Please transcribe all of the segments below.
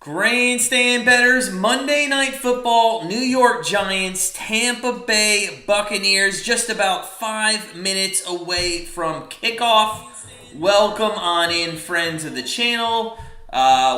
Grandstand Bettors, Monday Night Football, New York Giants, Tampa Bay Buccaneers, just about 5 minutes away from kickoff. Welcome on in, friends of the channel.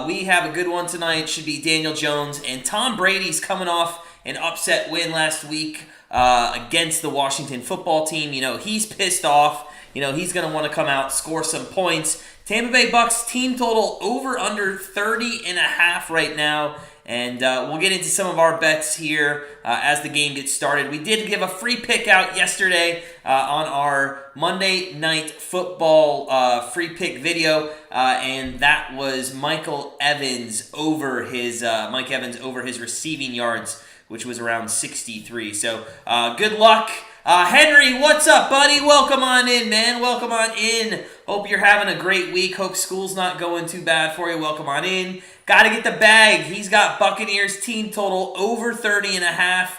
We have a good one tonight. Should be Daniel Jones, and Tom Brady's coming off an upset win last week against the Washington football team. You know, he's pissed off. You know, he's going to want to come out, score some points. Tampa Bay Bucs team total over under 30.5 right now. And we'll get into some of our bets here as the game gets started. We did give a free pick out yesterday on our Monday Night Football free pick video, and that was Mike Evans over his receiving yards, which was around 63. So good luck. Henry, what's up, buddy? Welcome on in, man. Welcome on in. Hope you're having a great week. Hope school's not going too bad for you. Welcome on in. Got to get the bag. He's got Buccaneers team total over 30.5.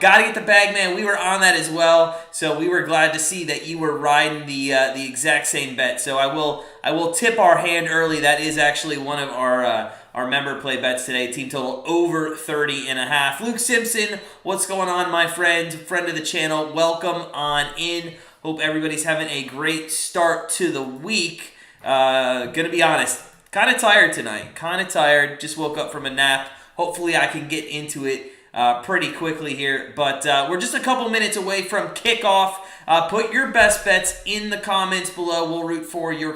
Got to get the bag, man. We were on that as well, so we were glad to see that you were riding the exact same bet. So I will tip our hand early. That is actually one of our member play bets today. Team total over 30.5. Luke Simpson, what's going on, my friend of the channel? Welcome on in. Hope everybody's having a great start to the week. Gonna be honest, kind of tired tonight. Just woke up from a nap. Hopefully I can get into it pretty quickly here. But we're just a couple minutes away from kickoff. Put your best bets in the comments below. We'll root for your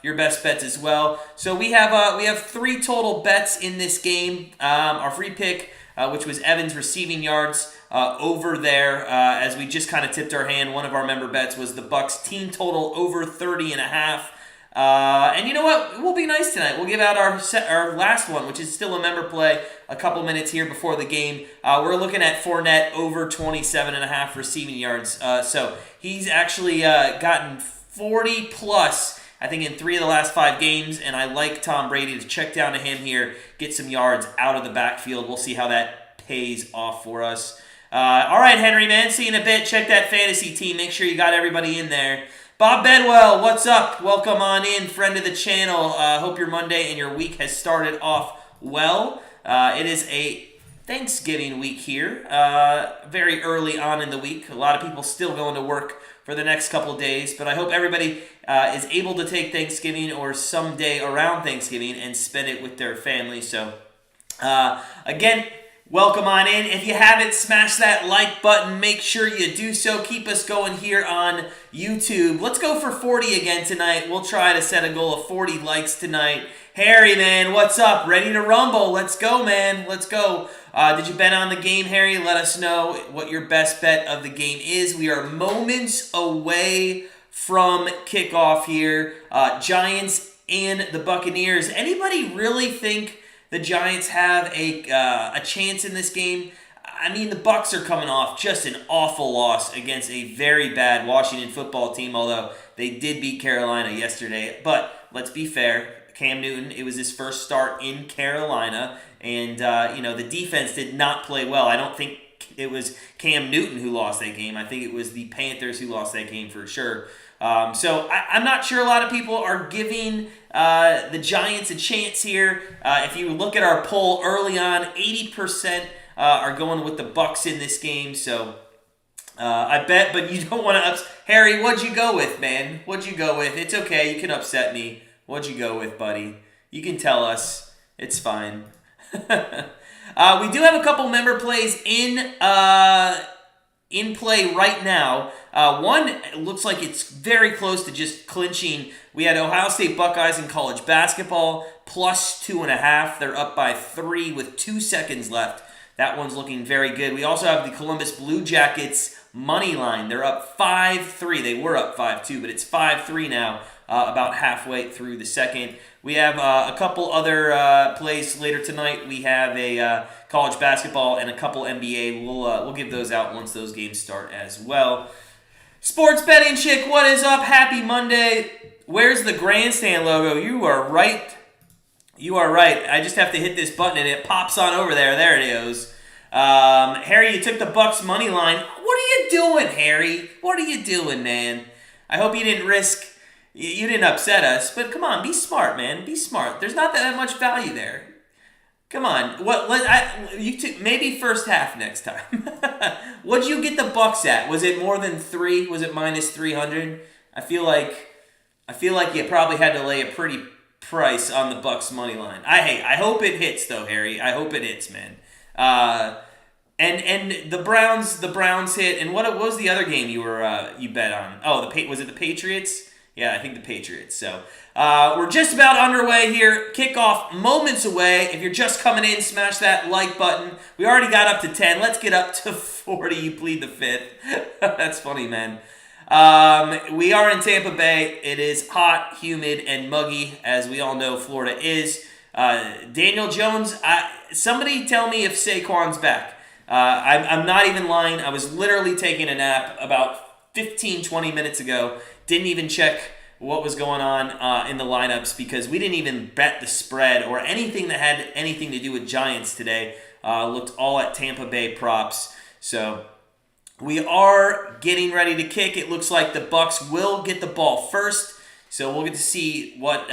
best bets as well. So we have 3 total bets in this game. Our free pick, which was Evans receiving yards over there, as we just kind of tipped our hand. One of our member bets was the Bucs team total over 30.5. And you know what? We'll be nice tonight. We'll give out our last one, which is still a member play, a couple minutes here before the game. We're looking at Fournette over 27.5 receiving yards. So he's actually gotten 40 plus, I think, in 3 of the last 5 games, and I like Tom Brady to check down to him here, get some yards out of the backfield. We'll see how that pays off for us. All right, Henry, man, see you in a bit. Check that fantasy team. Make sure you got everybody in there. Bob Bedwell, what's up? Welcome on in, friend of the channel. Hope your Monday and your week has started off well. It is a Thanksgiving week here, very early on in the week. A lot of people still going to work for the next couple days, but I hope everybody is able to take Thanksgiving or some day around Thanksgiving and spend it with their family. So, again, welcome on in. If you haven't smashed that like button, make sure you do so. Keep us going here on YouTube. Let's go for 40 again tonight. We'll try to set a goal of 40 likes tonight. Harry, man, what's up? Ready to rumble? Let's go, man. Let's go. Did you bet on the game, Harry? Let us know what your best bet of the game is. We are moments away from kickoff here. Giants and the Buccaneers. Anybody really think the Giants have a chance in this game? I mean, the Bucs are coming off just an awful loss against a very bad Washington football team, although they did beat Carolina yesterday. But let's be fair, Cam Newton, it was his first start in Carolina, and the defense did not play well. I don't think it was Cam Newton who lost that game. I think it was the Panthers who lost that game for sure. So I'm not sure a lot of people are giving the Giants a chance here. If you look at our poll early on, 80% are going with the Bucs in this game. So I bet, but you don't want to Harry, what'd you go with, man? What'd you go with? It's okay. You can upset me. What'd you go with, buddy? You can tell us. It's fine. We do have a couple member plays in play right now. One looks like it's very close to just clinching. We had Ohio State Buckeyes in college basketball plus 2.5. They're up by 3 with 2 seconds left. That one's looking very good. We also have the Columbus Blue Jackets money line. They're up 5-3. They were up 5-2, but it's 5-3 now, about halfway through the second. We have a couple other plays later tonight. We have a college basketball and a couple NBA. We'll give those out once those games start as well. Sports Betting Chick, what is up? Happy Monday. Where's the Grandstand logo? You are right. I just have to hit this button and it pops on over there. There it goes. Harry, you took the Bucs money line. What are you doing, Harry? What are you doing, man? I hope you didn't upset us, but come on, be smart, man. Be smart. There's not that much value there. Come on. Maybe first half next time. What'd you get the Bucs at? Was it more than 3? Was it minus 300? I feel like you probably had to lay a pretty price on the Bucs money line. I hope it hits though, Harry. I hope it hits, man. And the Browns hit. And what was the other game you bet on? Oh, was it the Patriots? Yeah, I think the Patriots. So we're just about underway here. Kickoff moments away. If you're just coming in, smash that like button. We already got up to 10. Let's get up to 40. You plead the fifth. That's funny, man. We are in Tampa Bay. It is hot, humid, and muggy, as we all know Florida is. Daniel Jones, somebody tell me if Saquon's back. I'm not even lying. I was literally taking a nap about 15-20 minutes ago. Didn't even check what was going on in the lineups because we didn't even bet the spread or anything that had anything to do with Giants today. Looked all at Tampa Bay props. So we are getting ready to kick. It looks like the Bucs will get the ball first. So we'll get to see what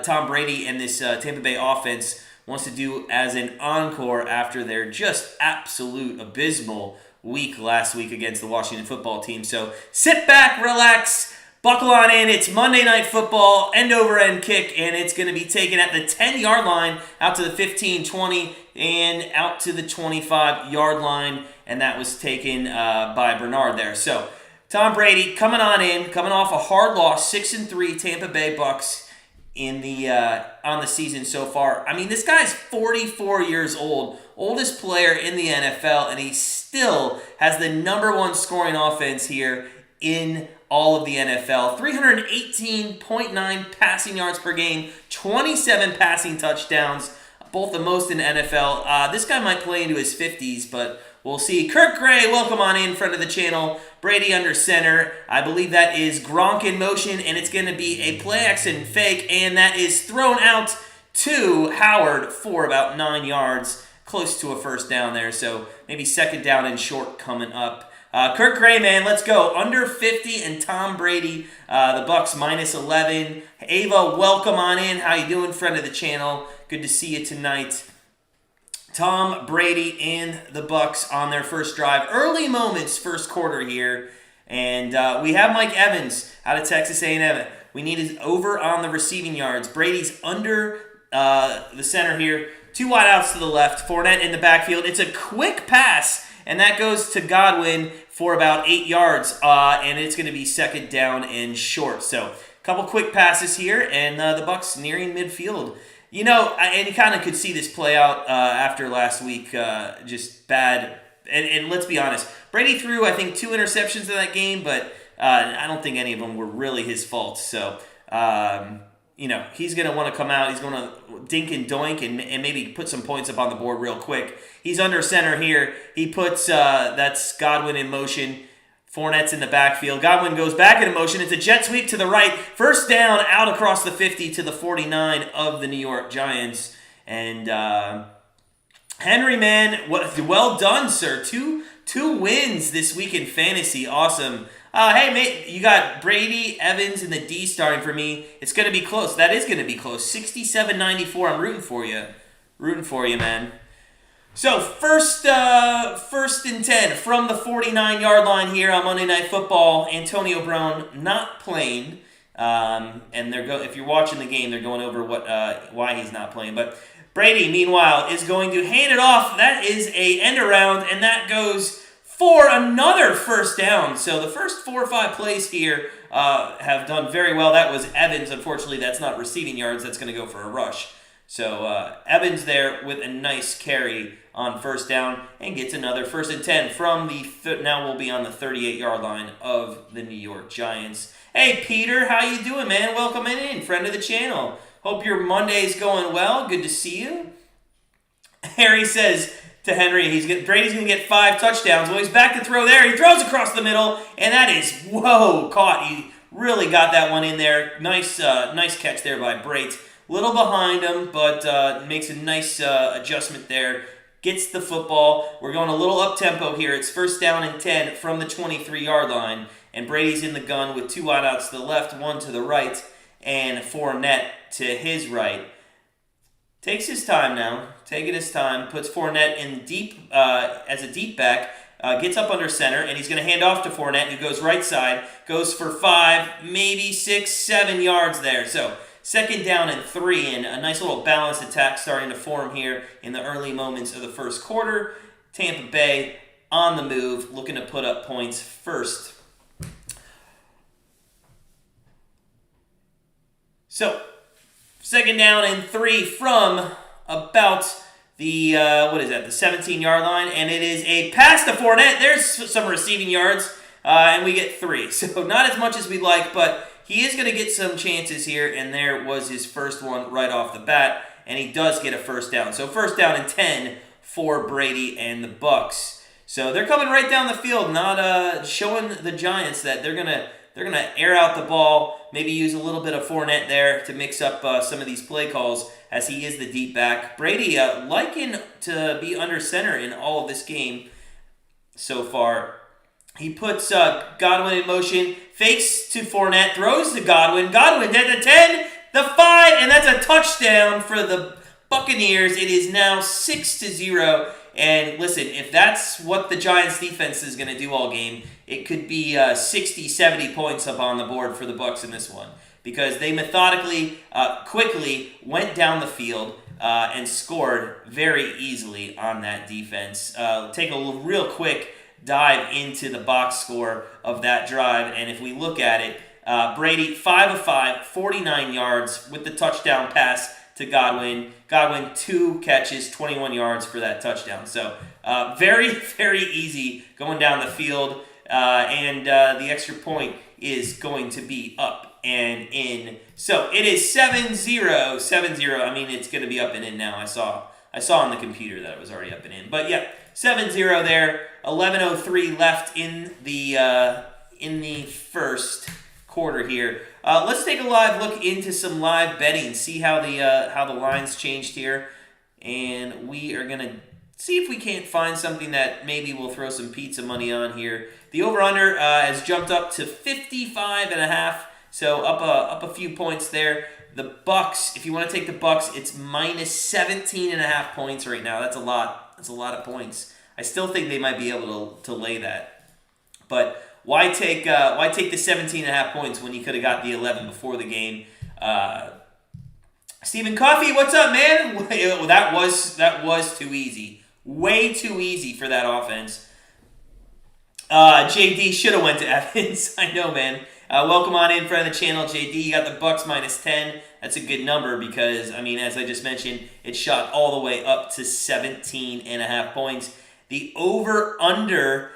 Tom Brady and this Tampa Bay offense wants to do as an encore after their just absolute abysmal week last week against the Washington football team. So sit back, relax, buckle on in. It's Monday Night Football, end-over-end kick, and it's going to be taken at the 10-yard line, out to the 15, 20, and out to the 25-yard line, and that was taken by Bernard there. So Tom Brady coming on in, coming off a hard loss, 6-3 Tampa Bay Bucs in the on the season so far. I mean, this guy's 44 years old, oldest player in the NFL, and he still has the number one scoring offense here in all of the NFL. 318.9 passing yards per game, 27 passing touchdowns, both the most in NFL. This guy might play into his 50s, but we'll see. Kirk Gray, welcome on in, friend of the channel. Brady under center. I believe that is Gronk in motion, and it's going to be a play action fake, and that is thrown out to Howard for about 9 yards, close to a first down there. So maybe second down and short coming up. Kirk Gray, man, let's go. Under 50 and Tom Brady, the Bucs minus 11. Ava, welcome on in. How you doing, friend of the channel? Good to see you tonight. Tom Brady and the Bucs on their first drive. Early moments, first quarter here. And we have Mike Evans out of Texas A&M. We need his over on the receiving yards. Brady's under the center here. 2 wideouts to the left. Fournette in the backfield. It's a quick pass, and that goes to Godwin for about 8 yards. And it's going to be second down and short. So a couple quick passes here, and the Bucs nearing midfield. You know, and you kind of could see this play out after last week, just bad. And let's be honest, Brady threw, I think, 2 interceptions in that game, but I don't think any of them were really his fault. So, you know, he's going to want to come out. He's going to dink and doink and maybe put some points up on the board real quick. He's under center here. He puts, that's Godwin in motion. Fournette's in the backfield. Godwin goes back into motion. It's a jet sweep to the right. First down out across the 50 to the 49 of the New York Giants. And Henry, man, well done, sir. Two wins this week in fantasy. Awesome. Hey, mate, you got Brady, Evans, and the D starting for me. It's going to be close. That is going to be close. 67-94. I'm rooting for you. Rooting for you, man. So, first and 10 from the 49-yard line here on Monday Night Football. Antonio Brown not playing, and if you're watching the game, they're going over why he's not playing. But Brady, meanwhile, is going to hand it off. That is a end around, and that goes for another first down. So the first 4 or 5 plays here have done very well. That was Evans. Unfortunately, that's not receiving yards. That's going to go for a rush. So Evans there with a nice carry on first down and gets another first and 10 from the now we'll be on the 38-yard line of the New York Giants. Hey Peter, how you doing, man? Welcome in, friend of the channel. Hope your Monday's going well. Good to see you. Harry says to Henry, Brady's going to get 5 touchdowns. Well, he's back to throw there. He throws across the middle, and that is caught. He really got that one in there. Nice catch there by Brate. Little behind him, but makes a nice adjustment there. Gets the football. We're going a little up-tempo here. It's first down and 10 from the 23-yard line. And Brady's in the gun with 2 wideouts to the left, 1 to the right, and Fournette to his right. Takes his time now, taking his time, puts Fournette in deep as a deep back, gets up under center, and he's going to hand off to Fournette, who goes right side, goes for 5, maybe 6, 7 yards there. So 2nd down and 3, and a nice little balanced attack starting to form here in the early moments of the first quarter. Tampa Bay on the move, looking to put up points first. So, 2nd down and 3 from about the, the 17-yard line, and it is a pass to Fournette. There's some receiving yards, and we get 3. So, not as much as we'd like, but he is going to get some chances here, and there was his first one right off the bat, and he does get a 1st down. So, 1st down and 10 for Brady and the Bucs. So they're coming right down the field, not showing the Giants that they're gonna air out the ball, maybe use a little bit of Fournette there to mix up some of these play calls as he is the deep back. Brady liking to be under center in all of this game so far. He puts Godwin in motion, fakes to Fournette, throws to Godwin. Godwin at the 10, the 5, and that's a touchdown for the Buccaneers. It is now 6-0. And listen, if that's what the Giants defense is going to do all game, it could be 60, 70 points up on the board for the Bucs in this one. Because they methodically, quickly went down the field and scored very easily on that defense. Take a real quick dive into the box score of that drive. And if we look at it, Brady, 5 of 5, 49 yards with the touchdown pass to Godwin. Godwin, 2 catches, 21 yards for that touchdown. So very, very easy going down the field. And the extra point is going to be up and in. So it is 7-0. 7-0. I mean, it's going to be up and in now. I saw on the computer that it was already up and in. But yeah, 7-0 there. 11:03 left in the first quarter here. Let's take a live look into some live betting, see how the lines changed here, and we are gonna see if we can't find something that maybe we'll throw some pizza money on here. The over/under has jumped up to 55.5, so up a few points there. The Bucs, if you want to take the Bucs, it's minus 17.5 points right now. That's a lot. That's a lot of points. I still think they might be able to lay that, but why take the 17.5 points when you could have got the 11 before the game? Stephen Coffey, what's up, man? That was too easy. Way too easy for that offense. JD should have went to Evans. I know, man. Welcome on in, friend of the channel, JD. You got the Bucs minus 10. That's a good number because, I mean, as I just mentioned, it shot all the way up to 17.5 points. The over/under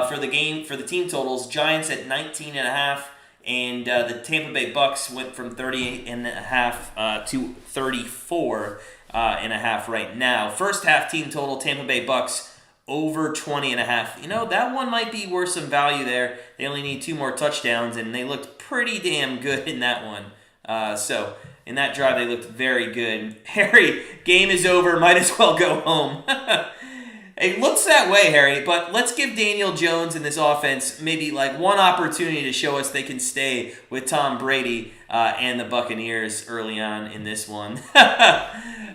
for the game, for the team totals, Giants at 19.5, and the Tampa Bay Bucs went from 38.5 to 34.5 right now. First half team total, Tampa Bay Bucs over 20.5. You know, that one might be worth some value there. They only need 2 more touchdowns, and they looked pretty damn good in that one. So in that drive, they looked very good. Harry, game is over. Might as well go home. It looks that way, Harry, but let's give Daniel Jones and this offense maybe like one opportunity to show us they can stay with Tom Brady and the Buccaneers early on in this one.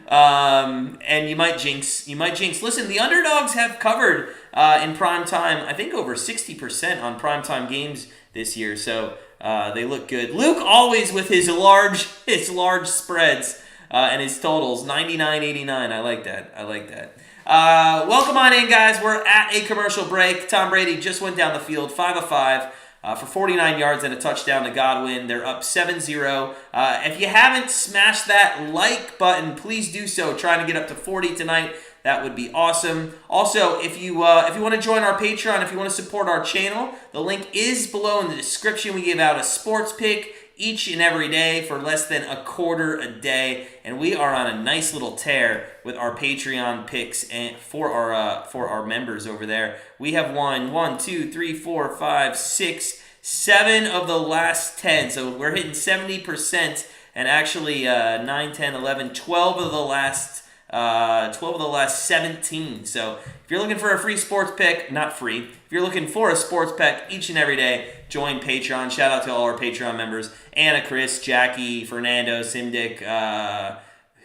And you might jinx. Listen, the underdogs have covered in prime time, I think over 60% on primetime games this year, so they look good. Luke always with his large spreads and his totals, 99-89. I like that. Welcome on in, guys. We're at a commercial break. Tom Brady just went down the field, 5 of 5 for 49 yards and a touchdown to Godwin. They're up 7-0. If you haven't smashed that like button, please do so. Trying to get up to 40 tonight. That would be awesome. Also, if you want to join our Patreon, if you want to support our channel, the link is below in the description. We give out a sports pick each and every day for less than $0.25 a day, and we are on a nice little tear with our Patreon picks and for our members over there. We have won 1, 2, 3, 4, 5, 6, 7 of the last 10, so we're hitting 70%, and actually 9, 10, 11, 12 of the last 17. So if you're looking for a free sports pick, not free, if you're looking for a sports pick each and every day, join Patreon. Shout out to all our Patreon members: Anna, Chris, Jackie, Fernando, Simdic,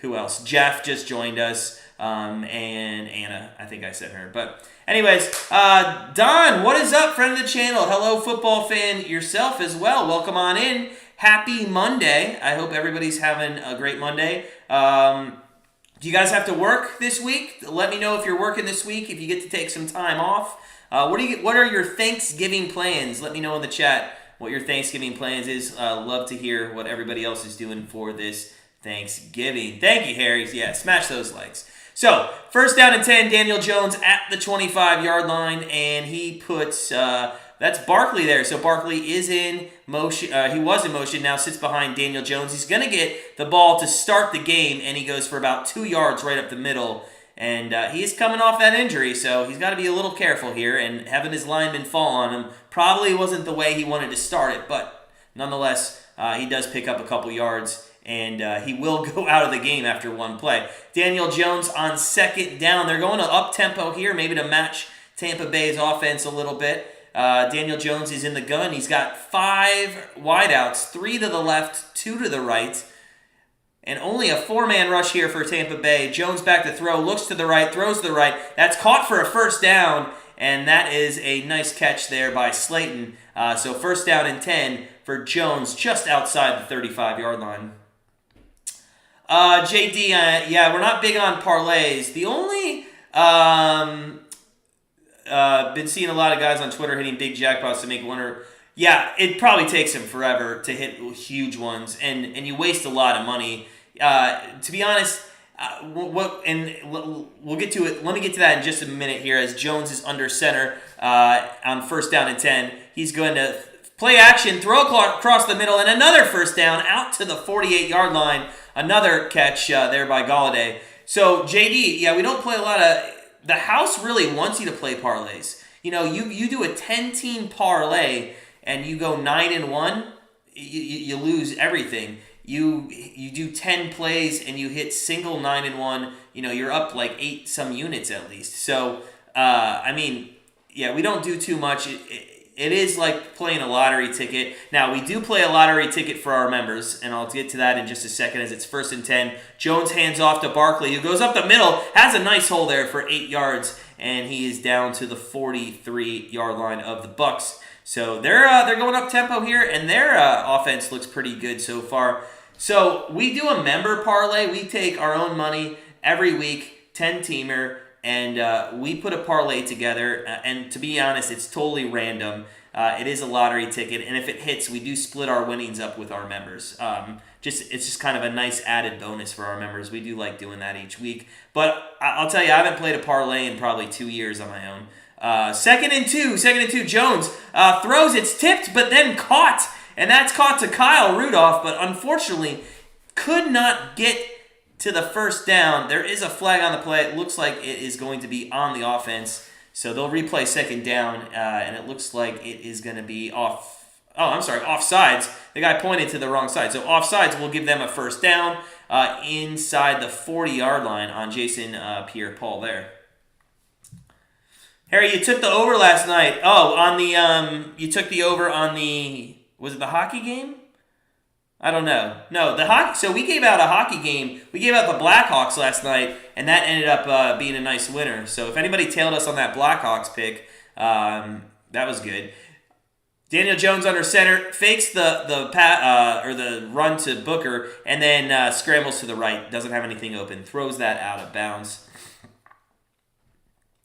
who else? Jeff just joined us, and Anna, I think I said her. But anyways, Don, what is up, friend of the channel? Hello, football fan yourself as well. Welcome on in. Happy Monday. I hope everybody's having a great Monday. Do you guys have to work this week? Let me know if you're working this week, if you get to take some time off. What are your Thanksgiving plans? Let me know in the chat what your Thanksgiving plans is. Love to hear what everybody else is doing for this Thanksgiving. Thank you, Harry. Yeah, smash those likes. So, first down and 10, Daniel Jones at the 25-yard line, and he puts, that's Barkley there. So, Barkley is in motion. He was in motion, now sits behind Daniel Jones. He's going to get the ball to start the game, and he goes for about 2 yards right up the middle. And he is coming off that injury, so he's got to be a little careful here. And having his lineman fall on him probably wasn't the way he wanted to start it. But nonetheless, he does pick up a couple yards, and he will go out of the game after one play. Daniel Jones on second down. They're going to up-tempo here, maybe to match Tampa Bay's offense a little bit. Daniel Jones is in the gun. He's got 5 wideouts, 3 to the left, 2 to the right. And only a 4-man rush here for Tampa Bay. Jones back to throw, looks to the right, throws to the right. That's caught for a first down, and that is a nice catch there by Slayton. So first down and 10 for Jones, just outside the 35-yard line. JD, yeah, we're not big on parlays. The only, been seeing a lot of guys on Twitter hitting big jackpots to make one yeah, it probably takes them forever to hit huge ones, and you waste a lot of money. To be honest, we'll get to it. Let me get to that in just a minute here. As Jones is under center on first down and 10, he's going to play action, throw across the middle, and another first down out to the 48-yard line. Another catch there by Golladay. So JD, yeah, we don't play a lot of. The house really wants you to play parlays. You know, you do a 10-team parlay and you go 9-1, you lose everything. You do 10 plays and you hit single 9-1, you know, you're up like 8 some units at least. So, I mean, yeah, we don't do too much. It is like playing a lottery ticket. Now, we do play a lottery ticket for our members, and I'll get to that in just a second as it's first and 10. Jones hands off to Barkley, who goes up the middle, has a nice hole there for 8 yards, and he is down to the 43-yard line of the Bucs. So they're going up tempo here, and their offense looks pretty good so far. So we do a member parlay. We take our own money every week, 10-teamer, and we put a parlay together. And to be honest, it's totally random. It is a lottery ticket, and if it hits, we do split our winnings up with our members. It's just kind of a nice added bonus for our members. We do like doing that each week. But I'll tell you, I haven't played a parlay in probably 2 years on my own. Second and two, Jones throws, it's tipped, but then caught, and that's caught to Kyle Rudolph, but unfortunately could not get to the first down. There is a flag on the play. It looks like it is going to be on the offense, so they'll replay second down, and it looks like it is going to be offsides. The guy pointed to the wrong side, so offsides will give them a first down inside the 40-yard line on Jason Pierre-Paul there. Harry, you took the over last night. Oh, on the you took the over on the, was it the hockey game? I don't know. No, the hockey. So we gave out a hockey game. We gave out the Blackhawks last night, and that ended up being a nice winner. So if anybody tailed us on that Blackhawks pick, that was good. Daniel Jones under center fakes the run to Booker, and then scrambles to the right. Doesn't have anything open. Throws that out of bounds.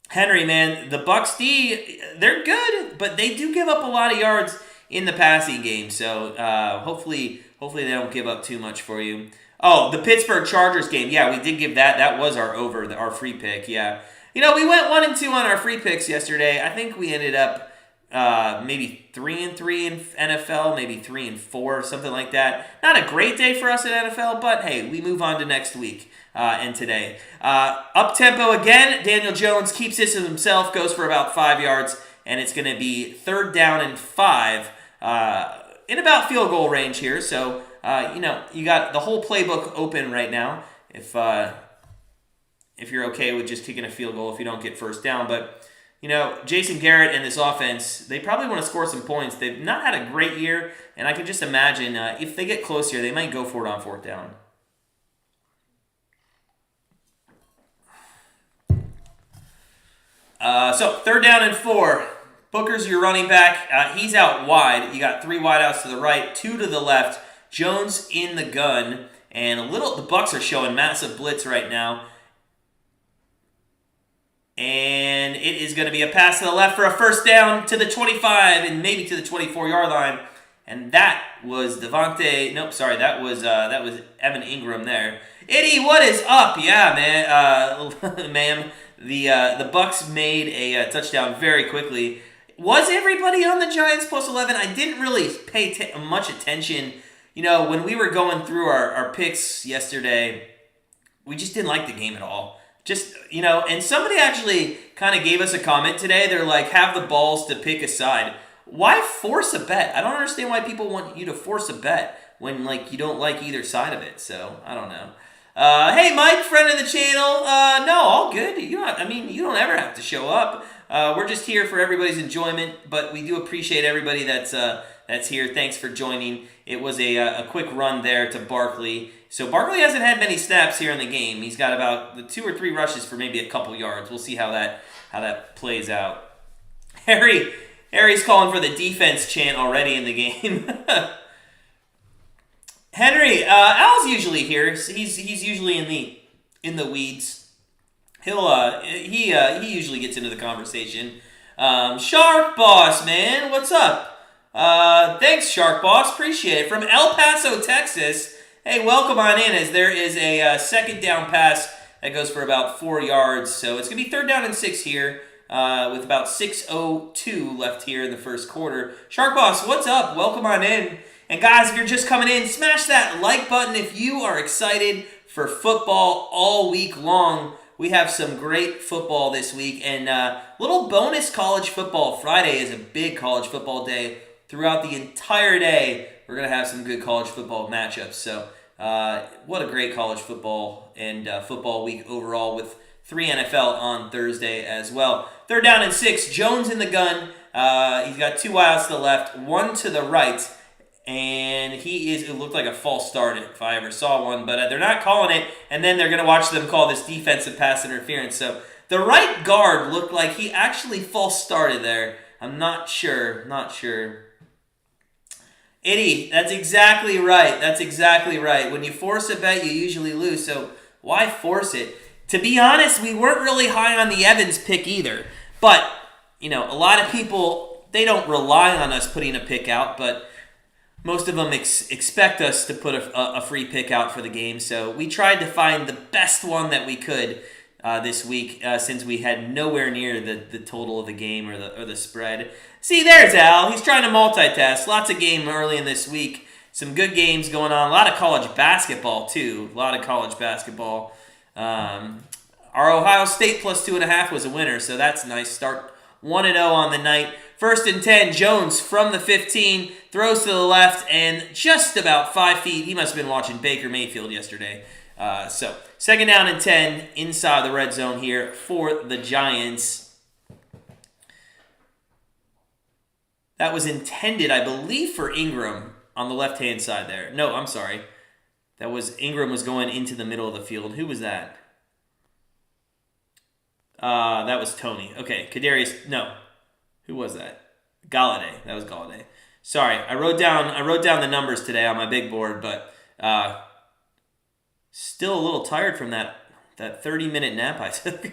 Henry, man, the Bucs D, they're good, but they do give up a lot of yards in the passing game. So hopefully they don't give up too much for you. Oh, the Pittsburgh Chargers game. Yeah, we did give that. That was our over, our free pick. Yeah, you know, we went 1-2 on our free picks yesterday. I think we ended up maybe 3-3 in NFL, maybe 3-4, something like that. Not a great day for us at NFL, but hey, we move on to next week. And today. Up-tempo again. Daniel Jones keeps this to himself, goes for about 5 yards, and it's going to be third down and 5 in about field goal range here. So, you got the whole playbook open right now if you're okay with just kicking a field goal if you don't get first down. But, Jason Garrett and this offense, they probably want to score some points. They've not had a great year, and I can just imagine if they get close here, they might go for it on fourth down. So third down and 4. Booker's your running back. He's out wide. You got 3 wideouts to the right, 2 to the left. Jones in the gun. And the Bucs are showing massive blitz right now. And it is going to be a pass to the left for a first down to the 25 and maybe to the 24-yard line. And that was that was Evan Ingram there. Eddie, what is up? Yeah, man, ma'am. The Bucs made a touchdown very quickly. Was everybody on the Giants plus 11? I didn't really pay much attention. When we were going through our picks yesterday, we just didn't like the game at all. And somebody actually kind of gave us a comment today. They're like, have the balls to pick a side. Why force a bet? I don't understand why people want you to force a bet when you don't like either side of it. So I don't know. Hey Mike, friend of the channel. No, all good. You don't ever have to show up. We're just here for everybody's enjoyment, but we do appreciate everybody that's here. Thanks for joining. It was a quick run there to Barkley. So Barkley hasn't had many snaps here in the game. He's got about the 2 or 3 rushes for maybe a couple yards. We'll see how that plays out. Harry's calling for the defense chant already in the game. Henry, Al's usually here. He's usually in the weeds. He usually gets into the conversation. Shark Boss, man, what's up? Thanks, Shark Boss, appreciate it. From El Paso, Texas. Hey, welcome on in, as there is a second down pass that goes for about 4 yards. So it's gonna be third down and 6 here. With about 6:02 left here in the first quarter. Shark Boss, what's up? Welcome on in. And guys, if you're just coming in, smash that like button if you are excited for football all week long. We have some great football this week. And little bonus college football. Friday is a big college football day. Throughout the entire day, we're going to have some good college football matchups. So what a great college football and football week overall, with 3 NFL on Thursday as well. Third down and 6. Jones in the gun. He's got 2 wideouts to the left, 1 to the right. And it looked like a false start if I ever saw one. But they're not calling it. And then they're going to watch them call this defensive pass interference. So the right guard looked like he actually false started there. I'm not sure. Eddie, that's exactly right. When you force a bet, you usually lose. So why force it? To be honest, we weren't really high on the Evans pick either. But, a lot of people, they don't rely on us putting a pick out, but most of them expect us to put a free pick out for the game. So we tried to find the best one that we could this week, since we had nowhere near the total of the game or the spread. See, there's Al. He's trying to multitask. Lots of game early in this week. Some good games going on. A lot of college basketball, too. Our Ohio State plus 2.5 was a winner, so that's nice. Start 1-0 on the night. First and 10, Jones from the 15, throws to the left, and just about 5 feet. He must have been watching Baker Mayfield yesterday. So second down and 10 inside the red zone here for the Giants. That was intended, I believe, for Ingram on the left-hand side there. No, I'm sorry. Ingram was going into the middle of the field. Who was that? That was Toney. Okay, Kadarius. No. Who was that? Galladay. That was Galladay. Sorry, I wrote down the numbers today on my big board, but still a little tired from that 30-minute nap I took.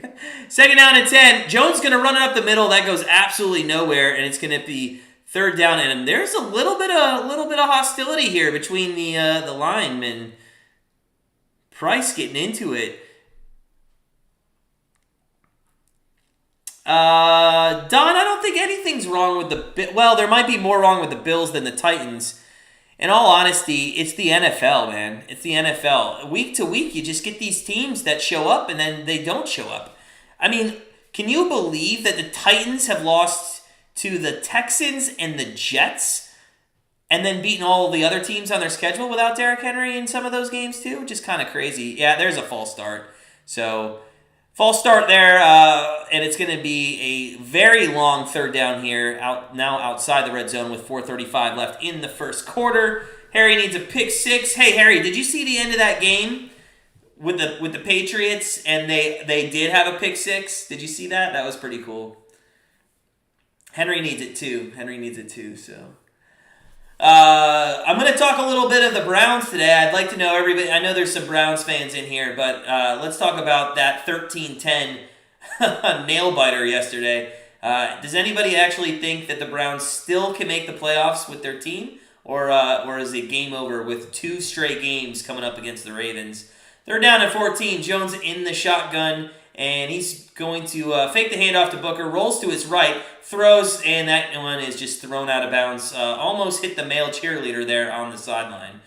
Second down and 10. Jones going to run it up the middle. That goes absolutely nowhere, and it's going to be third down. And there's a little bit of hostility here between the linemen. Price getting into it. Don, I don't think anything's wrong with the... Well, there might be more wrong with the Bills than the Titans. In all honesty, it's the NFL, man. It's the NFL. Week to week, you just get these teams that show up and then they don't show up. I mean, can you believe that the Titans have lost to the Texans and the Jets and then beaten all the other teams on their schedule without Derrick Henry in some of those games too? Just kind of crazy. Yeah, there's a false start. So... false start there, and it's going to be a very long third down here, outside the red zone with 4:35 left in the first quarter. Harry needs a pick 6. Hey, Harry, did you see the end of that game? with the Patriots, and they did have a pick six. Did you see that? That was pretty cool. Henry needs it too. So I'm going to talk a little bit of the Browns today. I'd like to know everybody. I know there's some Browns fans in here, but let's talk about that 13-10 nail biter yesterday. Does anybody actually think that the Browns still can make the playoffs with their team, or is it game over with 2 straight games coming up against the Ravens? They're down at 14. Jones in the shotgun, and he's going to fake the handoff to Booker, rolls to his right, throws, and that one is just thrown out of bounds. Almost hit the male cheerleader there on the sideline.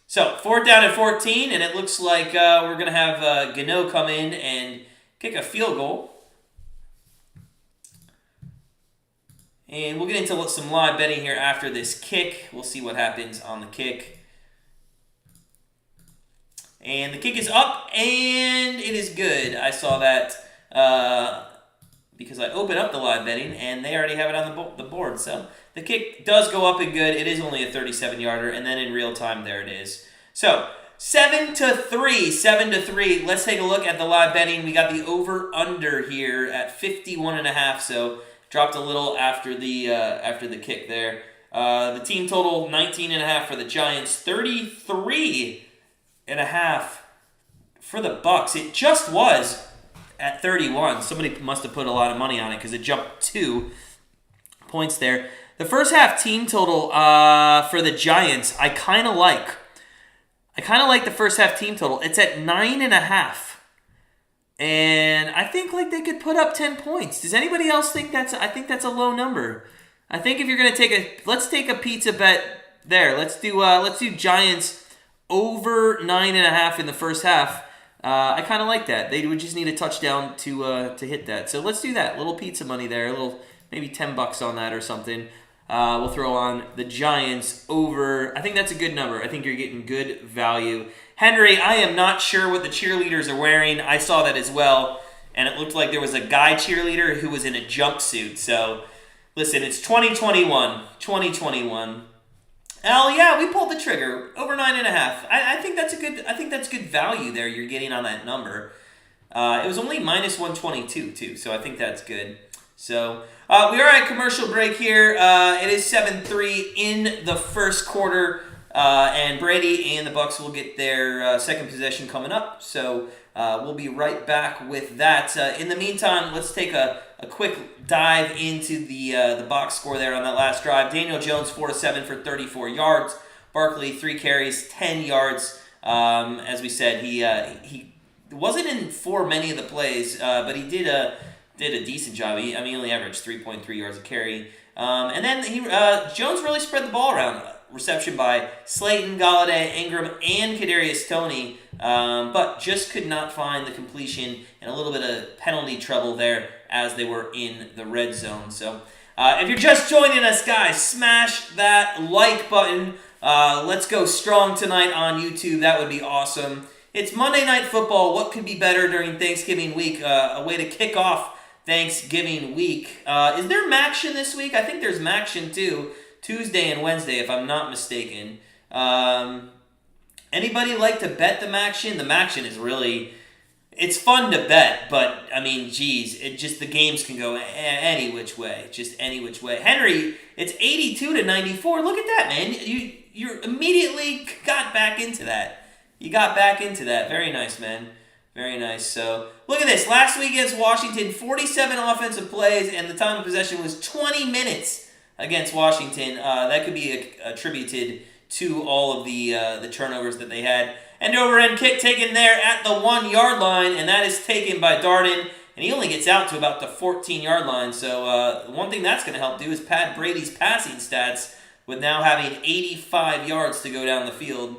So 4th down at 14, and it looks like we're going to have Gano come in and kick a field goal. And we'll get into some live betting here after this kick. We'll see what happens on the kick. And the kick is up, and it is good. I saw that because I opened up the live betting, and they already have it on the board. So the kick does go up and good. It is only a 37-yarder, and then in real time, there it is. So 7-3. Let's take a look at the live betting. We got the over/under here at 51.5. So dropped a little after the kick there. The team total 19.5 for the Giants, 33.5 for the Bucs. It just was at 31. Somebody must have put a lot of money on it because it jumped 2 points there. The first half team total for the Giants, I kind of like the first half team total. It's at 9.5. And I think they could put up 10 points. Does anybody else think I think that's a low number. I think if you're going to let's take a pizza bet there. Let's do Giants over 9.5 in the first half. I kind of like that. They would just need a touchdown to hit that. So let's do that. Little pizza money there. A little, maybe $10 on that or something. We'll throw on the Giants over. I think that's a good number. I think you're getting good value. Henry, I am not sure what the cheerleaders are wearing. I saw that as well, and it looked like there was a guy cheerleader who was in a jumpsuit. So, listen, it's 2021. Yeah, we pulled the trigger over 9.5. I think that's good value there. You're getting on that number. It was only -122 too, so I think that's good. So we are at commercial break here. It is 7-3 in the first quarter. And Brady and the Bucs will get their second possession coming up. So we'll be right back with that. In the meantime, let's take a quick dive into the box score there on that last drive. Daniel Jones, 4-7 for 34 yards. Barkley, 3 carries, 10 yards. As we said, he wasn't in for many of the plays, but he did a decent job. He only averaged 3.3 yards a carry. And then Jones really spread the ball around. Reception by Slayton, Galladay, Ingram, and Kadarius Toney, but just could not find the completion and a little bit of penalty trouble there as they were in the red zone. So if you're just joining us, guys, smash that like button. Let's go strong tonight on YouTube. That would be awesome. It's Monday Night Football. What could be better during Thanksgiving week? A way to kick off Thanksgiving week. Is there Maction this week? I think there's Maction too. Tuesday and Wednesday, if I'm not mistaken. Anybody like to bet the Maction? The Maction is really, it's fun to bet, but geez, the games can go any which way, just any which way. Henry, it's 82-94. Look at that, man. You immediately got back into that. You got back into that. Very nice, man. Very nice. So look at this. Last week against Washington, 47 offensive plays, and the time of possession was 20 minutes. Against Washington, that could be attributed to all of the turnovers that they had. End over end kick taken there at the 1-yard line, and that is taken by Darden, and he only gets out to about the 14-yard line. So one thing that's going to help do is pad Brady's passing stats with now having 85 yards to go down the field.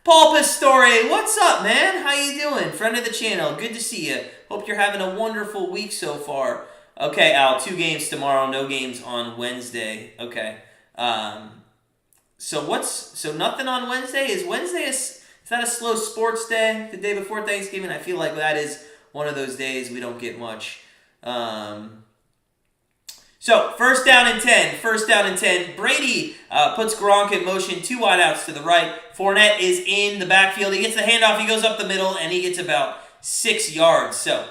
Paul Pastore, what's up, man? How you doing? Friend of the channel, good to see you. Hope you're having a wonderful week so far. Okay, Al, 2 games tomorrow, no games on Wednesday. Okay. So nothing on Wednesday? Is that a slow sports day, the day before Thanksgiving? I feel like that is one of those days we don't get much. So, first down and 10. First down and 10. Brady puts Gronk in motion. 2 wideouts to the right. Fournette is in the backfield. He gets the handoff. He goes up the middle, and he gets about 6 yards. So,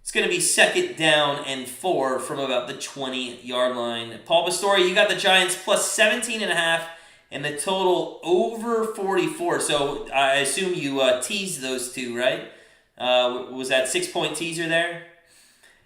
it's going to be second down and 4 from about the 20-yard line. Paul Pastore, you got the Giants plus 17.5, and the total over 44. So, I assume you teased those two, right? Was that 6-point teaser there?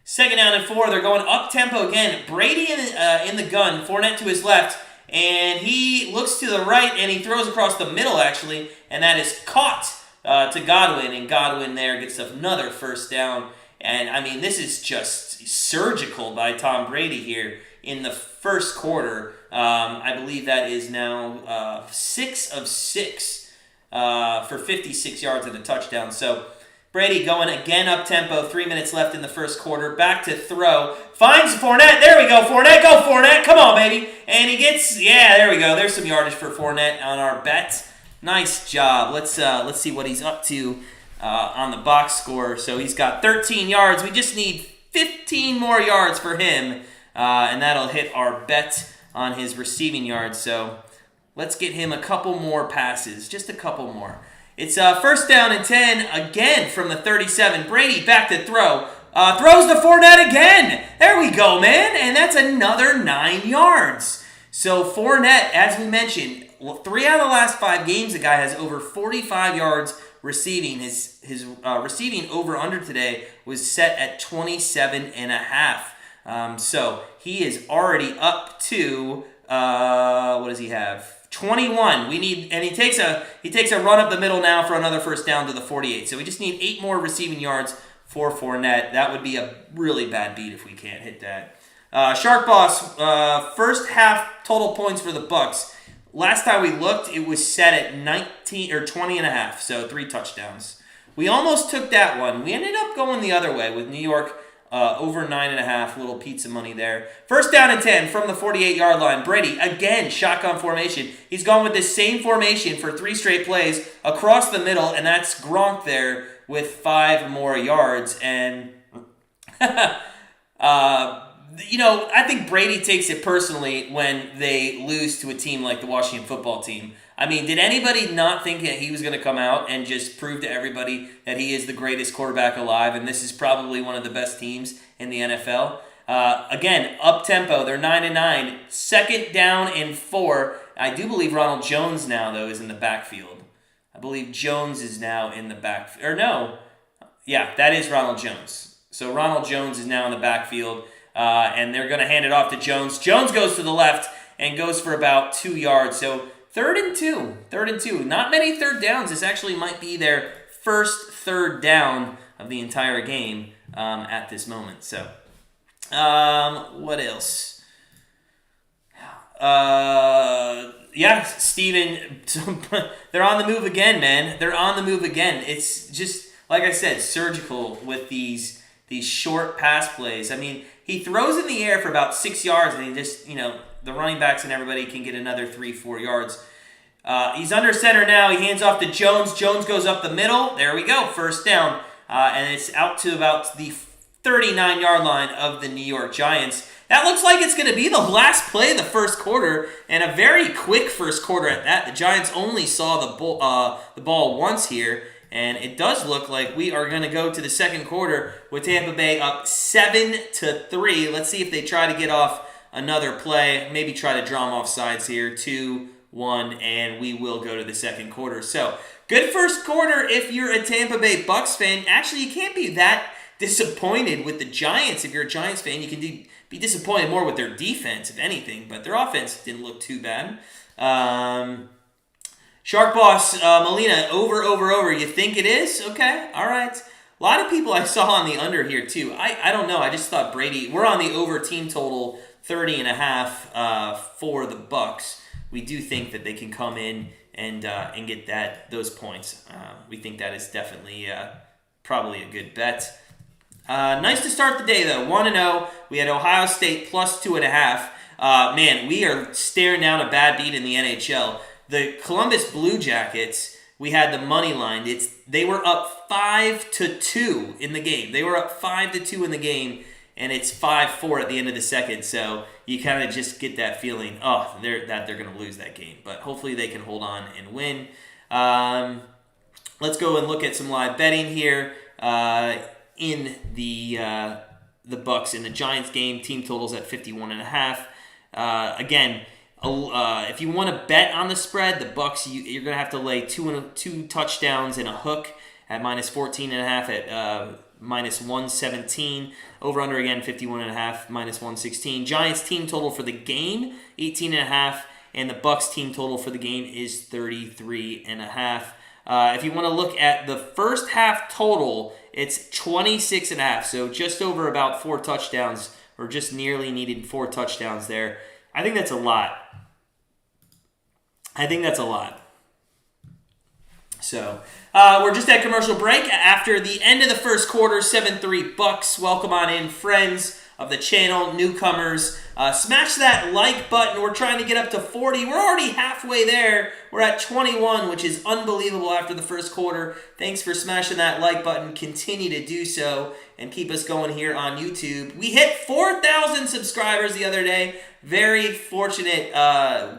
Second down and 4. They're going up-tempo again. Brady in the gun. Fournette to his left. And he looks to the right, and he throws across the middle, actually. And that is caught to Godwin. And Godwin there gets another first down. And, I mean, this is just surgical by Tom Brady here in the first quarter. I believe that is now 6 of 6 for 56 yards and a touchdown. So, Brady going again up-tempo, 3 minutes left in the first quarter, back to throw, finds Fournette, there we go, Fournette, go Fournette, come on baby, and he gets, yeah, there we go, there's some yardage for Fournette on our bet, nice job, let's see what he's up to on the box score, so he's got 13 yards, we just need 15 more yards for him, and that'll hit our bet on his receiving yards, so let's get him a couple more passes, just a couple more. It's first down and 10 again from the 37. Brady back to throw. Throws to Fournette again. There we go, man. And that's another 9 yards. So Fournette, as we mentioned, 3 out of the last 5 games, the guy has over 45 yards receiving. His receiving over-under today was set at 27.5. So he is already up to, what does he have? 21. We need, and he takes a run up the middle now for another first down to the 48. So we just need 8 more receiving yards for Fournette. That would be a really bad beat if we can't hit that. Shark Boss, first half total points for the Bucs. Last time we looked, it was set at 19 or 20.5. So 3 touchdowns. We almost took that one. We ended up going the other way with New York. Over 9.5, little pizza money there. First down and 10 from the 48-yard line. Brady, again, shotgun formation. He's gone with this same formation for 3 straight plays across the middle, and that's Gronk there with 5 more yards. And, I think Brady takes it personally when they lose to a team like the Washington football team. I mean, did anybody not think that he was going to come out and just prove to everybody that he is the greatest quarterback alive and this is probably one of the best teams in the NFL? Again, up-tempo, they're 9-9. Second down and 4. I do believe Ronald Jones now, though, is in the backfield. I believe Jones is now in the backfield. Or no. Yeah, that is Ronald Jones. So Ronald Jones is now in the backfield, and they're going to hand it off to Jones. Jones goes to the left and goes for about 2 yards. So Third and two. Not many third downs. This actually might be their first third down of the entire game at this moment. So, what else? Steven, they're on the move again, man. They're on the move again. It's just, like I said, surgical with these short pass plays. I mean, he throws in the air for about 6 yards, and he just, the running backs and everybody can get another 3-4 yards. He's under center now. He hands off to Jones. Jones goes up the middle. There we go. First down. And it's out to about the 39-yard line of the New York Giants. That looks like it's going to be the last play of the first quarter, and a very quick first quarter at that. The Giants only saw the ball once here, and it does look like we are going to go to the second quarter with Tampa Bay up 7-3. Let's see if they try to get off another play, maybe try to draw them off sides here, 2-1, and we will go to the second quarter. So, good first quarter if you're a Tampa Bay Bucs fan. Actually, you can't be that disappointed with the Giants. If you're a Giants fan, you can be disappointed more with their defense, if anything, but their offense didn't look too bad. Shark Boss, Molina, over. You think it is? Okay, all right. A lot of people I saw on the under here, too. I don't know. I just thought Brady, we're on the over team total 30.5 for the Bucs. We do think that they can come in and get those points. We think that is definitely probably a good bet. Nice to start the day, though. 1-0. We had Ohio State plus 2.5. Man, we are staring down a bad beat in the NHL. The Columbus Blue Jackets, we had the money line. They were up 5-2 in the game. They were up 5-2 in the game. and it's 5-4 at the end of the second. So you kind of just get that feeling, they're going to lose that game. But hopefully they can hold on and win. Let's go and look at some live betting here in the Bucs in the Giants game. Team totals at 51.5. Again, if you want to bet on the spread, the Bucs, you're going to have to lay two touchdowns and a hook at minus 14.5 at minus 117. Over under again 51.5 minus 116. Giants team total for the game 18.5, and the Bucs team total for the game is 33.5. If you want to look at the first half total, it's 26.5. So just over about 4 touchdowns, or just nearly needed 4 touchdowns there. I think that's a lot. So, we're just at commercial break. After the end of the first quarter, 7-3 Bucs. Welcome on in, friends of the channel, newcomers. Smash that like button. We're trying to get up to 40. We're already halfway there. We're at 21, which is unbelievable after the first quarter. Thanks for smashing that like button. Continue to do so and keep us going here on YouTube. We hit 4,000 subscribers the other day. Very fortunate.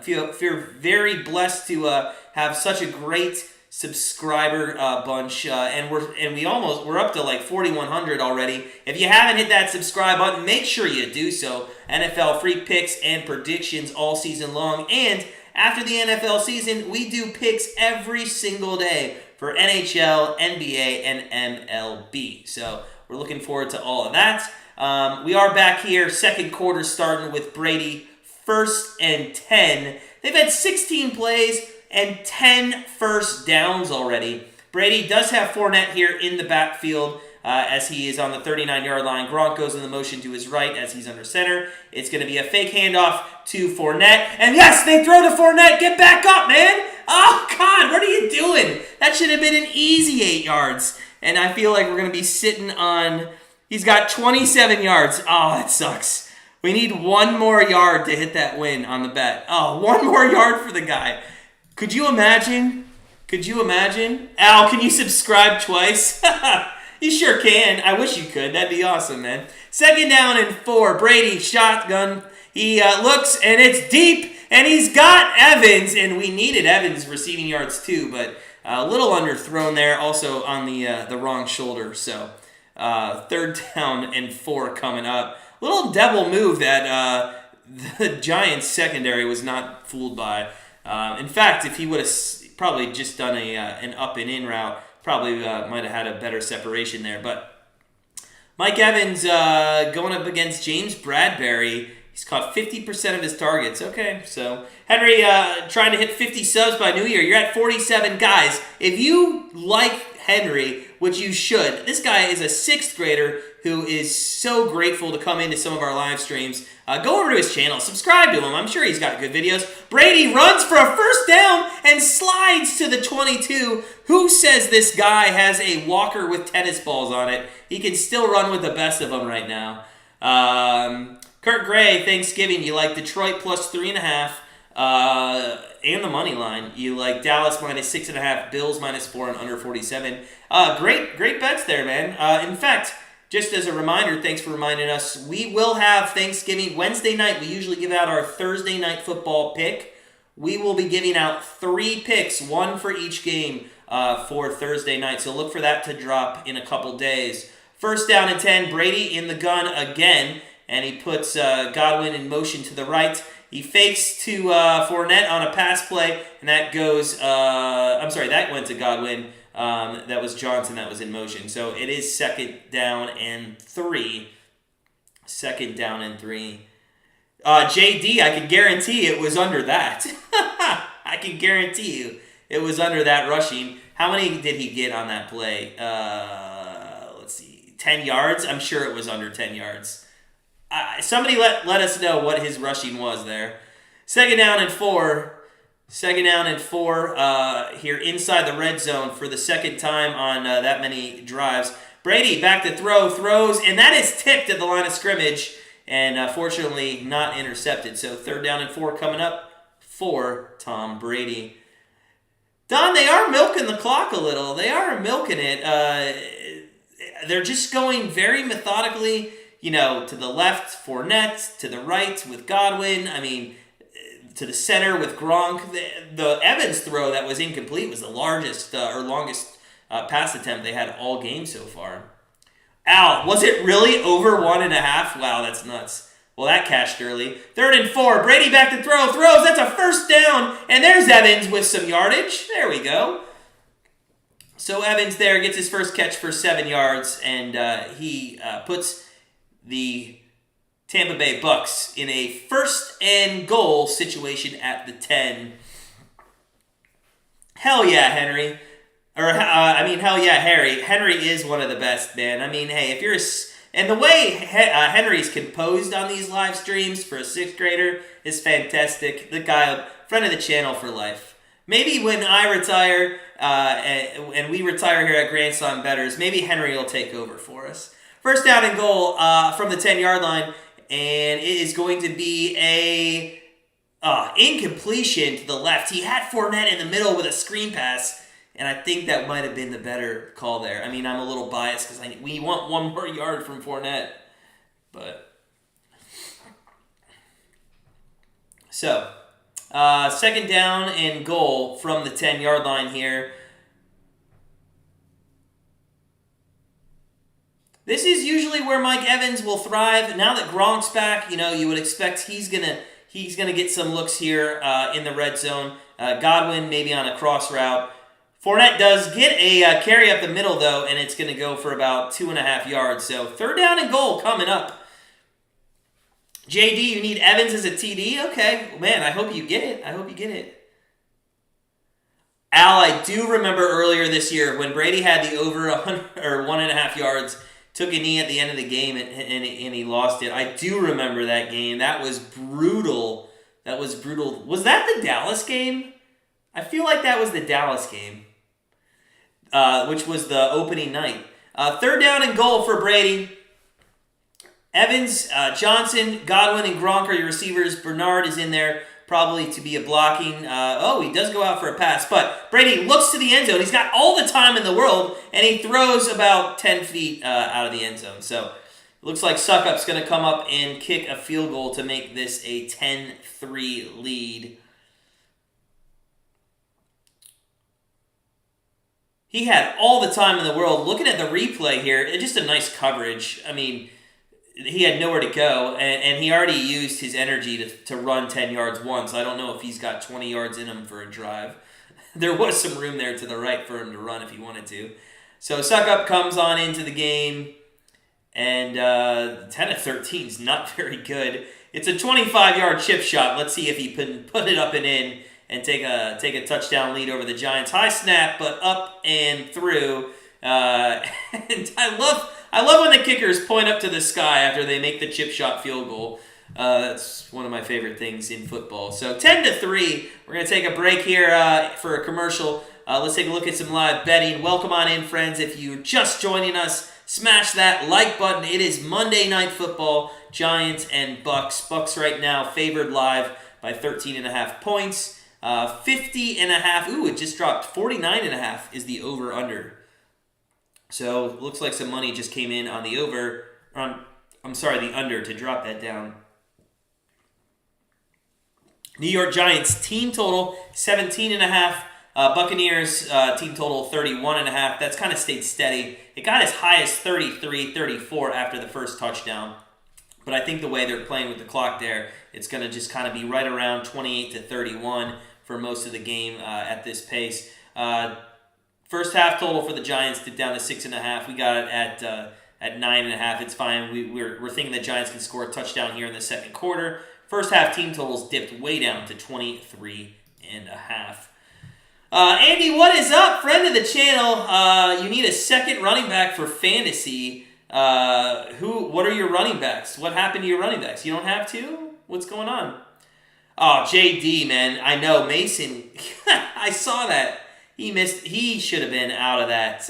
Feel very blessed to have such a great subscriber bunch, and we're up to like 4,100 already. If you haven't hit that subscribe button, make sure you do so. NFL free picks and predictions all season long, and after the NFL season, we do picks every single day for NHL, NBA, and MLB. So we're looking forward to all of that. We are back here, second quarter starting with Brady, 1st and 10. They've had 16 plays and 10 first downs already. Brady does have Fournette here in the backfield as he is on the 39-yard line. Gronk goes in the motion to his right as he's under center. It's going to be a fake handoff to Fournette. And yes, they throw to Fournette. Get back up, man. Oh, God, what are you doing? That should have been an easy 8 yards. And I feel like we're going to be sitting on... He's got 27 yards. Oh, that sucks. We need 1 more yard to hit that win on the bet. Oh, 1 more yard for the guy. Could you imagine? Al, can you subscribe twice? You sure can. I wish you could. That'd be awesome, man. 2nd down and 4. Brady, shotgun. He looks, and it's deep, and he's got Evans, and we needed Evans receiving yards too, but a little underthrown there, also on the wrong shoulder. So 3rd down and 4 coming up. Little devil move that the Giants secondary was not fooled by. In fact, if he would have probably just done an up and in route, probably might have had a better separation there. But Mike Evans going up against James Bradbury. He's caught 50% of his targets. Okay, so Henry trying to hit 50 subs by New Year. You're at 47. Guys, if you like Henry, which you should, this guy is a 6th grader who is so grateful to come into some of our live streams. Go over to his channel. Subscribe to him. I'm sure he's got good videos. Brady runs for a 1st down and slides to the 22. Who says this guy has a walker with tennis balls on it? He can still run with the best of them right now. Kurt Gray, Thanksgiving. You like Detroit plus 3.5 and the money line. You like Dallas minus 6.5, Bills minus 4 and under 47. Great bets there, man. In fact, just as a reminder, thanks for reminding us, we will have Thanksgiving Wednesday night. We usually give out our Thursday night football pick. We will be giving out 3 picks, 1 for each game for Thursday night. So look for that to drop in a couple days. 1st down and 10, Brady in the gun again, and he puts Godwin in motion to the right. He fakes to Fournette on a pass play, and that goes, that went to Godwin. That was Johnson that was in motion. So it is 2nd down and 3. 2nd down and 3. JD, I can guarantee it was under that. I can guarantee you it was under that rushing. How many did he get on that play? Let's see. 10 yards? I'm sure it was under 10 yards. Somebody let us know what his rushing was there. 2nd down and 4. 2nd down and 4 here inside the red zone for the 2nd time on that many drives. Brady back to throws, and that is tipped at the line of scrimmage, and fortunately not intercepted. So 3rd down and 4 coming up for Tom Brady. Don, they are milking the clock a little. They are milking it. They're just going very methodically. to the left, Fournette, to the right with Godwin. I mean, to the center with Gronk. The Evans throw that was incomplete was the largest or longest pass attempt they had all game so far. Al, was it really over 1.5? Wow, that's nuts. Well, that cashed early. 3rd and 4. Brady back to throw. Throws. That's a first down. And there's Evans with some yardage. There we go. So Evans there gets his first catch for 7 yards, and he puts the Tampa Bay Bucs in a 1st and goal situation at the 10. Hell yeah, Henry. Hell yeah, Harry. Henry is one of the best, man. I mean, hey, if you're and the way Henry's composed on these live streams for a 6th grader is fantastic. The guy, friend of the channel for life. Maybe when I retire and we retire here at Grandstand Bettors, maybe Henry will take over for us. 1st down and goal from the 10-yard line, and it is going to be a incompletion to the left. He had Fournette in the middle with a screen pass, and I think that might have been the better call there. I mean, I'm a little biased because we want 1 more yard from Fournette. But so, 2nd down and goal from the 10-yard line here. This is usually where Mike Evans will thrive. Now that Gronk's back, you would expect he's gonna get some looks here in the red zone. Godwin maybe on a cross route. Fournette does get a carry up the middle, though, and it's going to go for about 2.5 yards. So 3rd down and goal coming up. JD, you need Evans as a TD? Okay. Man, I hope you get it. Al, I do remember earlier this year when Brady had the over 1.5 yards, took a knee at the end of the game, and he lost it. I do remember that game. That was brutal. Was that the Dallas game? I feel like that was the Dallas game, which was the opening night. 3rd down and goal for Brady. Evans, Johnson, Godwin, and Gronk are your receivers. Bernard is in there probably to be a blocking. He does go out for a pass, but Brady looks to the end zone. He's got all the time in the world, and he throws about 10 feet out of the end zone. So it looks like Suckup's going to come up and kick a field goal to make this a 10-3 lead. He had all the time in the world. Looking at the replay here, it's just a nice coverage. I mean, he had nowhere to go, and he already used his energy to run 10 yards once. I don't know if he's got 20 yards in him for a drive. There was some room there to the right for him to run if he wanted to. So Suckup comes on into the game, and 10-13 is not very good. It's a 25-yard chip shot. Let's see if he can put it up and in and take a touchdown lead over the Giants. High snap, but up and through. And I love when the kickers point up to the sky after they make the chip shot field goal. That's one of my favorite things in football. So 10-3. We're going to take a break here for a commercial. Let's take a look at some live betting. Welcome on in, friends. If you're just joining us, smash that like button. It is Monday Night Football, Giants and Bucs. Bucs right now favored live by 13.5 points. 50.5. Ooh, it just dropped. 49.5 is the over-under. So looks like some money just came in on the over. The under to drop that down. New York Giants team total 17.5. Buccaneers team total 31.5. That's kind of stayed steady. It got as high as 33, 34 after the first touchdown. But I think the way they're playing with the clock there, it's going to just kind of be right around 28-31 for most of the game at this pace. First half total for the Giants dipped down to 6.5. We got it at 9.5. It's fine. We're thinking the Giants can score a touchdown here in the second quarter. First half team totals dipped way down to 23.5. Andy, what is up? Friend of the channel. You need a second running back for fantasy. What are your running backs? What happened to your running backs? You don't have two? What's going on? Oh, JD, man. I know. Mason. I saw that. He missed. He should have been out of that.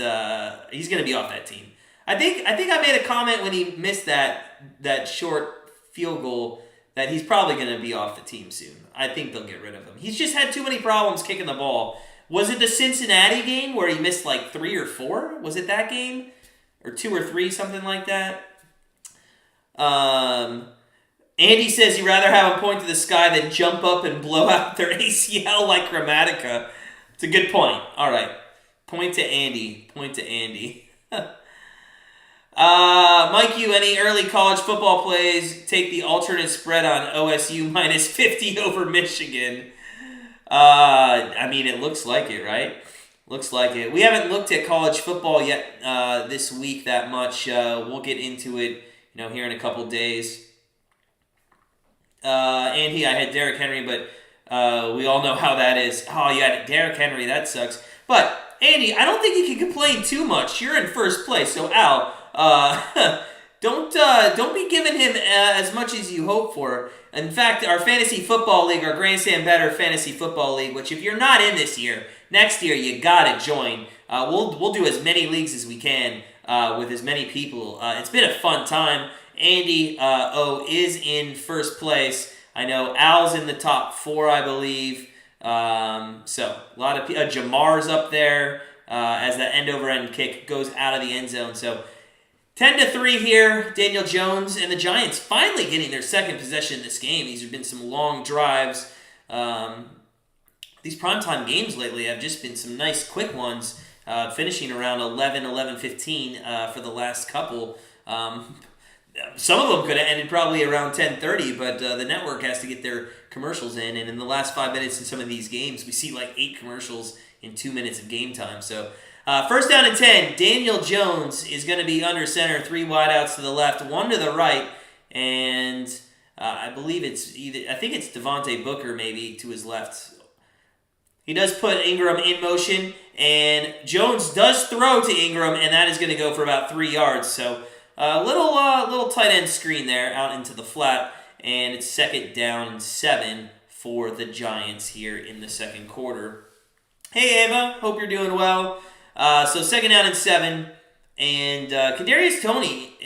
He's going to be off that team. I think I made a comment when he missed that short field goal that he's probably going to be off the team soon. I think they'll get rid of him. He's just had too many problems kicking the ball. Was it the Cincinnati game where he missed like 3 or 4? Was it that game? Or 2 or 3, something like that? Andy says he'd rather have him point to the sky than jump up and blow out their ACL like Grammatica. It's a good point. All right. Point to Andy. Point to Andy. Mike, any early college football plays take the alternate spread on OSU minus 50 over Michigan? I mean, it looks like it, right? Looks like it. We haven't looked at college football yet this week that much. We'll get into it, here in a couple days. Andy, I had Derrick Henry, but we all know how that is. Oh, you had Derrick Henry. That sucks. But, Andy, I don't think you can complain too much. You're in first place. So, Al, don't be giving him as much as you hope for. In fact, our fantasy football league, our Grandstand Bettors fantasy football league, which if you're not in this year, next year you gotta join. We'll do as many leagues as we can with as many people. It's been a fun time. Andy is in first place. I know Al's in the top 4, I believe. So a lot of people. Jamar's up there as that end-over-end kick goes out of the end zone. So 10-3 here. Daniel Jones and the Giants finally getting their second possession in this game. These have been some long drives. These primetime games lately have just been some nice quick ones, finishing around 11:15 for the last couple. Some of them could have ended probably around 10:30, but the network has to get their commercials in. And in the last 5 minutes in some of these games, we see like 8 commercials in 2 minutes of game time. So first down and 10, Daniel Jones is going to be under center, 3 wideouts to the left, 1 to the right, and I believe I think it's Devontae Booker maybe to his left. He does put Ingram in motion, and Jones does throw to Ingram, and that is going to go for about 3 yards. So a little tight end screen there out into the flat, and it's second down and 7 for the Giants here in the second quarter. Hey Ava, hope you're doing well. So second down and 7, and Kadarius Toney,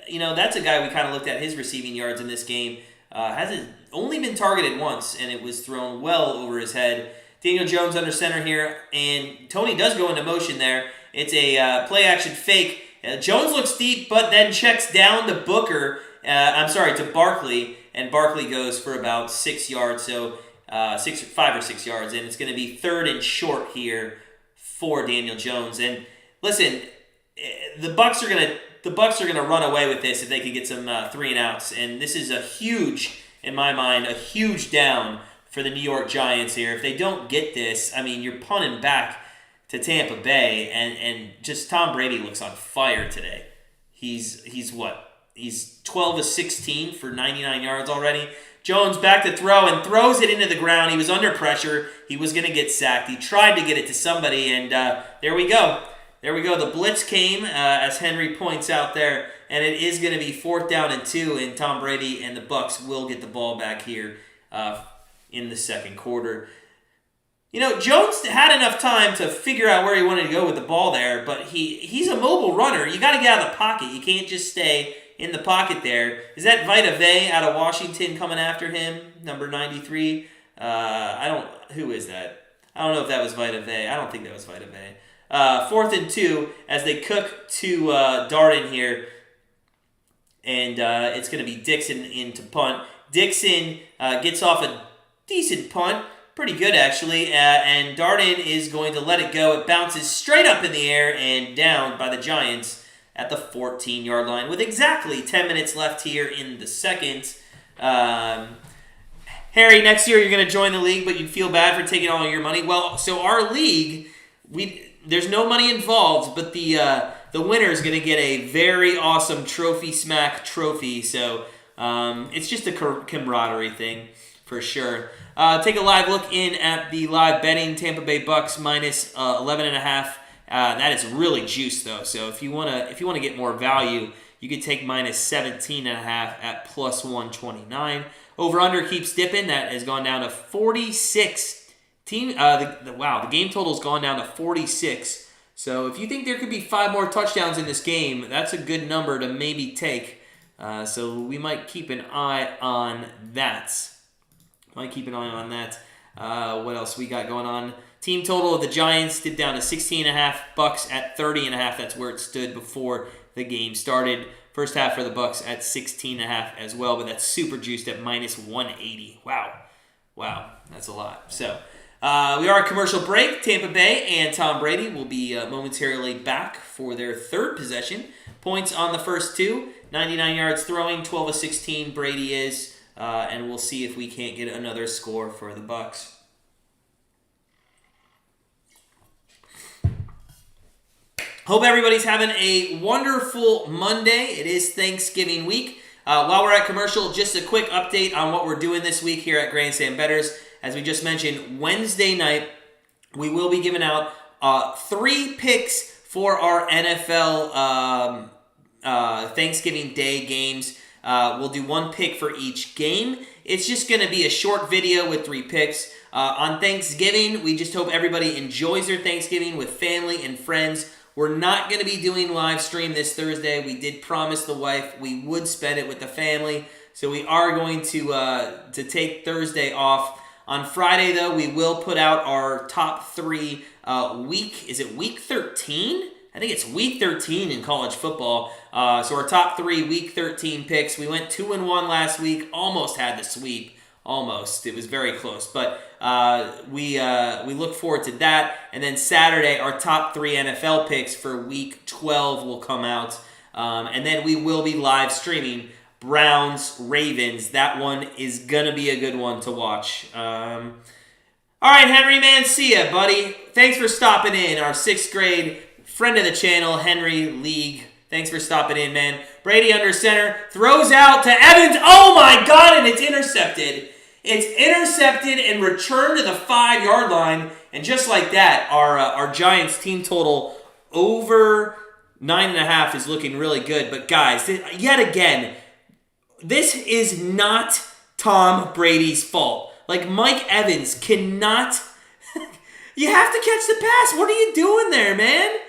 that's a guy we kind of looked at his receiving yards in this game. Hasn't only been targeted once, and it was thrown well over his head. Daniel Jones under center here, and Toney does go into motion there. It's a play-action fake. Jones looks deep, but then checks down to to Barkley, and Barkley goes for about 6 yards, so 5 or 6 yards, and it's going to be third and short here for Daniel Jones. And listen, the Bucs are gonna run away with this if they can get some 3 and outs, and this is in my mind, a huge down for the New York Giants here. If they don't get this, I mean, you're punting back to Tampa Bay, and just Tom Brady looks on fire today. He's what? He's 12 of 16 for 99 yards already. Jones back to throw and throws it into the ground. He was under pressure. He was going to get sacked. He tried to get it to somebody, and there we go. There we go. The blitz came, as Henry points out there, and it is going to be 4th down and 2, and Tom Brady and the Bucs will get the ball back here in the second quarter. Jones had enough time to figure out where he wanted to go with the ball there, but he's a mobile runner. You got to get out of the pocket. You can't just stay in the pocket there. Is that Vita Vea out of Washington coming after him, number 93? Who is that? I don't know if that was Vita Vea. I don't think that was Vita Vea. 4th and 2 as they cook to Darden here, and it's going to be Dixon in to punt. Dixon gets off a decent punt. Pretty good, actually. And Darden is going to let it go. It bounces straight up in the air and down by the Giants at the 14-yard line with exactly 10 minutes left here in the second. Harry, next year you're going to join the league, but you'd feel bad for taking all your money. Well, so our league, there's no money involved, but the winner is going to get a very awesome Trophy Smack trophy. So it's just a camaraderie thing for sure. Take a live look in at the live betting. Tampa Bay Bucs minus 11.5. That is really juiced though. So if you wanna get more value, you could take minus 17.5 at plus 129. Over under keeps dipping. That has gone down to 46. The game total's gone down to 46. So if you think there could be 5 more touchdowns in this game, that's a good number to maybe take. So we might keep an eye on that. What else we got going on? Team total of the Giants dipped down to 16.5. Bucs at 30.5. That's where it stood before the game started. First half for the Bucs at 16.5 as well, but that's super juiced at minus 180. Wow, that's a lot. So we are at commercial break. Tampa Bay and Tom Brady will be momentarily back for their third possession. Points on the first two, 99 yards throwing, 12 of 16 Brady is, and we'll see if we can't get another score for the Bucs. Hope everybody's having a wonderful Monday. It is Thanksgiving week. While we're at commercial, just a quick update on what we're doing this week here at Grandstand Bettors. As we just mentioned, Wednesday night, we will be giving out 3 picks for our NFL Thanksgiving Day games. We'll do 1 pick for each game. It's just going to be a short video with 3 picks. On Thanksgiving, we just hope everybody enjoys their Thanksgiving with family and friends. We're not going to be doing live stream this Thursday. We did promise the wife we would spend it with the family, so we are going to take Thursday off. On Friday, though, we will put out our top 3 week. Is it week 13? I think it's week 13 in college football. So our top 3 week 13 picks. We went 2-1 last week. Almost had the sweep. Almost. It was very close. But we look forward to that. And then Saturday, our top 3 NFL picks for week 12 will come out. And then we will be live streaming Browns, Ravens. That one is going to be a good one to watch. All right, Henry, man, see ya, buddy. Thanks for stopping in. Our 6th grade friend of the channel, Henry League. Thanks for stopping in, man. Brady under center, throws out to Evans. Oh, my God, and it's intercepted. It's intercepted and returned to the 5-yard line. And just like that, our Giants team total over 9.5 is looking really good. But, guys, yet again, this is not Tom Brady's fault. Like, Mike Evans cannot... You have to catch the pass. What are you doing there, man?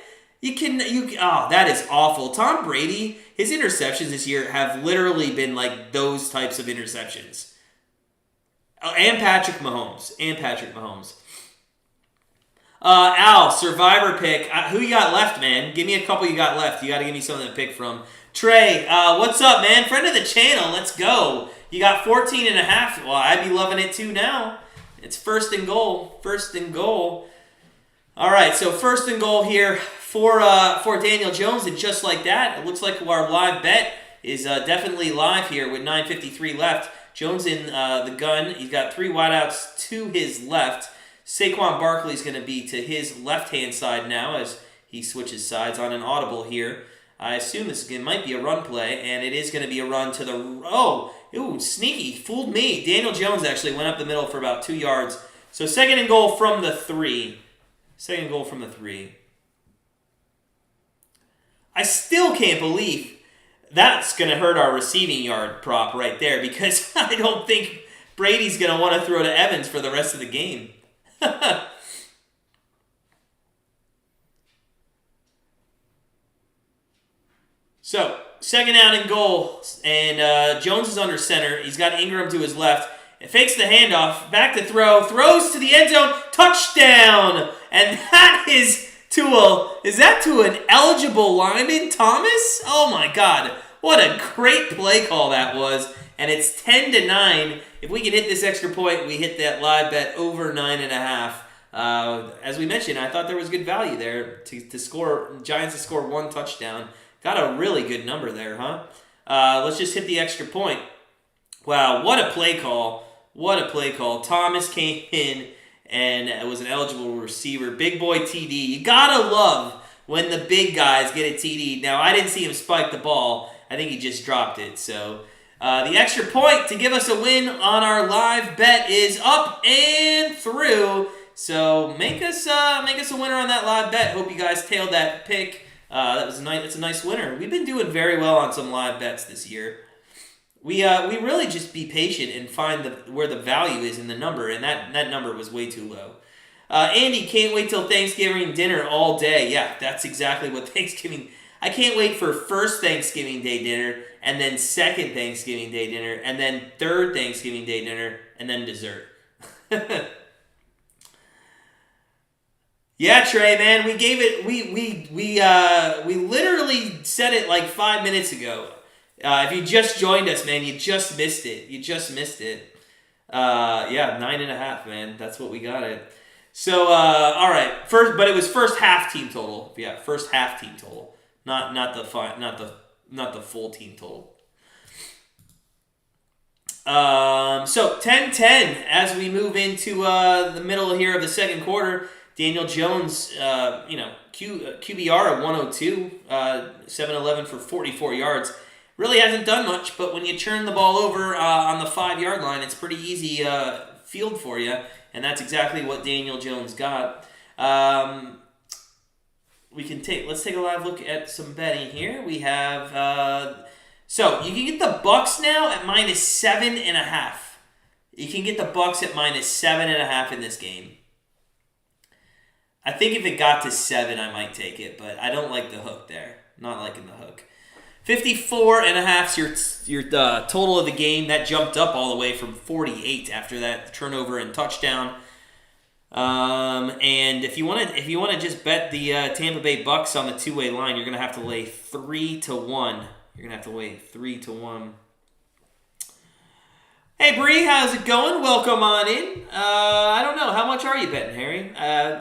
Oh, that is awful. Tom Brady, his interceptions this year have literally been like those types of interceptions. And Patrick Mahomes. Al, survivor pick. Who you got left, man? Give me a couple you got left. You got to give me something to pick from. Trey, what's up, man? Friend of the channel. Let's go. You got 14.5. Well, I'd be loving it too now. It's first and goal. All right, so first and goal here for Daniel Jones, and just like that, it looks like our live bet is definitely live here with 9:53 left. Jones in the gun. He's got 3 wideouts to his left. Saquon Barkley's going to be to his left-hand side now as he switches sides on an audible here. I assume this again might be a run play, and it is going to be a run to the... Ooh, sneaky. Fooled me. Daniel Jones actually went up the middle for about 2 yards. So second and goal from the 3. I still can't believe that's going to hurt our receiving yard prop right there, because I don't think Brady's going to want to throw to Evans for the rest of the game. So, second down and goal, and Jones is under center. He's got Ingram to his left. It fakes the handoff, back to throw, throws to the end zone, touchdown! And that is to an eligible lineman, Thomas? Oh my God, what a great play call that was. And it's 10-9. If we can hit this extra point, we hit that live bet over 9.5. As we mentioned, I thought there was good value there to score, Giants to score 1 touchdown. Got a really good number there, huh? Let's just hit the extra point. Wow, what a play call. Thomas came in, and it was an eligible receiver. Big boy TD. You gotta love when the big guys get a TD. Now, I didn't see him spike the ball. I think he just dropped it. So, the extra point to give us a win on our live bet is up and through. So, make us a winner on that live bet. Hope you guys tailed that pick. That's a nice winner. We've been doing very well on some live bets this year. We really just be patient and find where the value is in the number, and that number was way too low. Andy, can't wait till Thanksgiving dinner all day. Yeah, that's exactly what Thanksgiving... I can't wait for first Thanksgiving Day dinner, and then second Thanksgiving Day dinner, and then third Thanksgiving Day dinner, and then dessert. Yeah, Trey, man, we gave it. We literally said it like 5 minutes ago. If you just joined us, man, you just missed it. Yeah, 9.5, man. That's what we got it. So, all right, but it was first half team total. Yeah, first half team total, not the full team total. So 10-10 as we move into the middle here of the second quarter. Daniel Jones, QBR at 102, 7-11 for 44 yards. Really hasn't done much, but when you turn the ball over on the 5-yard line, it's pretty easy field for you, and that's exactly what Daniel Jones got. Let's take a live look at some betting here. We have so you can get the Bucs now at -7.5. You can get the Bucs at -7.5 in this game. I think if it got to 7, I might take it, but I don't like the hook there. Not liking the hook. 54.5 is your total of the game. That jumped up all the way from 48 after that turnover and touchdown. And if you want to just bet the Tampa Bay Bucs on the two-way line, you're gonna have to lay 3-1. You're gonna have to lay 3-1. Hey Bree, how's it going? Welcome on in. I don't know, how much are you betting, Harry?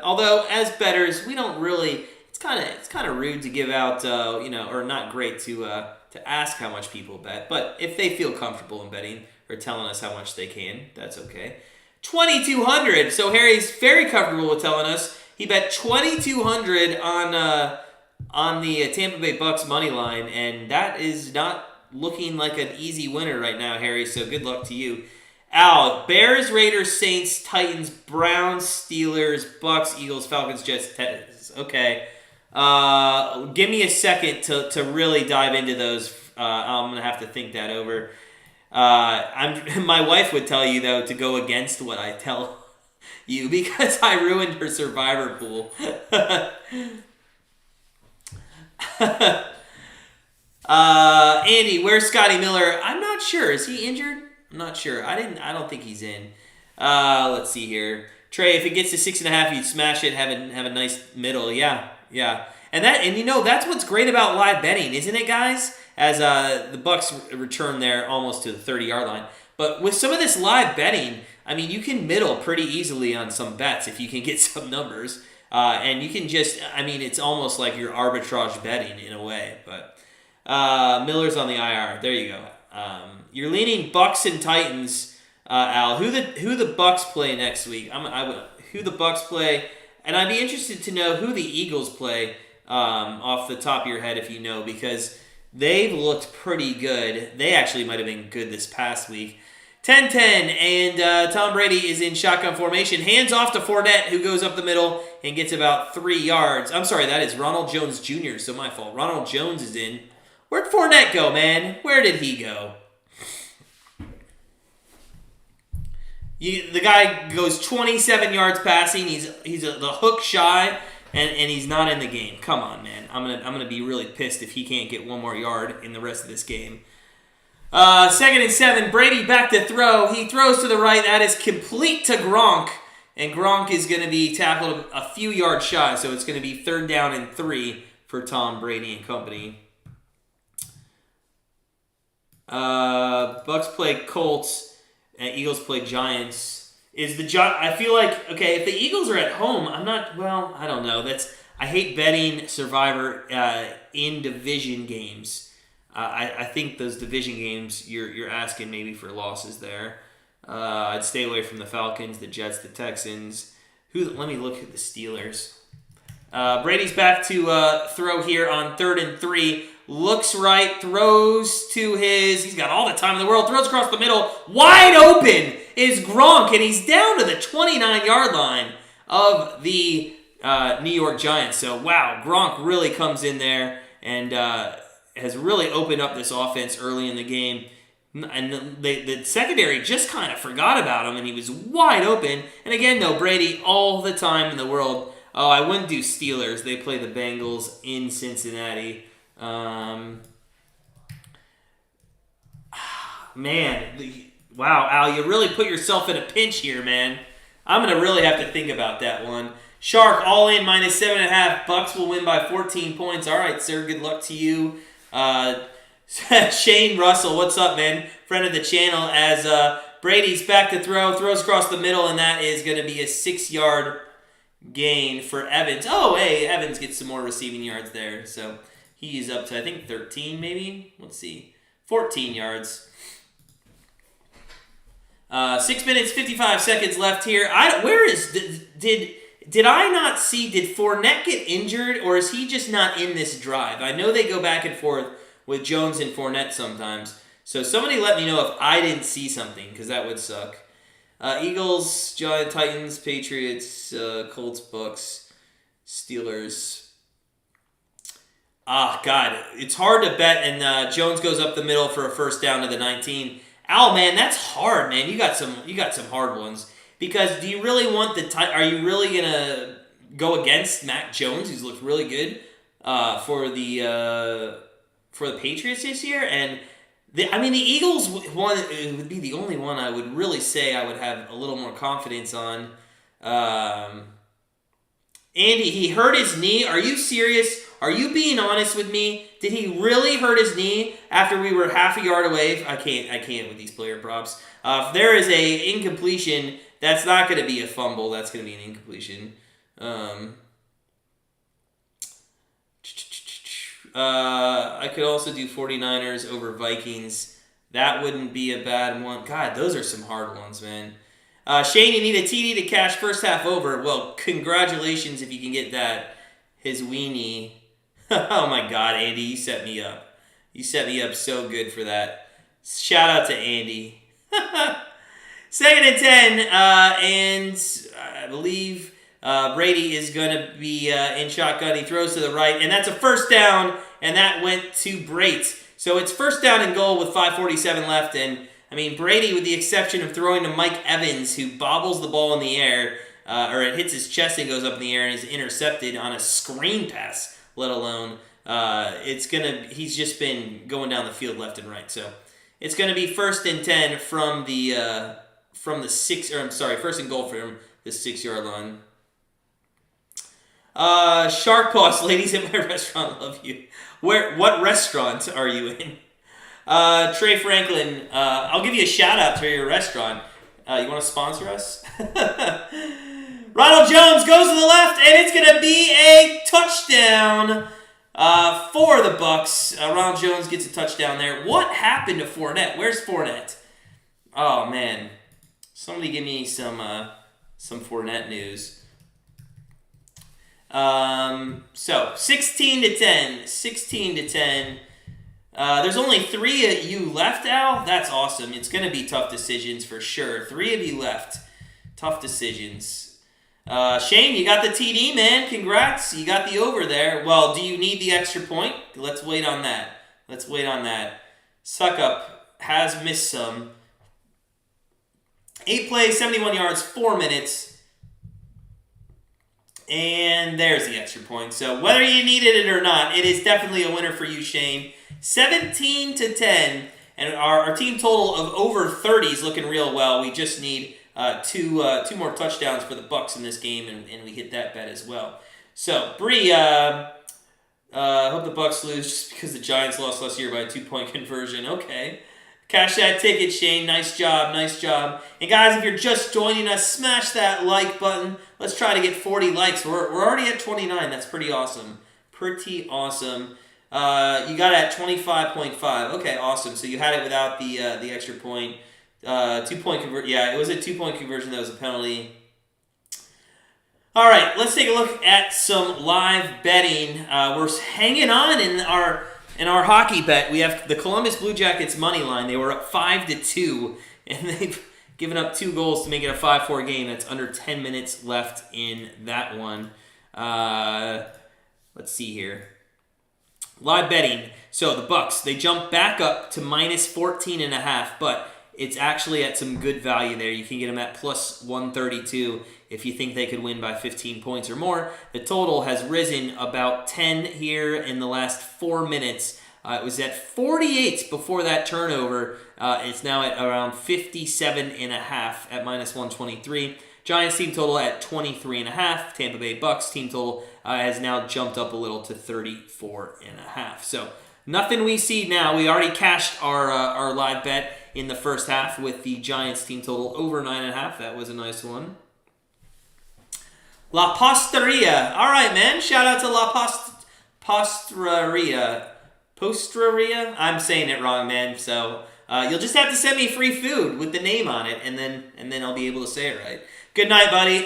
Although as bettors, we don't really. It's kind of rude to give out, or not great to ask how much people bet. But if they feel comfortable in betting or telling us how much they can, that's okay. 2,200. So Harry's very comfortable with telling us he bet 2,200 on the Tampa Bay Bucs money line, and that is not looking like an easy winner right now, Harry. So good luck to you. Al, Bears, Raiders, Saints, Titans, Browns, Steelers, Bucs, Eagles, Falcons, Jets, Titans. Okay. Give me a second to really dive into those. I'm gonna have to think that over. My wife would tell you though to go against what I tell you because I ruined her survivor pool. Andy, where's Scotty Miller? I'm not sure. Is he injured? I'm not sure. I don't think he's in. Let's see here. Trey, if it gets to 6.5, you'd smash it. Have a nice middle. Yeah. And that's what's great about live betting, isn't it, guys? As the Bucs return there almost to the 30-yard line. But with some of this live betting, I mean, you can middle pretty easily on some bets if you can get some numbers. And you can it's almost like you're arbitrage betting in a way. But Miller's on the IR. There you go. You're leaning Bucs and Titans, Al. Who the Bucs play next week? Who the Bucs play, and I'd be interested to know who the Eagles play off the top of your head if you know, because they've looked pretty good. They actually might have been good this past week. 10-10, and Tom Brady is in shotgun formation. Hands off to Fournette, who goes up the middle and gets about 3 yards. I'm sorry, that is Ronald Jones Jr., so my fault. Ronald Jones is in. Where'd Fournette go, man? Where did he go? The guy goes 27 yards passing. He's the hook shy, and he's not in the game. Come on, man. I'm gonna be really pissed if he can't get one more yard in the rest of this game. 2nd and 7. Brady back to throw. He throws to the right. That is complete to Gronk, and Gronk is going to be tackled a few yards shy. So it's going to be 3rd down and 3 for Tom Brady and company. Bucs play Colts, and Eagles play Giants. I feel like, okay, if the Eagles are at home, I don't know. I hate betting Survivor in division games. I think those division games, you're asking maybe for losses there. I'd stay away from the Falcons, the Jets, the Texans. Let me look at the Steelers. Brady's back to throw here on 3rd and 3. Looks right, throws to he's got all the time in the world, throws across the middle. Wide open is Gronk, and he's down to the 29-yard line of the New York Giants. So, wow, Gronk really comes in there and has really opened up this offense early in the game. And the secondary just kind of forgot about him, and he was wide open. And again, though, Brady all the time in the world. Oh, I wouldn't do Steelers. They play the Bengals in Cincinnati. Wow, Al, you really put yourself in a pinch here, man. I'm going to really have to think about that one. Shark, all in, -7.5. Bucs will win by 14 points. All right, sir. Good luck to you. Shane Russell, what's up, man? Friend of the channel. As Brady's back to throw. Throws across the middle, and that is going to be a 6-yard gain for Evans. Oh, hey, Evans gets some more receiving yards there. So he's up to, I think, 13 maybe. Let's see. 14 yards. 6 minutes, 55 seconds left here. Did I not see, did Fournette get injured, or is he just not in this drive? I know they go back and forth with Jones and Fournette sometimes. So somebody let me know if I didn't see something, because that would suck. Eagles, Giants, Titans, Patriots, Colts, Bucs, Steelers. God, it's hard to bet, and Jones goes up the middle for a first down to the 19. Al, man, that's hard, man. You got some hard ones. Because do you really want are you really gonna go against Mac Jones, who's looked really good for the Patriots this year? And the Eagles would be the only one I would really say I would have a little more confidence on. Andy, he hurt his knee. Are you serious? Are you being honest with me? Did he really hurt his knee after we were half a yard away? I can't with these player props. If there is a incompletion, that's not going to be a fumble. That's going to be an incompletion. I could also do 49ers over Vikings. That wouldn't be a bad one. God, those are some hard ones, man. Shane, you need a TD to cash first half over. Well, congratulations if you can get that. His weenie. Oh my God, Andy, you set me up. You set me up so good for that. Shout out to Andy. 2nd and 10, and I believe Brady is going to be in shotgun. He throws to the right, and that's a first down, and that went to Brait. So it's first down and goal with 5:47 left, and Brady, with the exception of throwing to Mike Evans, who bobbles the ball in the air, or it hits his chest and goes up in the air and is intercepted on a screen pass, let alone, he's just been going down the field left and right. So it's going to be 1st and 10 from the 1st and goal from the 6-yard line. Shark Boss, ladies at my restaurant love you. What restaurant are you in? Trey Franklin, I'll give you a shout out to your restaurant. You want to sponsor us? Ronald Jones goes to the left, and it's going to be a touchdown for the Bucs. Ronald Jones gets a touchdown there. What happened to Fournette? Where's Fournette? Oh, man. Somebody give me some Fournette news. So 16 to 10. 16 to 10. There's only 3 of you left, Al. That's awesome. It's going to be tough decisions for sure. 3 of you left. Tough decisions. Shane, you got the TD, man. Congrats. You got the over there. Well, do you need the extra point? Let's wait on that. Suck up has missed some. 8 plays, 71 yards, 4 minutes. And there's the extra point. So whether you needed it or not, it is definitely a winner for you, Shane. 17 to 10. And our team total of over 30 is looking real well. We just need two more touchdowns for the Bucs in this game, and we hit that bet as well. So, Bree, hope the Bucs lose just because the Giants lost last year by a 2-point conversion. Okay. Cash that ticket, Shane. Nice job. And guys, if you're just joining us, smash that like button. Let's try to get 40 likes. We're already at 29. That's pretty awesome. You got it at 25.5. Okay, awesome. So you had it without the extra point. 2-point conversion. Yeah, it was a 2-point conversion. That was a penalty. All right, let's take a look at some live betting. We're hanging on in our hockey bet. We have the Columbus Blue Jackets money line. They were up 5-2, and they've given up 2 goals to make it a 5-4 game. That's under 10 minutes left in that one. Let's see here. Live betting. So the Bucs, they jump back up to -14.5, but it's actually at some good value there. You can get them at plus 132 if you think they could win by 15 points or more. The total has risen about 10 here in the last 4 minutes. It was at 48 before that turnover. It's now at around 57.5 at -123. Giants team total at 23.5. Tampa Bay Bucs team total has now jumped up a little to 34.5. So nothing we see now. We already cashed our live bet in the first half with the Giants team total over 9.5. That was a nice one. La Posteria. All right, man. Shout out to La Posteria. Posteria? I'm saying it wrong, man. So you'll just have to send me free food with the name on it, and then I'll be able to say it right. Good night, buddy.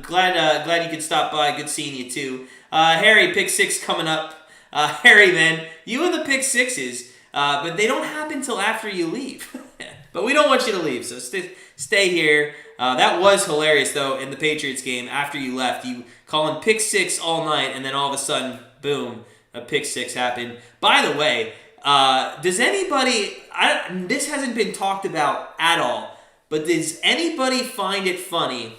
Glad you could stop by. Good seeing you too. Harry, pick 6 coming up. Harry, man, you and the pick 6s, but they don't happen till after you leave. But we don't want you to leave, so stay here. That was hilarious, though, in the Patriots game. After you left, you calling pick 6 all night, and then all of a sudden, boom, a pick 6 happened. By the way, does anybody... this hasn't been talked about at all, but does anybody find it funny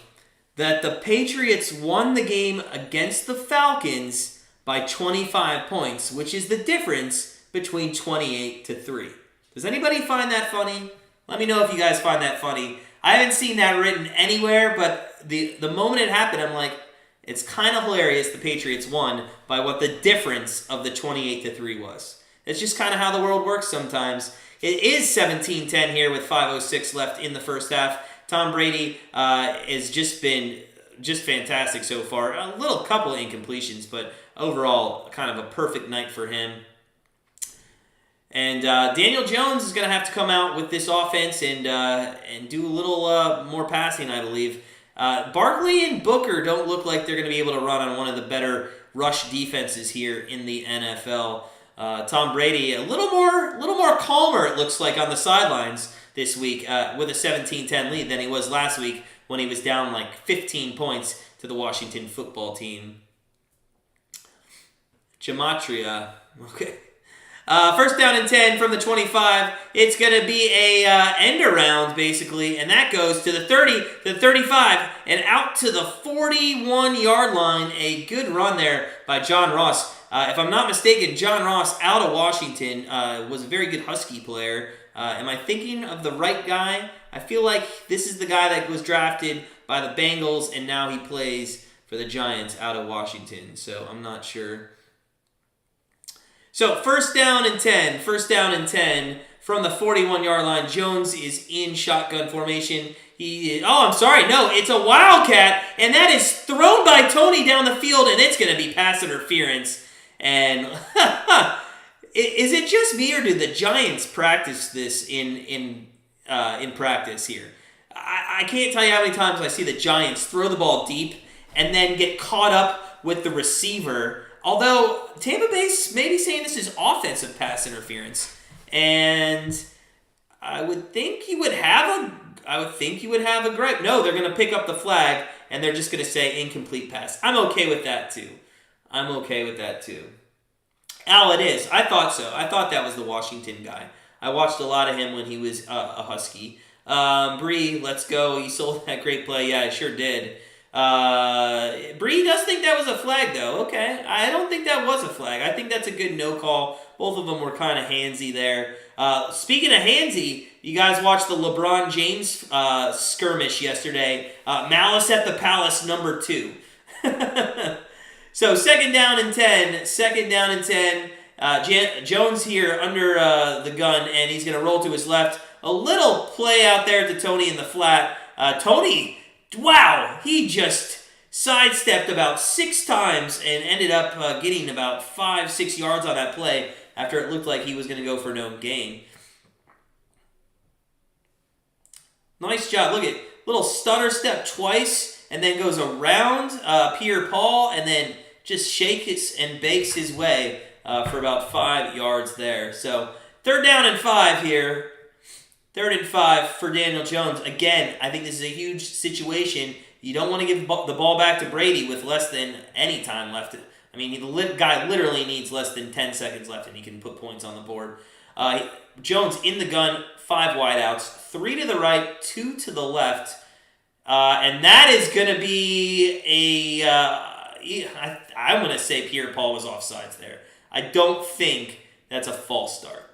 that the Patriots won the game against the Falcons by 25 points, which is the difference between 28-3? Does anybody find that funny? Let me know if you guys find that funny. I haven't seen that written anywhere, but the moment it happened, I'm like, it's kind of hilarious the Patriots won by what the difference of the 28-3 was. It's just kind of how the world works sometimes. It is 17-10 here with 5:06 left in the first half. Tom Brady has just been fantastic so far. A little couple of incompletions, but overall kind of a perfect night for him. And Daniel Jones is going to have to come out with this offense and do a little more passing, I believe. Barkley and Booker don't look like they're going to be able to run on one of the better rush defenses here in the NFL. Tom Brady a little more calmer, it looks like, on the sidelines this week with a 17-10 lead than he was last week when he was down like 15 points to the Washington football team. Gematria. Okay. First down and 10 from the 25. It's going to be a end around, basically, and that goes to the 30, the 35, and out to the 41-yard line. A good run there by John Ross. If I'm not mistaken, John Ross out of Washington was a very good Husky player. Am I thinking of the right guy? I feel like this is the guy that was drafted by the Bengals, and now he plays for the Giants out of Washington, so I'm not sure. So, first down and 10 from the 41-yard line. Jones is in shotgun formation. It's a wildcat, and that is thrown by Toney down the field, and it's going to be pass interference. And is it just me, or did the Giants practice this in practice here? I can't tell you how many times I see the Giants throw the ball deep and then get caught up with the receiver. Although Tampa Bay's maybe saying this is offensive pass interference, and I would think you would have a gripe. No, they're going to pick up the flag and they're just going to say incomplete pass. I'm okay with that too. Al, it is. I thought so. I thought that was the Washington guy. I watched a lot of him when he was a Husky. Bree, let's go. You sold that great play. Yeah, I sure did. Bree does think that was a flag, though. Okay. I don't think that was a flag. I think that's a good no call. Both of them were kind of handsy there. Speaking of handsy, you guys watched the LeBron James skirmish yesterday. Malice at the Palace number 2. So second down and 10. Jones here under the gun, and he's going to roll to his left. A little play out there to Toney in the flat. Toney, wow, he just sidestepped about 6 times and ended up getting about 5-6 yards on that play after it looked like he was going to go for no gain. Nice job. Look at little stutter step twice and then goes around Pierre Paul and then just shakes and bakes his way for about 5 yards there. So third down and 5 here. 3rd and 5 for Daniel Jones. Again, I think this is a huge situation. You don't want to give the ball back to Brady with less than any time left. I mean, the guy literally needs less than 10 seconds left, and he can put points on the board. Jones in the gun, 5 wideouts, 3 to the right, 2 to the left. And that is going to be I'm going to say Pierre Paul was offsides there. I don't think that's a false start.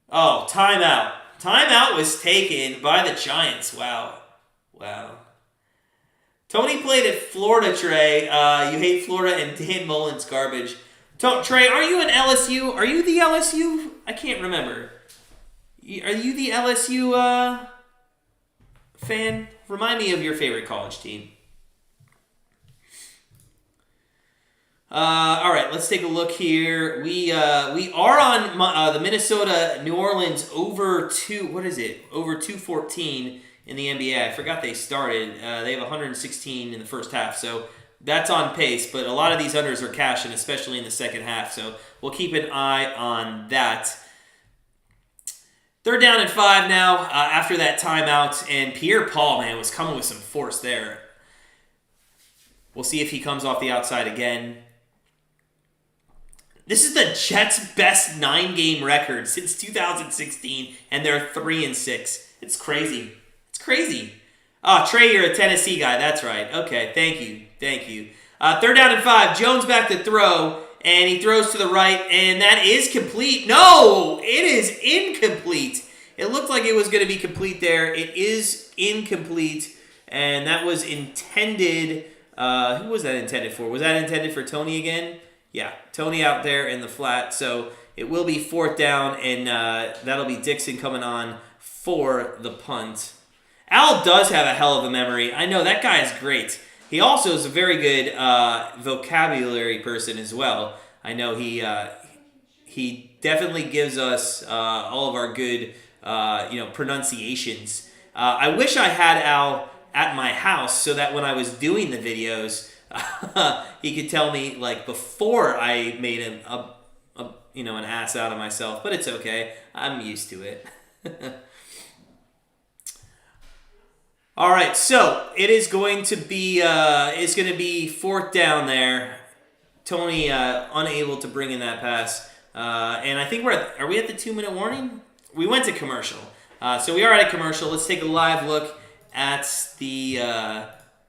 Oh, timeout. Timeout was taken by the Giants. Wow. Toney played at Florida, Trey. You hate Florida, and Dan Mullen's garbage. Trey, are you an LSU? Are you the LSU? I can't remember. Are you the LSU fan? Remind me of your favorite college team. All right, let's take a look here. We are on the Minnesota New Orleans over 214 in the NBA. I forgot they started. They have 116 in the first half, so that's on pace. But a lot of these unders are cashing, especially in the second half. So we'll keep an eye on that. 3rd down and 5 now after that timeout, and Pierre-Paul, man, was coming with some force there. We'll see if he comes off the outside again. This is the Jets' best 9-game record since 2016, and they're 3-6. It's crazy. Oh, Trey, you're a Tennessee guy. That's right. Okay, thank you. 3rd down and 5. Jones back to throw, and he throws to the right, and that is complete. No, it is incomplete. It looked like it was going to be complete there. It is incomplete, and that was intended. Who was that intended for? Was that intended for Toney again? Yeah, Toney out there in the flat. So it will be 4th down, and that'll be Dixon coming on for the punt. Al does have a hell of a memory. I know, that guy is great. He also is a very good vocabulary person as well. I know he definitely gives us all of our good pronunciations. I wish I had Al at my house so that when I was doing the videos, he could tell me like before I made him an ass out of myself. But it's okay. I'm used to it. All right, so it is going to be 4th down there. Toney unable to bring in that pass, and I think are we at the 2-minute warning? We went to commercial, so we are at a commercial. Let's take a live look at the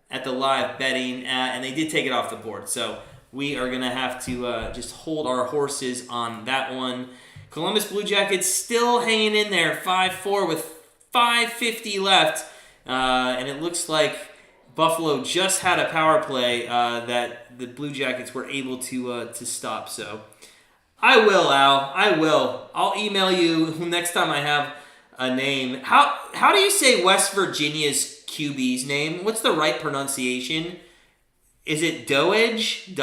live betting, and they did take it off the board. So we are gonna have to just hold our horses on that one. Columbus Blue Jackets still hanging in there, 5-4 with 5:50 left. And it looks like Buffalo just had a power play that the Blue Jackets were able to stop. So I will, Al. I will. I'll email you next time I have a name. How do you say West Virginia's QB's name? What's the right pronunciation? Is it Dodge?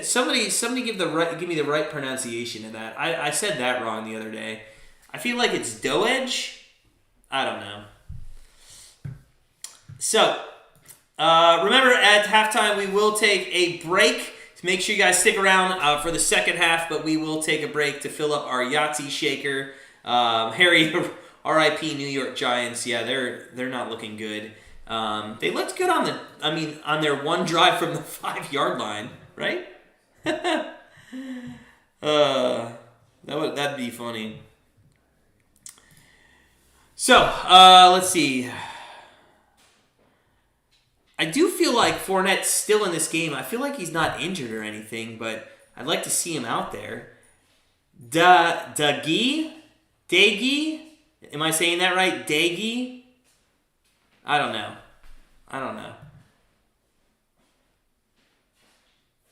Somebody give me the right pronunciation of that. I said that wrong the other day. I feel like it's Doege. I don't know. So, remember at halftime we will take a break. So make sure you guys stick around for the second half, but we will take a break to fill up our Yahtzee shaker. Harry, R.I.P. New York Giants. Yeah, they're not looking good. They looked good on their one drive from the 5-yard line, right? That'd be funny. So, let's see. I do feel like Fournette's still in this game. I feel like he's not injured or anything, but I'd like to see him out there. Daggy? Am I saying that right? Daggy? I don't know.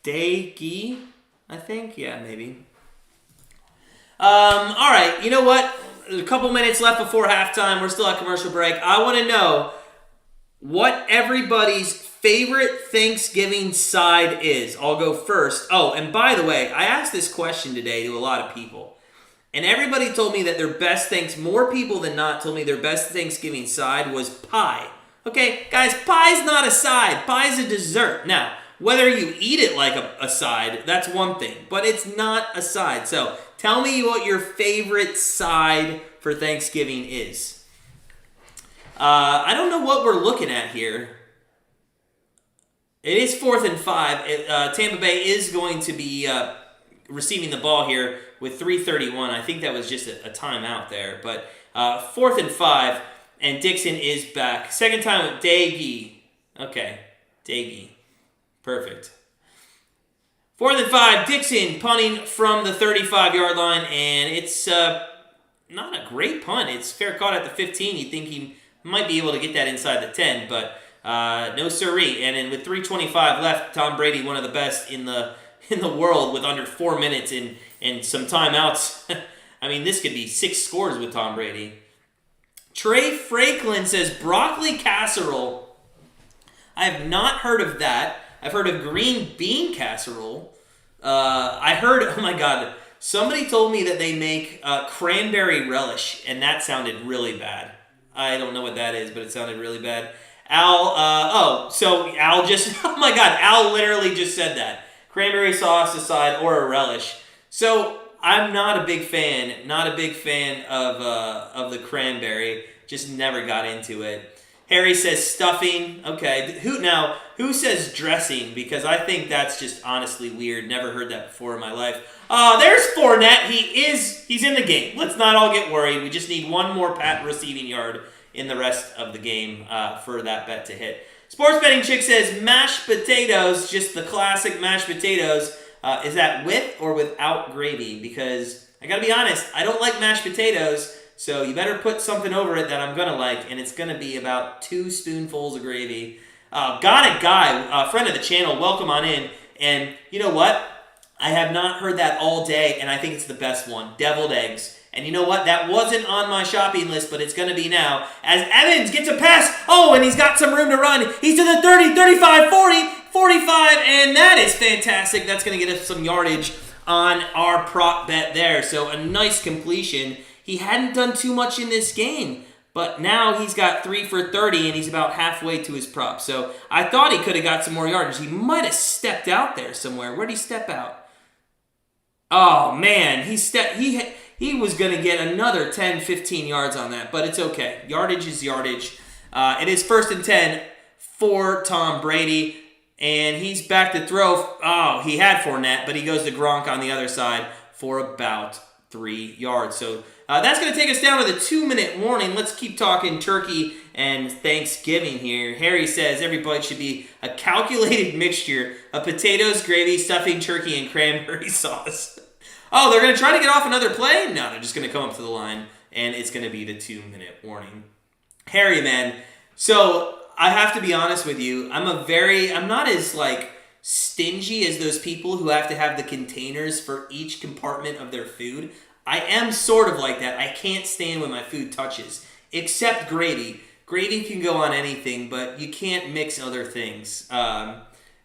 Daggy, I think? Yeah, maybe. All right, you know what? A couple minutes left before halftime. We're still at commercial break. I want to know what everybody's favorite Thanksgiving side is. I'll go first. Oh, and by the way, I asked this question today to a lot of people. And everybody told me that their best more people than not told me their best Thanksgiving side was pie. Okay, guys, pie's not a side. Pie's a dessert. Now, whether you eat it like a side, that's one thing. But it's not a side. So, tell me what your favorite side for Thanksgiving is. I don't know what we're looking at here. It is 4th and 5. Tampa Bay is going to be receiving the ball here with 3:31. I think that was just a timeout there. But 4th and 5, and Dixon is back. Second time with Daggy. Okay, Daggy. Perfect. 4th and 5, Dixon punting from the 35-yard line, and it's not a great punt. It's fair caught at the 15. You think he might be able to get that inside the 10, but no siree. And then with 3:25 left, Tom Brady, one of the best in the world, with under 4 minutes and some timeouts. I mean, this could be 6 scores with Tom Brady. Trey Franklin says broccoli casserole. I have not heard of that. I've heard of green bean casserole. I heard, oh my God, somebody told me that they make cranberry relish, and that sounded really bad. I don't know what that is, but it sounded really bad. So Al just, oh my God, Al literally just said that. Cranberry sauce aside, or a relish. So I'm not a big fan of the cranberry. Just never got into it. Harry says stuffing. Okay, who says dressing? Because I think that's just honestly weird. Never heard that before in my life. There's Fournette. He's in the game. Let's not all get worried. We just need one more pat receiving yard in the rest of the game for that bet to hit. Sports Betting Chick says mashed potatoes, just the classic mashed potatoes. Is that with or without gravy? Because I gotta be honest, I don't like mashed potatoes, so you better put something over it that I'm gonna like, and it's gonna be about 2 spoonfuls of gravy. Got it, Guy, friend of the channel, welcome on in. And you know what? I have not heard that all day, and I think it's the best one, deviled eggs. And you know what? That wasn't on my shopping list, but it's going to be now. As Evans gets a pass. Oh, and he's got some room to run. He's to the 30, 35, 40, 45, and that is fantastic. That's going to get us some yardage on our prop bet there. So a nice completion. He hadn't done too much in this game, but now he's got 3 for 30, and he's about halfway to his prop. So I thought he could have got some more yardage. He might have stepped out there somewhere. Where'd he step out? Oh, man. He was going to get another 10, 15 yards on that, but it's okay. Yardage is yardage. It is 1st and 10 for Tom Brady, and he's back to throw. Oh, he had Fournette, but he goes to Gronk on the other side for about 3 yards. So that's going to take us down to the 2-minute warning. Let's keep talking turkey and Thanksgiving here. Harry says every bite should be a calculated mixture of potatoes, gravy, stuffing, turkey, and cranberry sauce. Oh, they're going to try to get off another play? No, they're just going to come up to the line, and it's going to be the 2-minute warning. Harry, man, so I have to be honest with you. I'm not as, stingy as those people who have to have the containers for each compartment of their food. I am sort of like that. I can't stand when my food touches, except gravy. Gravy can go on anything, but you can't mix other things.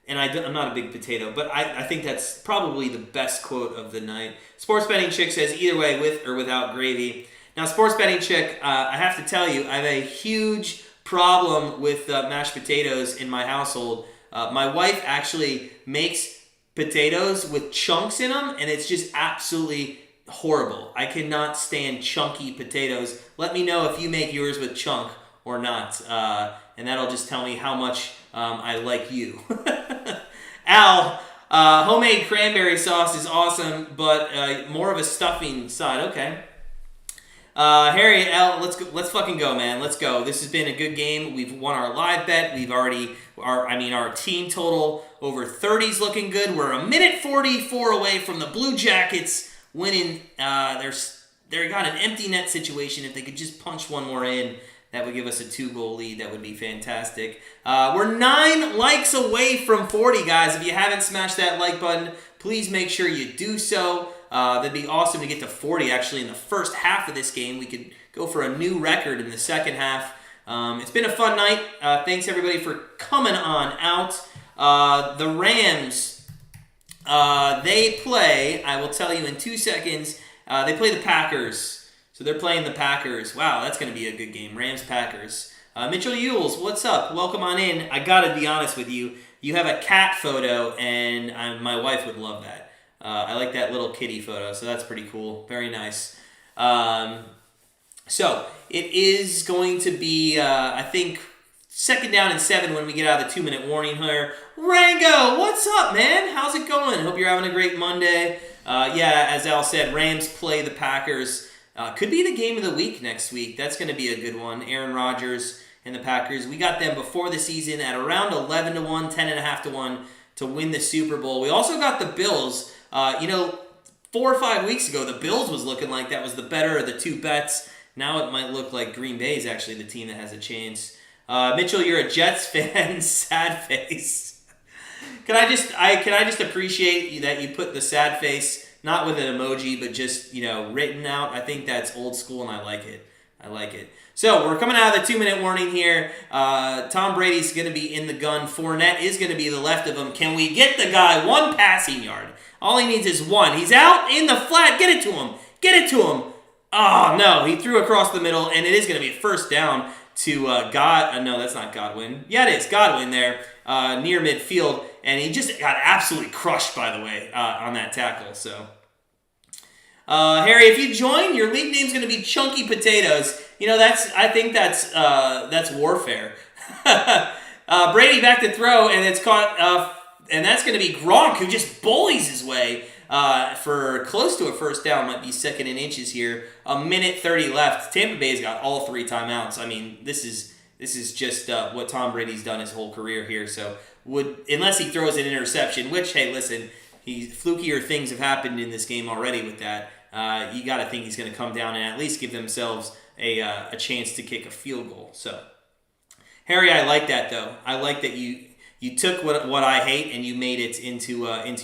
And I'm not a big potato, but I think that's probably the best quote of the night. Sports Betting Chick says either way, with or without gravy. Now, Sports Betting Chick, I have to tell you, I have a huge problem with mashed potatoes in my household. My wife actually makes potatoes with chunks in them, and it's just absolutely horrible. I cannot stand chunky potatoes. Let me know if you make yours with chunk or not, and that'll just tell me how much I like you. Al, homemade cranberry sauce is awesome, but more of a stuffing side. Okay. Harry, Al, let's fucking go, man. Let's go. This has been a good game. We've won our live bet. We've already, our team total over 30's looking good. We're a minute 44 away from the Blue Jackets winning. They got an empty net situation. If they could just punch one more in, that would give us a 2-goal lead. That would be fantastic. We're 9 likes away from 40, guys. If you haven't smashed that like button, please make sure you do so. That'd be awesome to get to 40, actually, in the first half of this game. We could go for a new record in the second half. It's been a fun night. Thanks, everybody, for coming on out. The Rams, they play, I will tell you in 2 seconds, they play the Packers. So they're playing the Packers. Wow, that's going to be a good game. Rams-Packers. Mitchell Yules, what's up? Welcome on in. I got to be honest with you. You have a cat photo, and my wife would love that. I like that little kitty photo, so that's pretty cool. Very nice. So it is going to be, I think, 2nd down and 7 when we get out of the 2-minute warning here. Rango, what's up, man? How's it going? Hope you're having a great Monday. Yeah, as Al said, Rams play the Packers. Could be the game of the week next week. That's going to be a good one. Aaron Rodgers and the Packers. We got them before the season at around 11-1, 10.5-1 to win the Super Bowl. We also got the Bills. 4 4 or 5 weeks ago, the Bills was looking like that was the better of the two bets. Now it might look like Green Bay is actually the team that has a chance. Mitchell, you're a Jets fan. Sad face. Can I just appreciate that you put the sad face not with an emoji, but just written out? I think that's old school, and I like it. So we're coming out of the 2-minute warning here. Tom Brady's going to be in the gun. Fournette is going to be the left of him. Can we get the guy one passing yard? All he needs is one. He's out in the flat. Get it to him. Oh, no. He threw across the middle, and it is going to be a first down to no, that's not Godwin. Yeah, it is. Godwin there near midfield, and he just got absolutely crushed, by the way, on that tackle. So, Harry, if you join, your league name's going to be Chunky Potatoes. I think that's warfare. Brady back to throw, and it's caught, and that's going to be Gronk, who just bullies his way for close to a first down. Might be second in inches here. 1:30 left. Tampa Bay's got all 3 timeouts. I mean, this is just what Tom Brady's done his whole career here. So unless he throws an interception, which, hey, listen, flukier things have happened in this game already with that. You got to think he's going to come down and at least give themselves a chance to kick a field goal. So, Harry, I like that though. I like that you took what I hate and you made it into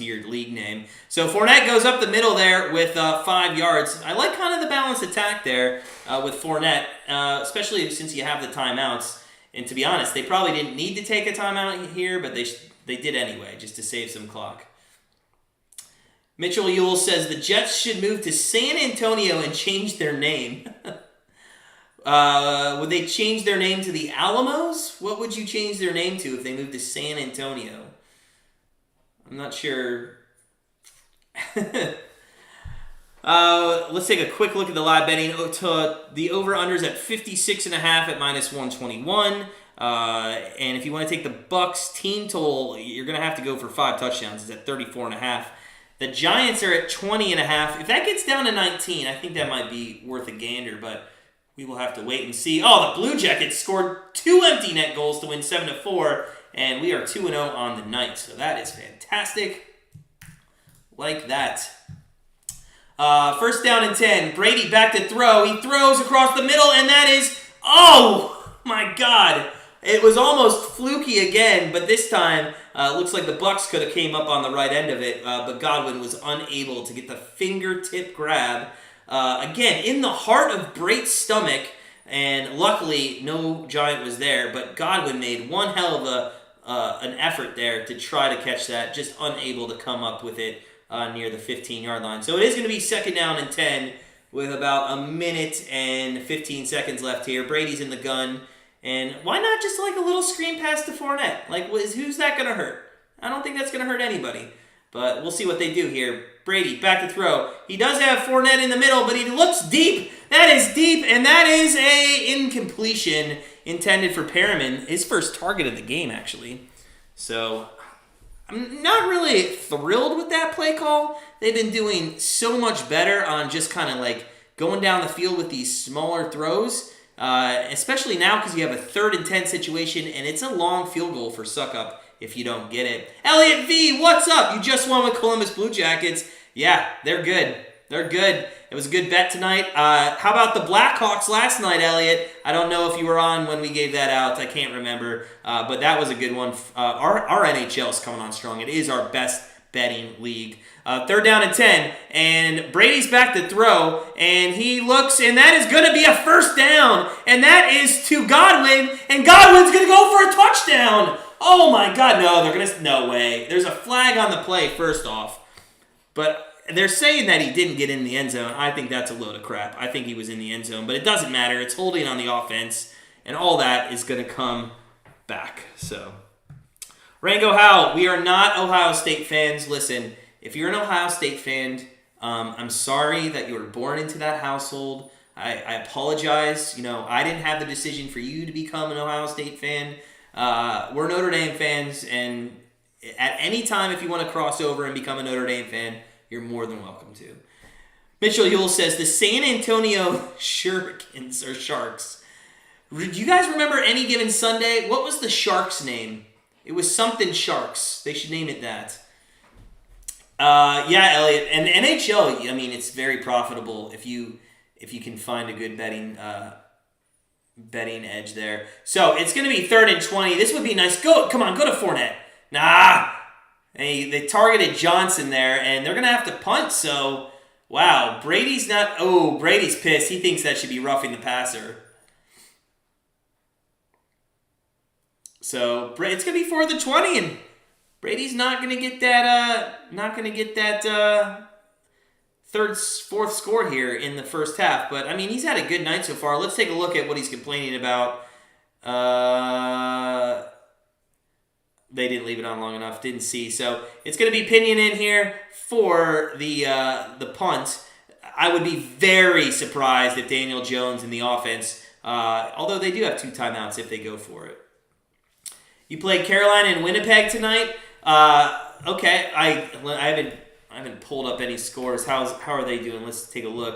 your league name. So Fournette goes up the middle there with 5 yards. I like kind of the balanced attack there with Fournette, especially since you have the timeouts. And to be honest, they probably didn't need to take a timeout here, but they did anyway, just to save some clock. Mitchell Ewell says the Jets should move to San Antonio and change their name. Would they change their name to the Alamos? What would you change their name to if they moved to San Antonio? I'm not sure. Let's take a quick look at the live betting. The over-unders at 56.5 at -121. And if you want to take the Bucs team total, you're going to have to go for 5 touchdowns. It's at 34.5. The Giants are at 20.5. If that gets down to 19, I think that might be worth a gander, but we will have to wait and see. Oh, the Blue Jackets scored 2 empty net goals to win 7-4, and we are 2-0 on the night. So that is fantastic. Like that. First down and 10. Brady back to throw. He throws across the middle, and that is, oh my God. It was almost fluky again, but this time looks like the Bucs could have came up on the right end of it, but Godwin was unable to get the fingertip grab. Again, in the heart of Brate's stomach, and luckily no Giant was there, but Godwin made one hell of an effort there to try to catch that, just unable to come up with it near the 15-yard line. So it is going to be second down and 10 with about 1 minute and 15 seconds left here. Brady's in the gun, and why not just like a little screen pass to Fournette? Like, who's that going to hurt? I don't think that's going to hurt anybody. But we'll see what they do here. Brady, back to throw. He does have Fournette in the middle, but he looks deep. That is deep, and that is a incompletion intended for Perriman. His first target of the game, actually. So, I'm not really thrilled with that play call. They've been doing so much better on just kind of like going down the field with these smaller throws. Especially now because you have a 3rd and 10 situation, and it's a long field goal for Suckup if you don't get it. Elliot V, what's up? You just won with Columbus Blue Jackets. Yeah, they're good. It was a good bet tonight. How about the Blackhawks last night, Elliot? I don't know if you were on when we gave that out. I can't remember. But that was a good one. Our NHL is coming on strong. It is our best betting league. 3rd down and 10, and Brady's back to throw, and he looks, and that is going to be a first down, and that is to Godwin, and Godwin's going to go for a touchdown. Oh my God, no way. There's a flag on the play, first off, but they're saying that he didn't get in the end zone. I think that's a load of crap. I think he was in the end zone, but it doesn't matter. It's holding on the offense, and all that is going to come back. So, Rango Howe, we are not Ohio State fans. Listen, if you're an Ohio State fan, I'm sorry that you were born into that household. I apologize. I didn't have the decision for you to become an Ohio State fan. We're Notre Dame fans, and at any time if you want to cross over and become a Notre Dame fan, you're more than welcome to. Mitchell Yule says, the San Antonio Shurikens or Sharks. Do you guys remember Any Given Sunday? What was the Sharks' name? It was something Sharks. They should name it that. Yeah, Elliot, and NHL. I mean, it's very profitable if you can find a good betting edge there. So it's going to be 3rd and 20. This would be nice. Come on, go to Fournette. Nah, they targeted Johnson there, and they're going to have to punt. So wow, Brady's not. Oh, Brady's pissed. He thinks that should be roughing the passer. So it's going to be 4th and 20, and Brady's not going to get that. Not going to get that. Fourth score here in the first half. But, I mean, he's had a good night so far. Let's take a look at what he's complaining about. They didn't leave it on long enough. Didn't see. So, it's going to be Pinion in here for the punt. I would be very surprised if Daniel Jones in the offense, although they do have 2 timeouts if they go for it. You played Carolina and Winnipeg tonight. Okay, I haven't pulled up any scores. How are they doing? Let's take a look.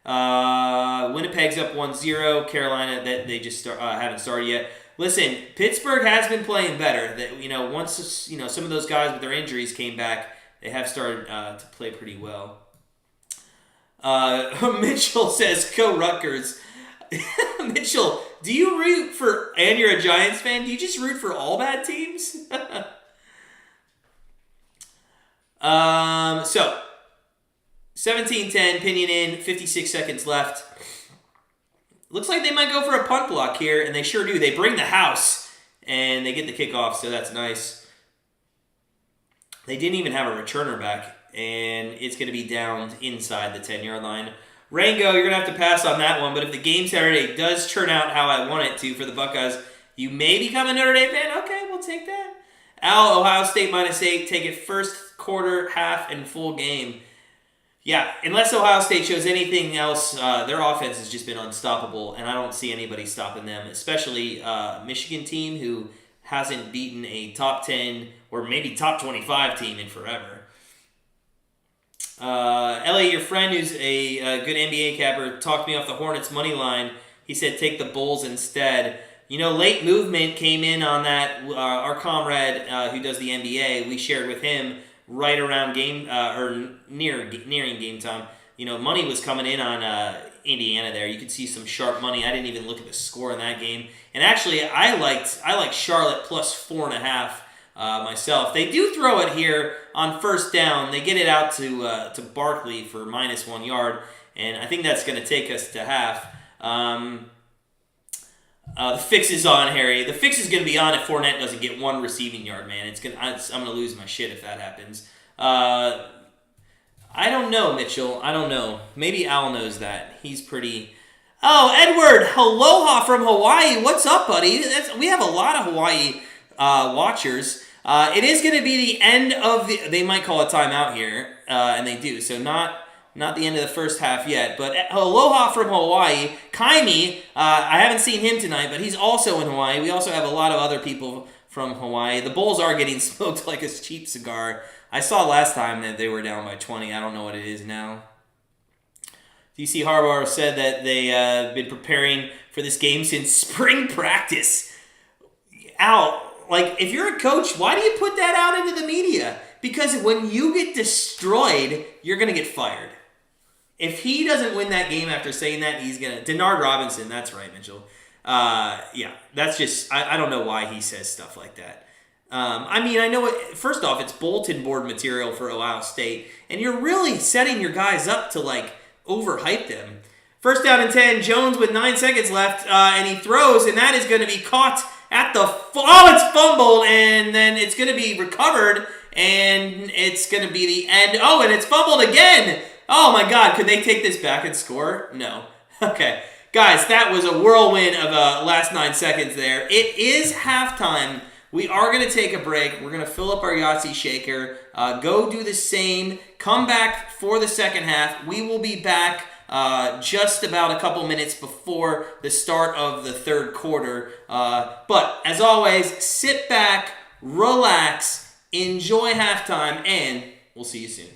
Winnipeg's up 1-0. Carolina, that they just haven't started yet. Listen, Pittsburgh has been playing better. That once some of those guys with their injuries came back, they have started to play pretty well. Mitchell says, "Go Rutgers." Mitchell, do you root for? And you're a Giants fan. Do you just root for all bad teams? So 17-10, Pinion in, 56 seconds left. Looks like they might go for a punt block here, and they sure do. They bring the house, and they get the kickoff, so that's nice. They didn't even have a returner back, and it's going to be downed inside the 10-yard line. Rango, you're going to have to pass on that one, but if the game Saturday does turn out how I want it to for the Buckeyes, you may become a Notre Dame fan. Okay, we'll take that. Al, Ohio State -8. Take it first quarter, half, and full game. Yeah, unless Ohio State shows anything else, their offense has just been unstoppable, and I don't see anybody stopping them, especially Michigan team who hasn't beaten a top 10 or maybe top 25 team in forever. Ellie, your friend who's a good NBA capper, talked me off the Hornets money line. He said take the Bulls instead. Late movement came in on that. Our comrade who does the NBA, we shared with him right around game or nearing game time. Money was coming in on Indiana there. You could see some sharp money. I didn't even look at the score in that game. And actually, I liked Charlotte plus 4.5 myself. They do throw it here on first down. They get it out to Barkley for -1 yard, and I think that's going to take us to half. The fix is on, Harry. The fix is going to be on if Fournette doesn't get 1 receiving yard, man. I'm going to lose my shit if that happens. I don't know, Mitchell. I don't know. Maybe Al knows that. He's pretty... Oh, Edward! Aloha from Hawaii. What's up, buddy? We have a lot of Hawaii watchers. It is going to be the end of the... They might call a timeout here, and they do. So not the end of the first half yet, but aloha from Hawaii. Kaimi, I haven't seen him tonight, but he's also in Hawaii. We also have a lot of other people from Hawaii. The Bulls are getting smoked like a cheap cigar. I saw last time that they were down by 20. I don't know what it is now. DC Harbaugh said that they've been preparing for this game since spring practice. Al, if you're a coach, why do you put that out into the media? Because when you get destroyed, you're going to get fired. If he doesn't win that game after saying that, he's going to... Denard Robinson, that's right, Mitchell. Yeah, that's just... I don't know why he says stuff like that. I know it... First off, it's bulletin board material for Ohio State, and you're really setting your guys up to, overhype them. First down and 10, Jones with 9 seconds left, and he throws, and that is going to be caught at the... it's fumbled, and then it's going to be recovered, and it's going to be the end. Oh, and it's fumbled again! Oh my God, could they take this back and score? No. Okay. Guys, that was a whirlwind of last 9 seconds there. It is halftime. We are going to take a break. We're going to fill up our Yahtzee shaker. Go do the same. Come back for the second half. We will be back just about a couple minutes before the start of the third quarter. But as always, sit back, relax, enjoy halftime, and we'll see you soon.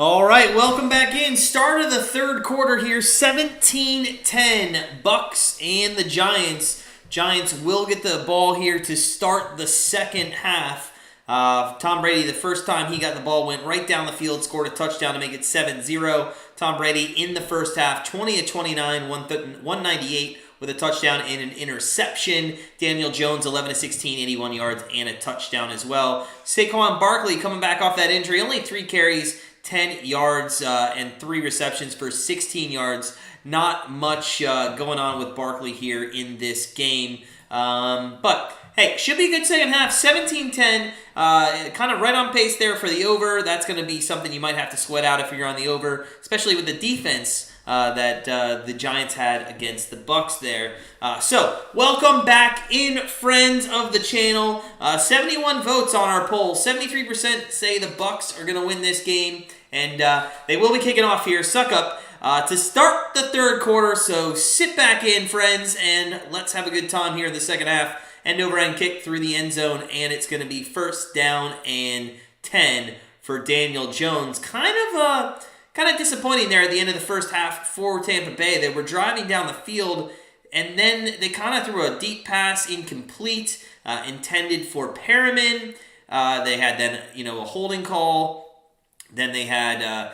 All right, welcome back in. Start of the third quarter here, 17-10, Bucs and the Giants. Giants will get the ball here to start the second half. Tom Brady, the first time he got the ball, went right down the field, scored a touchdown to make it 7-0. Tom Brady in the first half, 20-29, 198 with a touchdown and an interception. Daniel Jones, 11-16, 81 yards and a touchdown as well. Saquon Barkley coming back off that injury, only 3 carries, 10 yards and 3 receptions for 16 yards. Not much going on with Barkley here in this game. But, hey, should be a good second half. 17-10, kind of right on pace there for the over. That's going to be something you might have to sweat out if you're on the over, especially with the defense that the Giants had against the Bucs there. So, welcome back in, friends of the channel. 71 votes on our poll. 73% say the Bucs are going to win this game, and they will be kicking off here. Suck up to start the third quarter. So, sit back in, friends, and let's have a good time here in the second half. End-over-end kick through the end zone, and it's going to be first down and 10 for Daniel Jones. Kind of disappointing there at the end of the first half for Tampa Bay. They were driving down the field, and then they kind of threw a deep pass incomplete, intended for Perriman. They had then, a holding call. Then they had,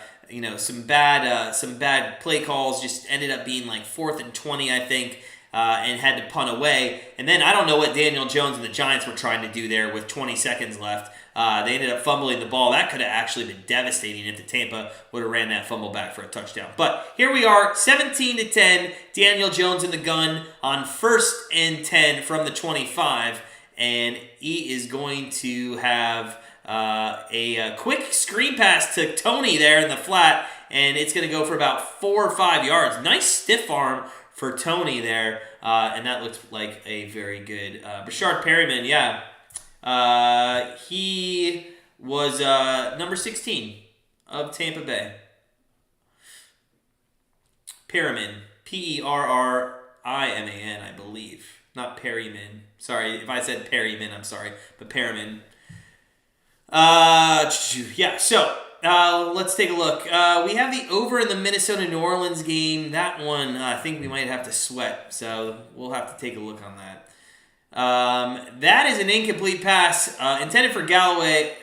some bad play calls. Just ended up being like 4th and 20, I think. And had to punt away. And then I don't know what Daniel Jones and the Giants were trying to do there with 20 seconds left. They ended up fumbling the ball. That could have actually been devastating if the Tampa would have ran that fumble back for a touchdown. But here we are, 17-10. Daniel Jones in the gun on 1st and 10 from the 25. And he is going to have a quick screen pass to Toney there in the flat. And it's going to go for about 4 or 5 yards. Nice stiff arm for Toney there, and that looks like a very good Brashard Perriman. Yeah, he was number 16 of Tampa Bay. Perriman, Perriman, I believe, not Perryman. Sorry if I said Perryman. I'm sorry, but Perriman. Yeah. So. Let's take a look. We have the over in the Minnesota-New Orleans game. That one, I think we might have to sweat, so we'll have to take a look on that. That is an incomplete pass intended for Galladay,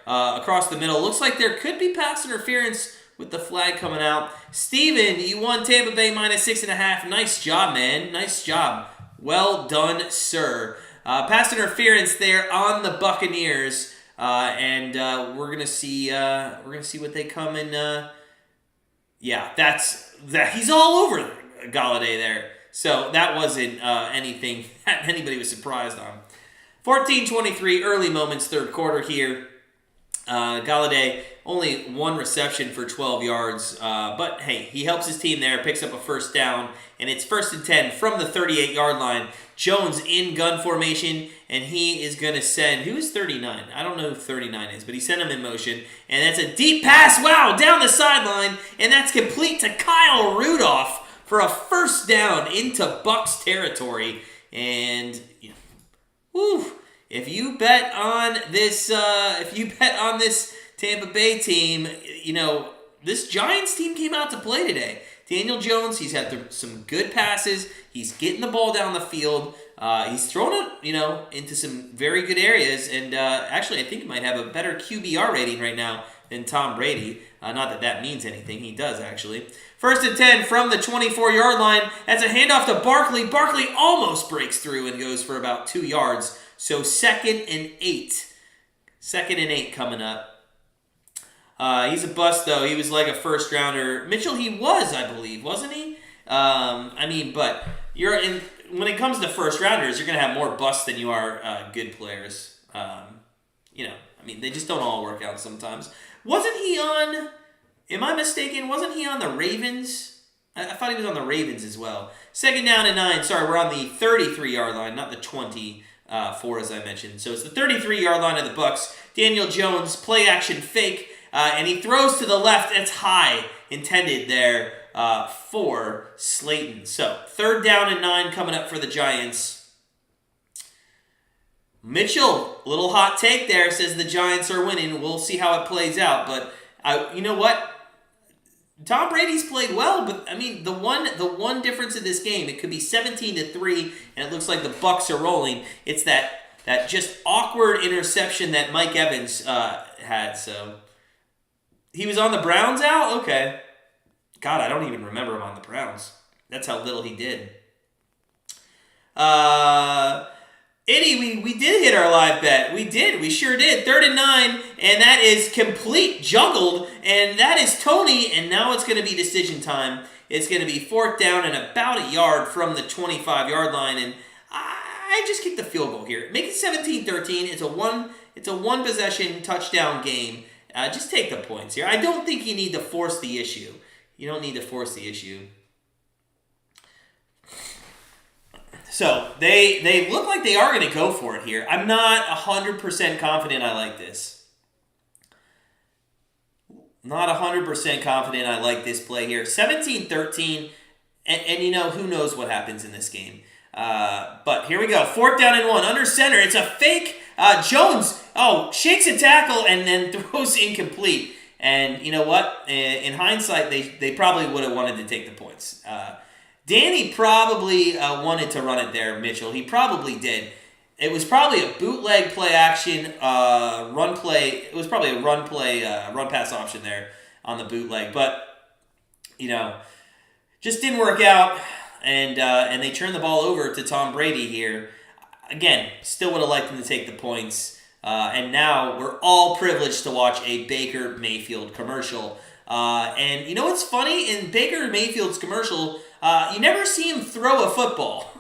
across the middle. Looks like there could be pass interference with the flag coming out. Steven, you won Tampa Bay minus 6.5. Nice job, man. Nice job. Well done, sir. Pass interference there on the Buccaneers. And we're gonna see what they come in. He's all over Galladay there. So that wasn't anything that anybody was surprised on. 14-23, early moments, third quarter here. Galladay only 1 reception for 12 yards, but hey, he helps his team there, picks up a first down, and it's 1st and 10 from the 38-yard line. Jones in gun formation, and he is going to send, who is 39? I don't know who 39 is, but he sent him in motion, and that's a deep pass, wow, down the sideline, and that's complete to Kyle Rudolph for a first down into Bucs territory, and if you bet on this Tampa Bay team, this Giants team came out to play today. Daniel Jones, he's had some good passes. He's getting the ball down the field. He's thrown it, into some very good areas. And actually, I think he might have a better QBR rating right now than Tom Brady. Not that means anything. He does, actually. 1st and 10 from the 24-yard line. That's a handoff to Barkley. Barkley almost breaks through and goes for about 2 yards. So 2nd and 8. 2nd and 8 coming up. He's a bust, though. He was like a first-rounder. Mitchell, he was, I believe, wasn't he? But when it comes to first-rounders, you're going to have more busts than you are good players. They just don't all work out sometimes. Wasn't he on, am I mistaken, wasn't he on the Ravens? I thought he was on the Ravens as well. 2nd down and 9. Sorry, we're on the 33-yard line, not the 24, as I mentioned. So it's the 33-yard line of the Bucs. Daniel Jones, play-action fake. And he throws to the left. It's high, intended there for Slayton. So 3rd down and 9 coming up for the Giants. Mitchell, little hot take there, says the Giants are winning. We'll see how it plays out. But you know what? Tom Brady's played well, but I mean the one difference in this game, it could be 17-3, and it looks like the Bucs are rolling. It's that just awkward interception that Mike Evans had. So he was on the Browns out? Okay. God, I don't even remember him on the Browns. That's how little he did. Eddie, we did hit our live bet. We did. We sure did. 3rd and 9, and that is complete juggled, and that is Toney, and now it's going to be decision time. It's going to be 4th down and about a yard from the 25-yard line, and I just kicked the field goal here. Make it 17-13. It's a one-possession touchdown game. Just take the points here. I don't think you need to force the issue. You don't need to force the issue. So, they look like they are going to go for it here. I'm not 100% confident I like this. Not 100% confident I like this play here. 17-13, and you know, who knows what happens in this game. But here we go. 4th down and 1, under center. It's a fake. Jones, shakes a tackle and then throws incomplete. And you know what? In hindsight, they probably would have wanted to take the points. Danny probably wanted to run it there, Mitchell. He probably did. It was probably a bootleg play action, run play. It was probably a run play, run pass option there on the bootleg. But, you know, just didn't work out. And they turned the ball over to Tom Brady here. Again, still would have liked him to take the points. And now we're all privileged to watch a Baker Mayfield commercial. And you know what's funny? In Baker Mayfield's commercial, you never see him throw a football.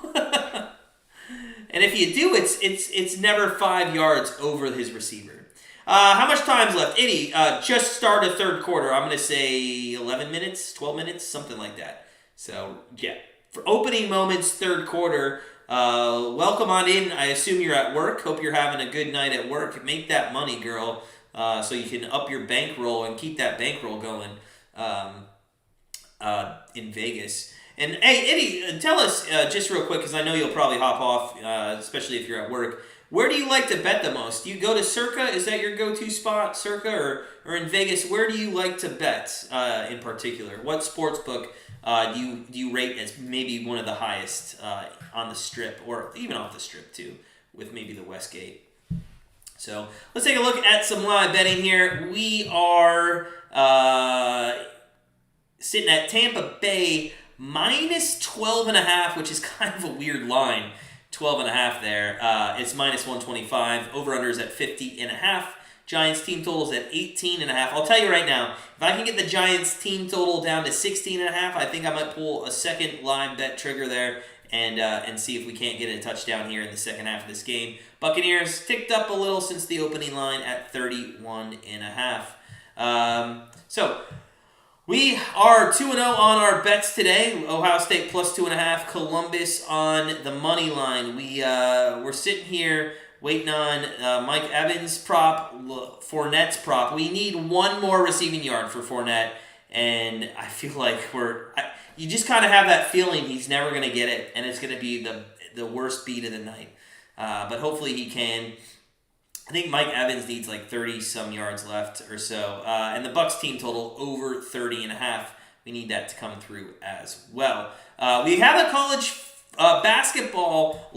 And if you do, it's never 5 yards over his receiver. How much time's left? Eddie, just started 3rd quarter. I'm going to say 11 minutes, 12 minutes, something like that. So, yeah. For opening moments, 3rd quarter, welcome on in. I assume you're at work. Hope you're having a good night at work. Make that money, girl, so you can up your bankroll and keep that bankroll going in Vegas. And, hey, Eddie, tell us just real quick, because I know you'll probably hop off, especially if you're at work. Where do you like to bet the most? Do you go to Circa? Is that your go-to spot, Circa? Or in Vegas, where do you like to bet in particular? What sports book do you rate as maybe one of the highest on the Strip, or even off the Strip, too, with maybe the Westgate? So let's take a look at some live betting here. We are sitting at Tampa Bay minus 12.5, which is kind of a weird line. 12.5 there. It's minus 125. Over-under is at 50.5. Giants team total is at 18.5. I'll tell you right now, if I can get the Giants team total down to 16.5, I think I might pull a second live bet trigger there and see if we can't get a touchdown here in the second half of this game. Buccaneers ticked up a little since the opening line at 31.5. So we are 2-0 on our bets today. Ohio State plus 2.5. Columbus on the money line. We're sitting here waiting on Mike Evans' prop, Fournette's prop. We need one more receiving yard for Fournette, and I feel like you just kind of have that feeling he's never going to get it, and it's going to be the worst beat of the night. But hopefully he can. I think Mike Evans needs like 30-some yards left or so. And the Bucs team total over 30.5. We need that to come through as well. We have a college basketball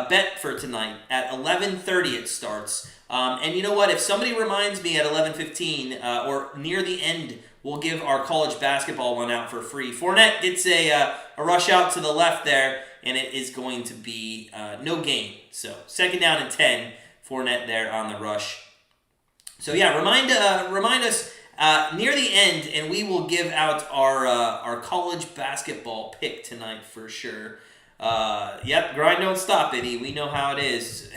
bet for tonight. At 11:30 it starts. And you know what? If somebody reminds me at 11:15 or near the end, we'll give our college basketball one out for free. Fournette gets a rush out to the left there, and it is going to be no gain. So 2nd down and 10. Fournette there on the rush. So yeah, remind us near the end, and we will give out our college basketball pick tonight for sure. Yep, grind don't stop, Eddie. We know how it is.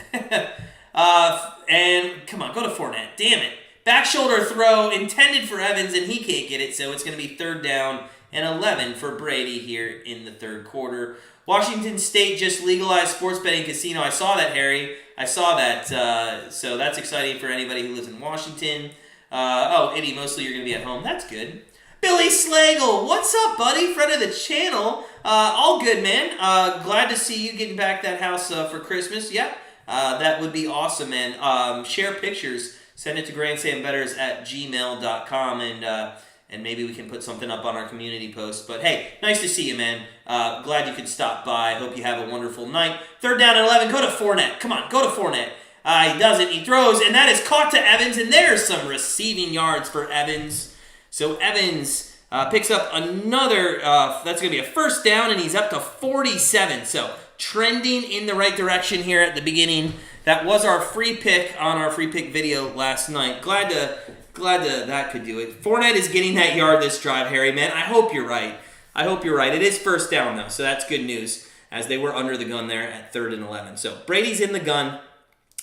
And come on, go to Fournette. Damn it. Back shoulder throw intended for Evans, and he can't get it, so it's going to be 3rd down and 11 for Brady here in the 3rd quarter. Washington State just legalized sports betting casino. I saw that, Harry. I saw that. So that's exciting for anybody who lives in Washington. Eddie, mostly you're going to be at home. That's good. Billy Slagle, what's up, buddy? Friend of the channel. All good, man. Glad to see you getting back that house for Christmas. Yep. that would be awesome, man. Share pictures. Send it to grandstandbettors@gmail.com, and maybe we can put something up on our community post. But hey, nice to see you, man. Glad you could stop by. Hope you have a wonderful night. 3rd down and 11. Go to Fournette. Come on, go to Fournette. He doesn't. He throws, and that is caught to Evans, and there's some receiving yards for Evans. So Evans picks up another, that's going to be a 1st down, and he's up to 47. So trending in the right direction here at the beginning. That was our free pick on our free pick video last night. Glad that could do it. Fournette is getting that yard this drive, Harry, man. I hope you're right. It is 1st down, though, so that's good news, as they were under the gun there at 3rd and 11. So Brady's in the gun.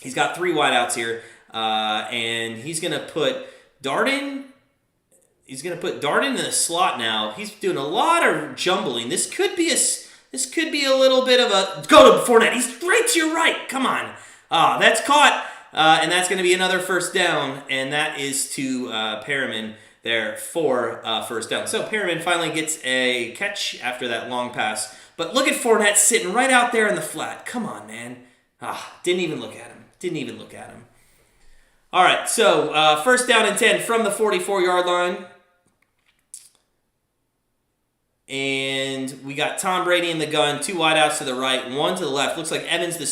He's got 3 wideouts here, and he's going to put Darden. He's going to put Darden in the slot now. He's doing a lot of jumbling. This could be a little bit of a go to Fournette. He's right to your right. Come on. That's caught, and that's going to be another 1st down, and that is to Perriman there for 1st down. So Perriman finally gets a catch after that long pass. But look at Fournette sitting right out there in the flat. Come on, man. Didn't even look at him. All right, so 1st down and 10 from the 44-yard line. And we got Tom Brady in the gun, 2 wideouts to the right, 1 to the left. Looks like Evans the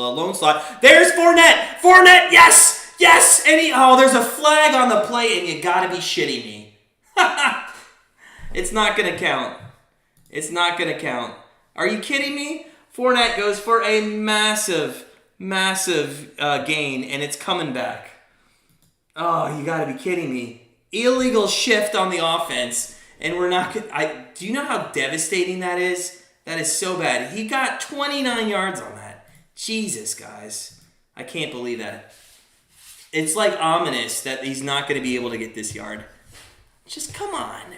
lone slot. There's Fournette! Fournette, yes! Yes! And there's a flag on the play, and you gotta be shitting me. It's not gonna count. Are you kidding me? Fournette goes for a massive gain, and it's coming back. Oh, you gotta be kidding me. Illegal shift on the offense, and we're not... do you know how devastating that is? That is so bad. He got 29 yards on that. Jesus, guys. I can't believe that. It's like ominous that he's not going to be able to get this yard. Just come on.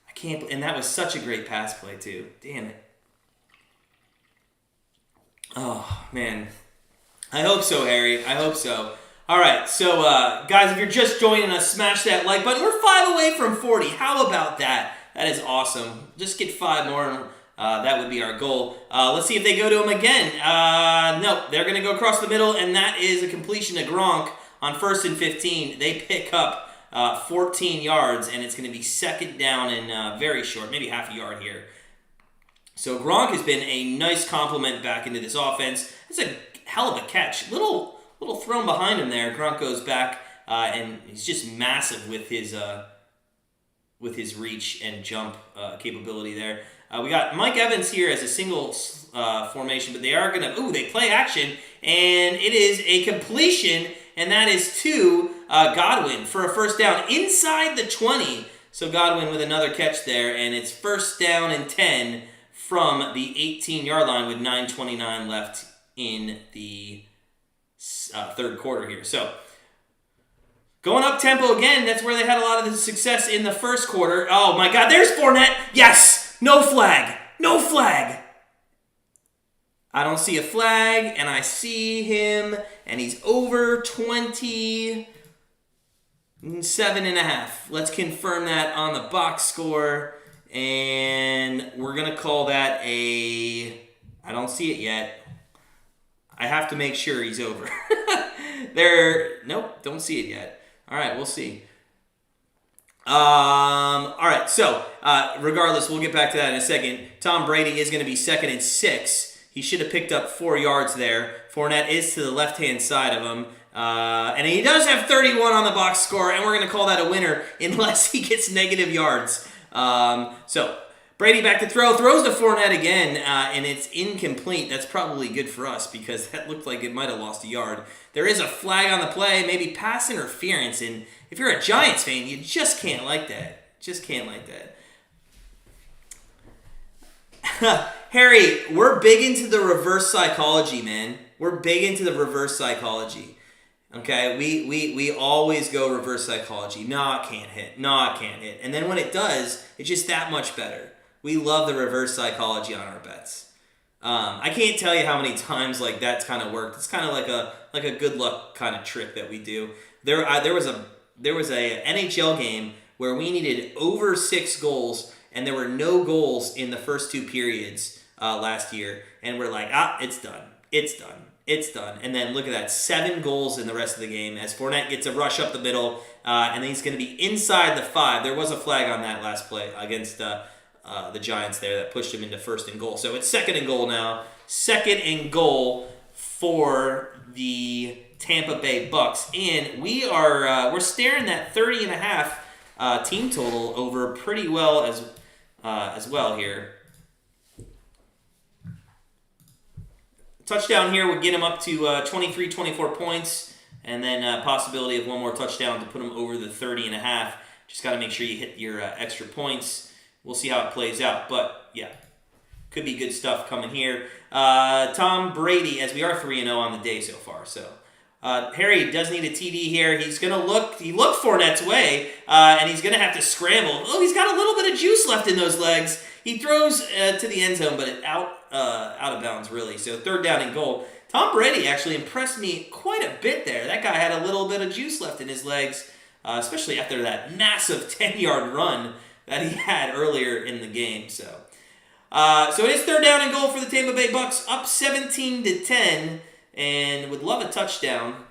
I can't... And that was such a great pass play, too. Damn it. Oh, man. I hope so, Harry. I hope so. All right, so, guys, if you're just joining us, smash that like button. We're 5 away from 40. How about that? That is awesome. Just get 5 more. That would be our goal. Let's see if they go to him again. No, they're going to go across the middle, and that is a completion to Gronk on 1st and 15. They pick up 14 yards, and it's going to be 2nd down and very short, maybe half a yard here. So Gronk has been a nice complement back into this offense. It's a hell of a catch. Little thrown behind him there. Gronk goes back, and he's just massive with his reach and jump capability there. We got Mike Evans here as a single formation, but they are going to... they play action, and it is a completion, and that is to Godwin for a 1st down inside the 20. So Godwin with another catch there, and it's 1st down and 10 from the 18-yard line with 9:29 left in the 3rd quarter here. So going up tempo again. That's where they had a lot of the success in the 1st quarter. Oh my God, there's Fournette. Yes, no flag. I don't see a flag, and I see him, and he's over 27.5. Let's confirm that on the box score, and we're going to call that I don't see it yet. I have to make sure he's over. Nope, don't see it yet. All right, we'll see. All right, so regardless, we'll get back to that in a second. Tom Brady is going to be 2nd and 6. He should have picked up 4 yards there. Fournette is to the left-hand side of him. And he does have 31 on the box score, and we're going to call that a winner unless he gets negative yards. So Brady back to throws to Fournette again, and it's incomplete. That's probably good for us because that looked like it might have lost a yard. There is a flag on the play, maybe pass interference, and if you're a Giants fan, you just can't like that. Harry, we're big into the reverse psychology, man. We're big into the reverse psychology. Okay, we always go reverse psychology. No, it can't hit. And then when it does, it's just that much better. We love the reverse psychology on our bets. I can't tell you how many times like that's kind of worked. It's kind of like a good luck kind of trick that we do. There was a NHL game where we needed over 6 goals, and there were no goals in the first 2 periods last year, and we're like, it's done. It's done. And then look at that, 7 goals in the rest of the game as Fournette gets a rush up the middle, and then he's going to be inside the 5. There was a flag on that last play against the Giants there that pushed him into 1st and goal. So it's 2nd and goal now. 2nd and goal for the Tampa Bay Bucs, and we're staring that 30.5 team total over pretty well as well here. Touchdown here would get him up to 23, 24 points, and then possibility of one more touchdown to put him over the 30.5. Just got to make sure you hit your extra points. We'll see how it plays out, but yeah, could be good stuff coming here. Tom Brady, as we are 3-0 on the day so far, so Harry does need a TD here. He's going to look Fournette's way, and he's going to have to scramble. Oh, he's got a little bit of juice left in those legs. He throws to the end zone, but it out of bounds, really. So 3rd down and goal. Tom Brady actually impressed me quite a bit there. That guy had a little bit of juice left in his legs, especially after that massive 10-yard run that he had earlier in the game. So it is 3rd down and goal for the Tampa Bay Bucs, up 17-10. And would love a touchdown.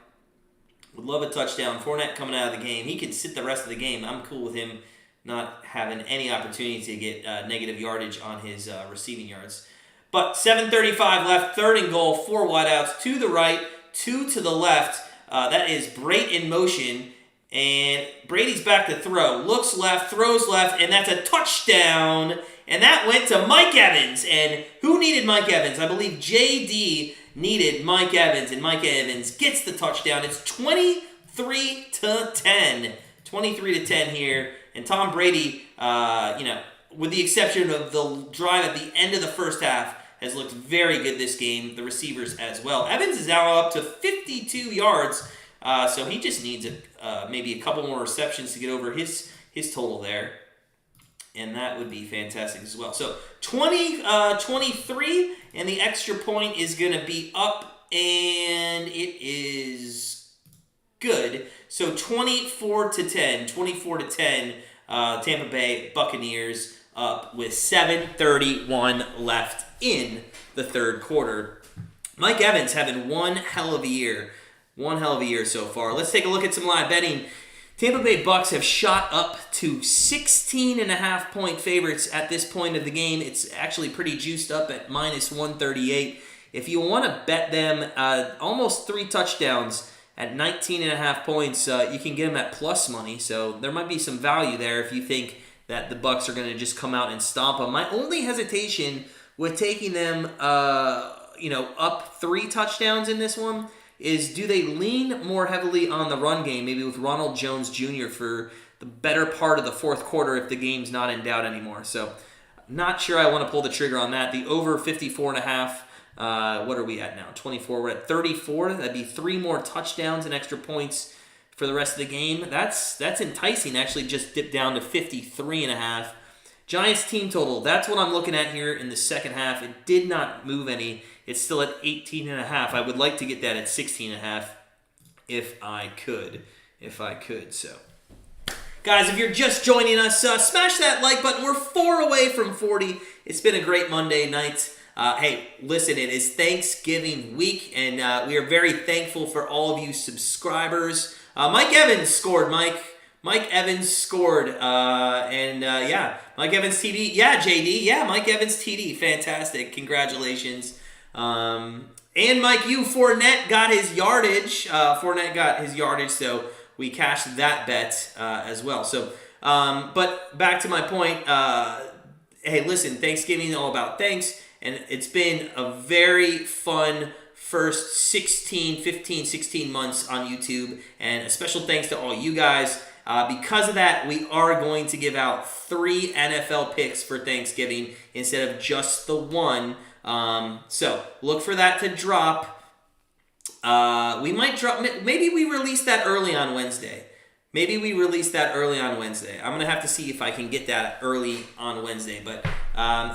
Fournette coming out of the game. He could sit the rest of the game. I'm cool with him not having any opportunity to get negative yardage on his receiving yards. But 7:35 left, 3rd and goal, 4 wideouts, 2 to the right, 2 to the left. That is Brady in motion. And Brady's back to throw. Looks left, throws left, and that's a touchdown. And that went to Mike Evans. And who needed Mike Evans? I believe JD needed Mike Evans, and Mike Evans gets the touchdown. It's 23-10. 23-10 here. And Tom Brady, with the exception of the drive at the end of the first half, has looked very good this game. The receivers as well. Evans is now up to 52 yards, so he just needs maybe a couple more receptions to get over his total there. And that would be fantastic as well. So 23, and the extra point is going to be up, and it is good. So 24-10, Tampa Bay Buccaneers up with 7:31 left in the 3rd quarter. Mike Evans having one hell of a year so far. Let's take a look at some live betting. Tampa Bay Bucs have shot up to 16.5 point favorites at this point of the game. It's actually pretty juiced up at -138. If you want to bet them almost 3 touchdowns at 19.5 points, you can get them at plus money. So there might be some value there if you think that the Bucs are going to just come out and stomp them. My only hesitation with taking them up 3 touchdowns in this one is, do they lean more heavily on the run game, maybe with Ronald Jones Jr. for the better part of the 4th quarter if the game's not in doubt anymore. So not sure I want to pull the trigger on that. The over 54.5, what are we at now? 24. We're at 34. That'd be 3 more touchdowns and extra points for the rest of the game. That's enticing. Actually just dipped down to 53.5. Giants team total, that's what I'm looking at here in the second half. It did not move any. It's still at 18.5. I would like to get that at 16.5 if I could. So, guys, if you're just joining us, smash that like button. We're 4 away from 40. It's been a great Monday night. Hey, listen, it is Thanksgiving week, and we are very thankful for all of you subscribers. Mike Evans scored, Mike Evans scored, Mike Evans TD. Yeah, JD. Yeah, Mike Evans TD. Fantastic. Congratulations. And Mike, Fournette got his yardage. So we cashed that bet as well. So, but back to my point. Hey, listen, Thanksgiving is all about thanks, and it's been a very fun first 16 months on YouTube, and a special thanks to all you guys. Because of that, we are going to give out 3 NFL picks for Thanksgiving instead of just the 1. So look for that to drop. We might drop. Maybe we release that early on Wednesday. I'm going to have to see if I can get that early on Wednesday. But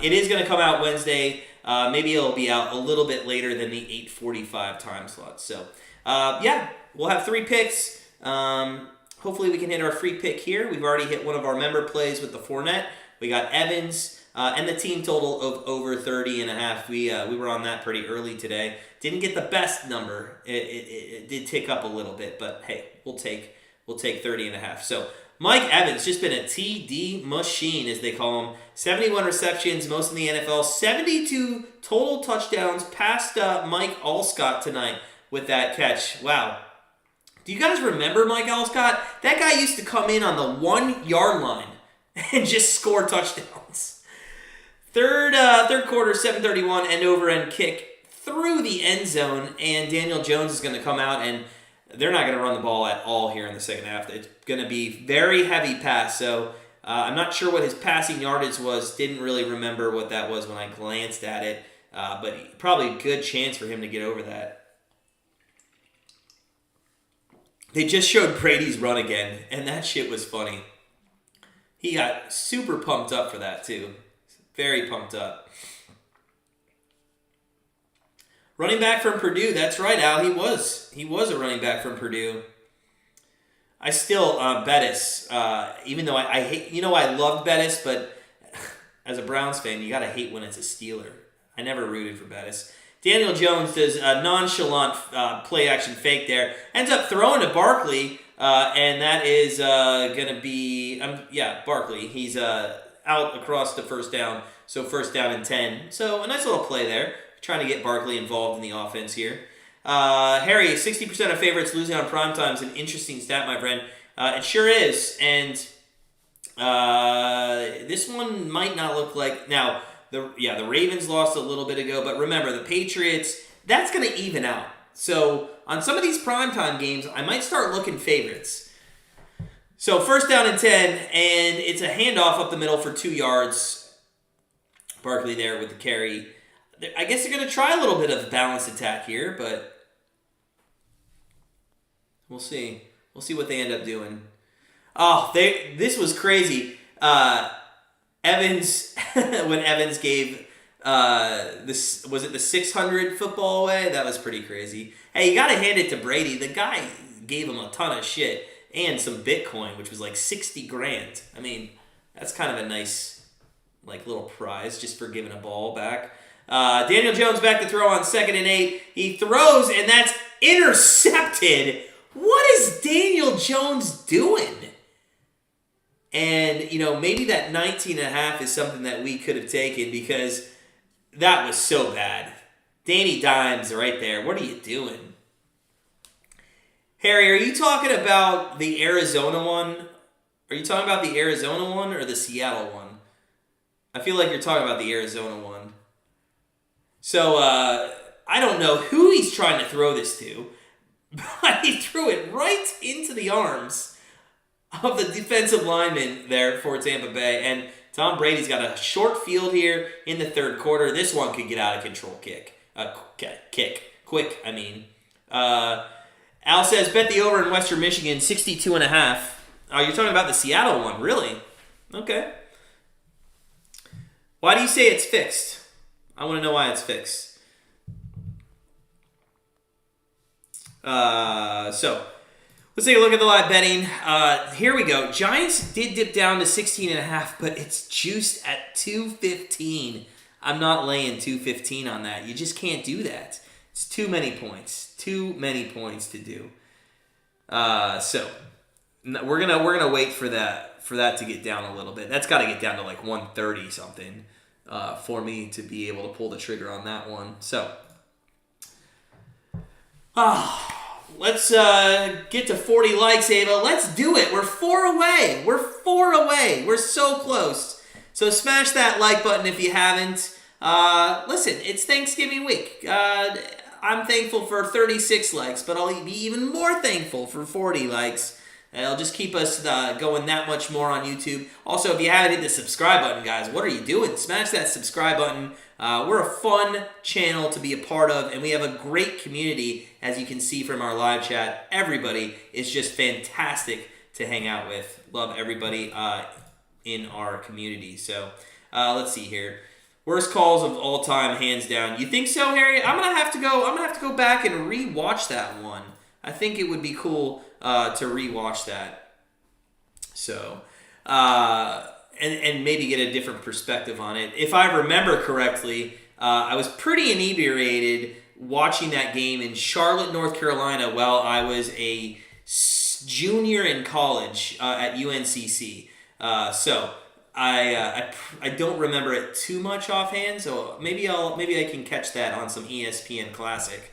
it is going to come out Wednesday. Maybe it'll be out a little bit later than the 8:45 time slot. So, we'll have 3 picks. Hopefully we can hit our free pick here. We've already hit one of our member plays with the Fournette. We got Evans. and the team total of over 30.5. We were on that pretty early today. Didn't get the best number. It did tick up a little bit, but hey, we'll take 30.5. So Mike Evans just been a TD machine, as they call him. 71 receptions, most in the NFL. 72 total touchdowns. Passed Mike Alstott tonight with that catch. Wow. Do you guys remember Mike Alstott? That guy used to come in on the 1-yard line and just score touchdowns. Third quarter, 7:31 end over end kick through the end zone, and Daniel Jones is going to come out, and they're not going to run the ball at all here in the second half. It's going to be very heavy pass, so I'm not sure what his passing yardage was. Didn't really remember what that was when I glanced at it, but probably a good chance for him to get over that. They just showed Brady's run again, and that shit was funny. He got super pumped up for that, too. Very pumped up. Running back from Purdue. That's right, Al. He was a running back from Purdue. I still, Bettis, even though I hate, I loved Bettis, but as a Browns fan, you got to hate when it's a Steeler. I never rooted for Bettis. Daniel Jones does a nonchalant play-action fake there. Ends up throwing to Barkley, and that is going to be, Barkley. He's out across the first down, so first down and 10. So a nice little play there, trying to get Barkley involved in the offense here. Harry, 60% of favorites losing on primetime is an interesting stat, my friend. It sure is, and this one might not look like... Now, the Ravens lost a little bit ago, but remember, the Patriots, that's going to even out. So on some of these primetime games, I might start looking favorites. So first down and 10, and it's a handoff up the middle for 2 yards. Barkley there with the carry. I guess they're going to try a little bit of a balanced attack here, but we'll see. We'll see what they end up doing. Oh, this was crazy. Evans, when Evans gave was it the 600 football away? That was pretty crazy. Hey, you got to hand it to Brady. The guy gave him a ton of shit and some Bitcoin, which was like 60 grand. I mean, that's kind of a nice little prize just for giving a ball back. Daniel Jones back to throw on 2nd and 8. He throws, and that's intercepted. What is Daniel Jones doing? And, maybe that 19.5 is something that we could have taken because that was so bad. Danny Dimes right there. What are you doing? Harry, are you talking about the Arizona one? Are you talking about the Arizona one or the Seattle one? I feel like you're talking about the Arizona one. So, I don't know who he's trying to throw this to, but he threw it right into the arms of the defensive lineman there for Tampa Bay. And Tom Brady's got a short field here in the third quarter. This one could get out of control quick, I mean. Al says, bet the over in Western Michigan, 62.5. Oh, you're talking about the Seattle one, really? Okay. Why do you say it's fixed? I want to know why it's fixed. So, let's take a look at the live betting. Here we go. Giants did dip down to 16.5, but it's juiced at 215. I'm not laying 215 on that. You just can't do that. It's too many points. Too many points to do. So we're gonna wait for that to get down a little bit. That's got to get down to 130 something for me to be able to pull the trigger on that one. So. Let's get to 40 likes, Ava. Let's do it. We're 4 away. We're so close. So smash that like button if you haven't. Listen, it's Thanksgiving week. I'm thankful for 36 likes, but I'll be even more thankful for 40 likes. It'll just keep us going that much more on YouTube. Also, if you haven't hit the subscribe button, guys, what are you doing? Smash that subscribe button. We're a fun channel to be a part of, and we have a great community, as you can see from our live chat. Everybody is just fantastic to hang out with. Love everybody in our community. So let's see here. Worst calls of all time, hands down. You think so, Harry? I'm gonna have to go back and rewatch that one. I think it would be cool to rewatch that. So, and maybe get a different perspective on it. If I remember correctly, I was pretty inebriated watching that game in Charlotte, North Carolina, while I was a junior in college at UNCC. So I don't remember it too much offhand. So maybe I can catch that on some ESPN Classic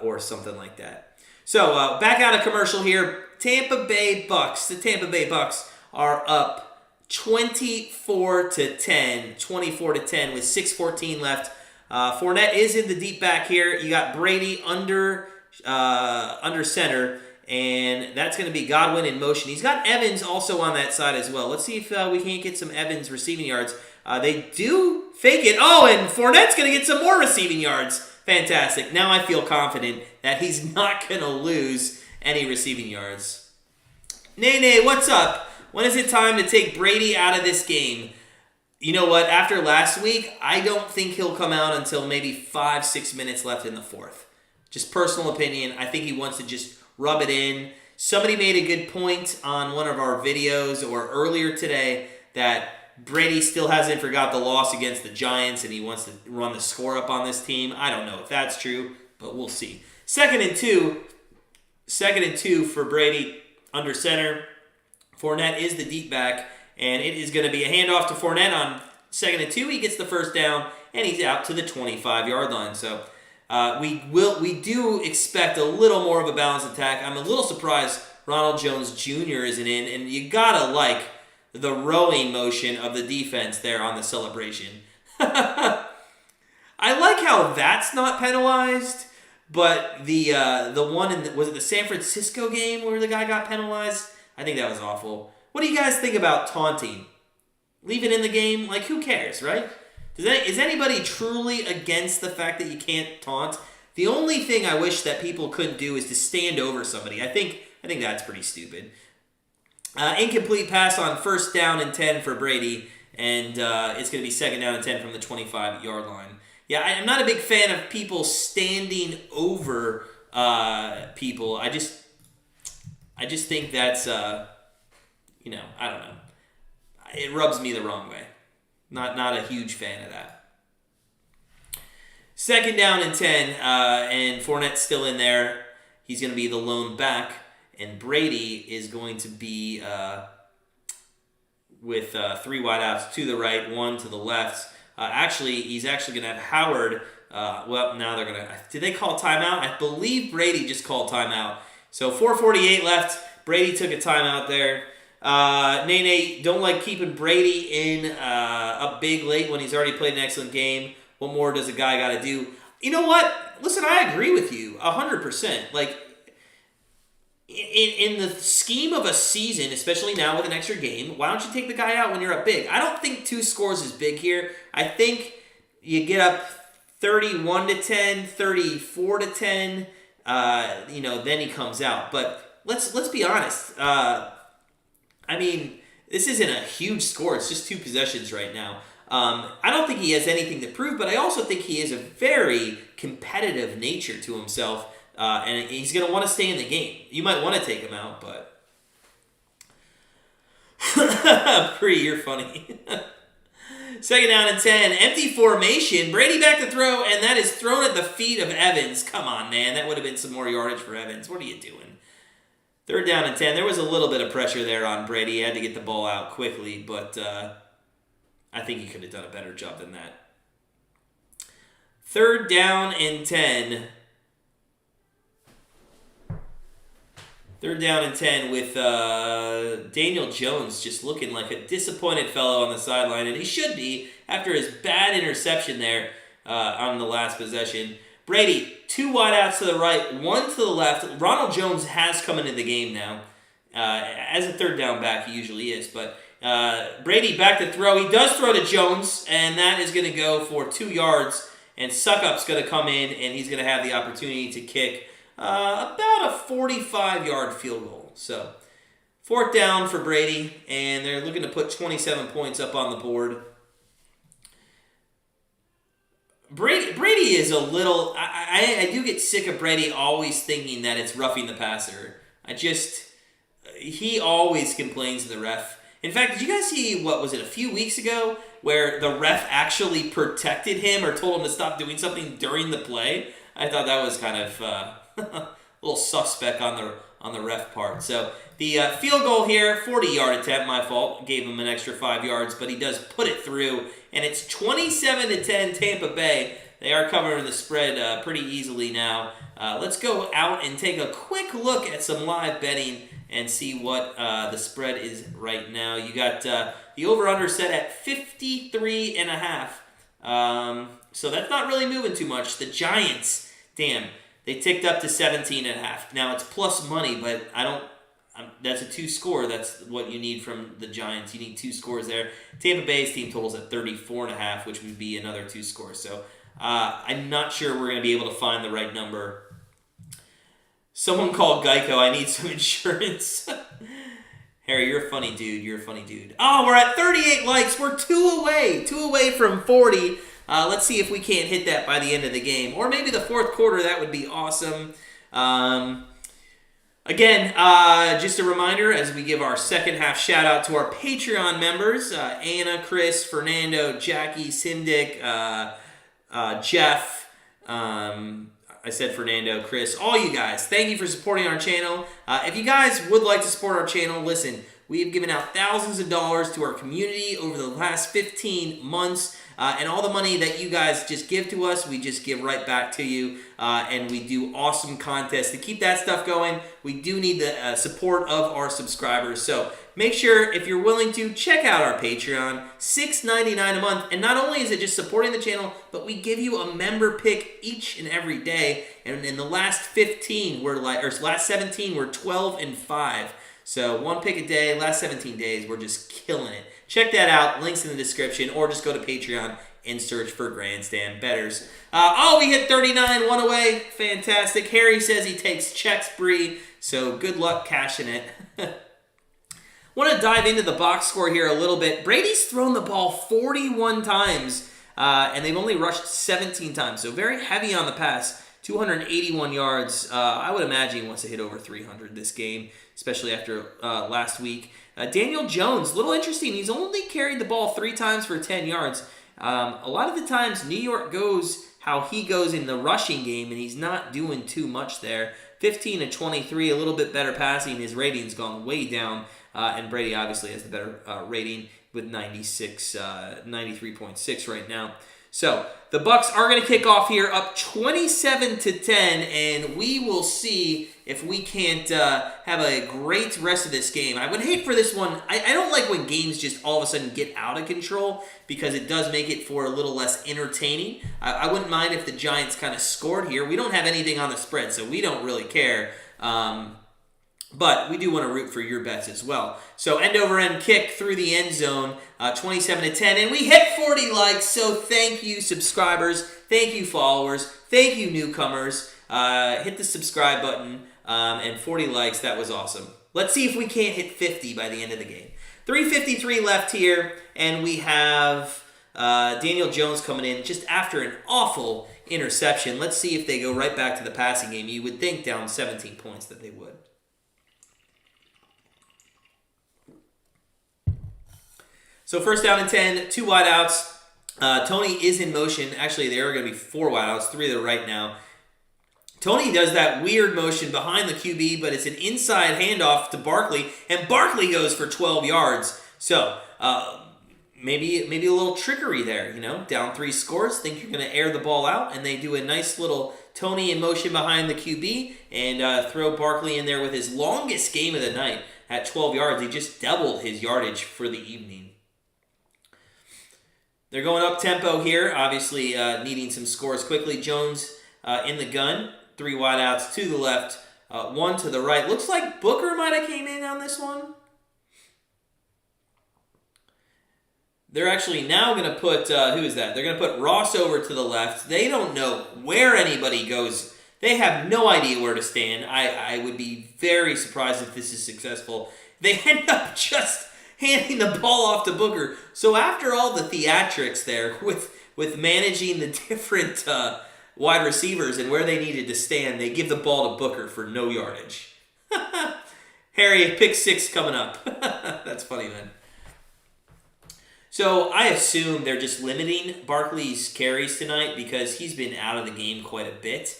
or something like that. So back out of commercial here. Tampa Bay Bucs. The Tampa Bay Bucs are up 24-10 with 6:14 left. Fournette is in the deep back here. You got Brady under center, and that's going to be Godwin in motion. He's got Evans also on that side as well. Let's see if we can't get some Evans receiving yards. They do fake it. Oh, and Fournette's going to get some more receiving yards. Fantastic. Now I feel confident that he's not going to lose any receiving yards. Nene, what's up? When is it time to take Brady out of this game? You know what? After last week, I don't think he'll come out until maybe 5-6 minutes left in the fourth. Just personal opinion. I think he wants to just rub it in. Somebody made a good point on one of our videos or earlier today that Brady still hasn't forgot the loss against the Giants and he wants to run the score up on this team. I don't know if that's true, but we'll see. Second and two for Brady under center. Fournette is the deep back, and it is going to be a handoff to Fournette on 2nd and 2. He gets the first down, and he's out to the 25-yard line. So we do expect a little more of a balanced attack. I'm a little surprised Ronald Jones Jr. isn't in, and you gotta like the rowing motion of the defense there on the celebration. I like how that's not penalized, but the one was it the San Francisco game where the guy got penalized? I think that was awful. What do you guys think about taunting? Leave it in the game? Like, who cares, right? Is anybody truly against the fact that you can't taunt? The only thing I wish that people couldn't do is to stand over somebody. I think that's pretty stupid. Incomplete pass on 1st down and 10 for Brady, and it's going to be 2nd down and 10 from the 25-yard line. Yeah, I'm not a big fan of people standing over people. I just think that's, I don't know. It rubs me the wrong way. Not a huge fan of that. 2nd down and 10, and Fournette's still in there. He's going to be the lone back, and Brady is going to be with 3 wideouts to the right, 1 to the left. He's actually going to have Howard. Now they're going to... Did they call timeout? I believe Brady just called timeout. So 4:48 left. Brady took a timeout there. Nene, don't like keeping Brady in up big late when he's already played an excellent game. What more does a guy got to do? You know what? Listen, I agree with you 100%. Like, in the scheme of a season, especially now with an extra game, why don't you take the guy out when you're up big? I don't think 2 scores is big here. I think you get up 31-10, 34-10. Then he comes out. But let's be honest. This isn't a huge score. It's just 2 possessions right now. I don't think he has anything to prove, but I also think he has a very competitive nature to himself, and he's going to want to stay in the game. You might want to take him out, but... Pre, you're funny. 2nd down and 10. Empty formation. Brady back to throw, and that is thrown at the feet of Evans. Come on, man. That would have been some more yardage for Evans. What are you doing? 3rd down and 10. There was a little bit of pressure there on Brady. He had to get the ball out quickly, but I think he could have done a better job than that. 3rd down and 10. 3rd down and 10 with Daniel Jones just looking like a disappointed fellow on the sideline, and he should be after his bad interception there on the last possession. Brady, 2 wideouts to the right, 1 to the left. Ronald Jones has come into the game now. As a 3rd down back, he usually is, but Brady back to throw. He does throw to Jones, and that is going to go for 2 yards, and Suckup's going to come in, and he's going to have the opportunity to kick about a 45-yard field goal. So, 4th down for Brady, and they're looking to put 27 points up on the board. Brady is a little... I do get sick of Brady always thinking that it's roughing the passer. He always complains to the ref. In fact, did you guys see, what was it, a few weeks ago, where the ref actually protected him or told him to stop doing something during the play? I thought that was kind of a little suspect on the ref part. So the field goal here, 40-yard attempt, my fault. Gave him an extra 5 yards, but he does put it through, and it's 27-10 Tampa Bay. They are covering the spread pretty easily now. Let's go out and take a quick look at some live betting and see what the spread is right now. You got the over-under set at 53.5. So that's not really moving too much. The Giants, damn, they ticked up to 17.5. Now it's plus money, but that's a 2-score. That's what you need from the Giants. You need 2 scores there. Tampa Bay's team totals at 34.5, which would be another 2 scores. So I'm not sure we're going to be able to find the right number. Someone called Geico. I need some insurance. Harry, you're a funny dude. You're a funny dude. Oh, we're at 38 likes. We're 2 away. 2 away from 40. Let's see if we can't hit that by the end of the game. Or maybe the fourth quarter. That would be awesome. Again, just a reminder as we give our second half shout out to our Patreon members. Anna, Chris, Fernando, Jackie, Sindic, Jeff, I said Fernando, Chris, all you guys, thank you for supporting our channel. If you guys would like to support our channel, listen, we have given out thousands of dollars to our community over the last 15 months. And all the money that you guys just give to us, we just give right back to you. And we do awesome contests to keep that stuff going. We do need the support of our subscribers. So make sure, if you're willing to, check out our Patreon. $6.99 a month. And not only is it just supporting the channel, but we give you a member pick each and every day. And in the last 17, we're 12-5. So 1 pick a day, last 17 days, we're just killing it. Check that out. Links in the description, or just go to Patreon and search for Grandstand Bettors. We hit 39, 1 away. Fantastic. Harry says he takes checks, Bree, so good luck cashing it. Want to dive into the box score here a little bit. Brady's thrown the ball 41 times, and they've only rushed 17 times, so very heavy on the pass. 281 yards. I would imagine he wants to hit over 300 this game, especially after last week. Daniel Jones, a little interesting. He's only carried the ball 3 times for 10 yards. A lot of the times, New York goes how he goes in the rushing game, and he's not doing too much there. 15-23, a little bit better passing. His rating's gone way down, and Brady obviously has the better rating with 93.6 right now. So the Bucs are going to kick off here up 27-10, and we will see if we can't have a great rest of this game. I would hate for this one. I don't like when games just all of a sudden get out of control, because it does make it for a little less entertaining. I wouldn't mind if the Giants kind of scored here. We don't have anything on the spread, so we don't really care. But we do want to root for your bets as well. So end-over-end kick through the end zone, 27-10. And we hit 40 likes, so thank you, subscribers. Thank you, followers. Thank you, newcomers. Hit the subscribe button, and 40 likes. That was awesome. Let's see if we can't hit 50 by the end of the game. 3:53 left here, and we have Daniel Jones coming in just after an awful interception. Let's see if they go right back to the passing game. You would think down 17 points that they would. So first down and 10, 2 wideouts. Toney is in motion. Actually, there are going to be 4 wideouts, 3 to the right now. Toney does that weird motion behind the QB, but it's an inside handoff to Barkley, and Barkley goes for 12 yards. So maybe a little trickery there, down 3 scores, think you're going to air the ball out, and they do a nice little Toney in motion behind the QB and throw Barkley in there with his longest game of the night at 12 yards. He just doubled his yardage for the evening. They're going up tempo here, obviously needing some scores quickly. Jones in the gun, 3 wideouts to the left, 1 to the right. Looks like Booker might have came in on this one. They're actually now going to put, who is that? They're going to put Ross over to the left. They don't know where anybody goes. They have no idea where to stand. I would be very surprised if this is successful. They end up just handing the ball off to Booker. So after all the theatrics there with managing the different wide receivers and where they needed to stand, they give the ball to Booker for no yardage. Harry, pick 6 coming up. That's funny, man. So I assume they're just limiting Barkley's carries tonight because he's been out of the game quite a bit.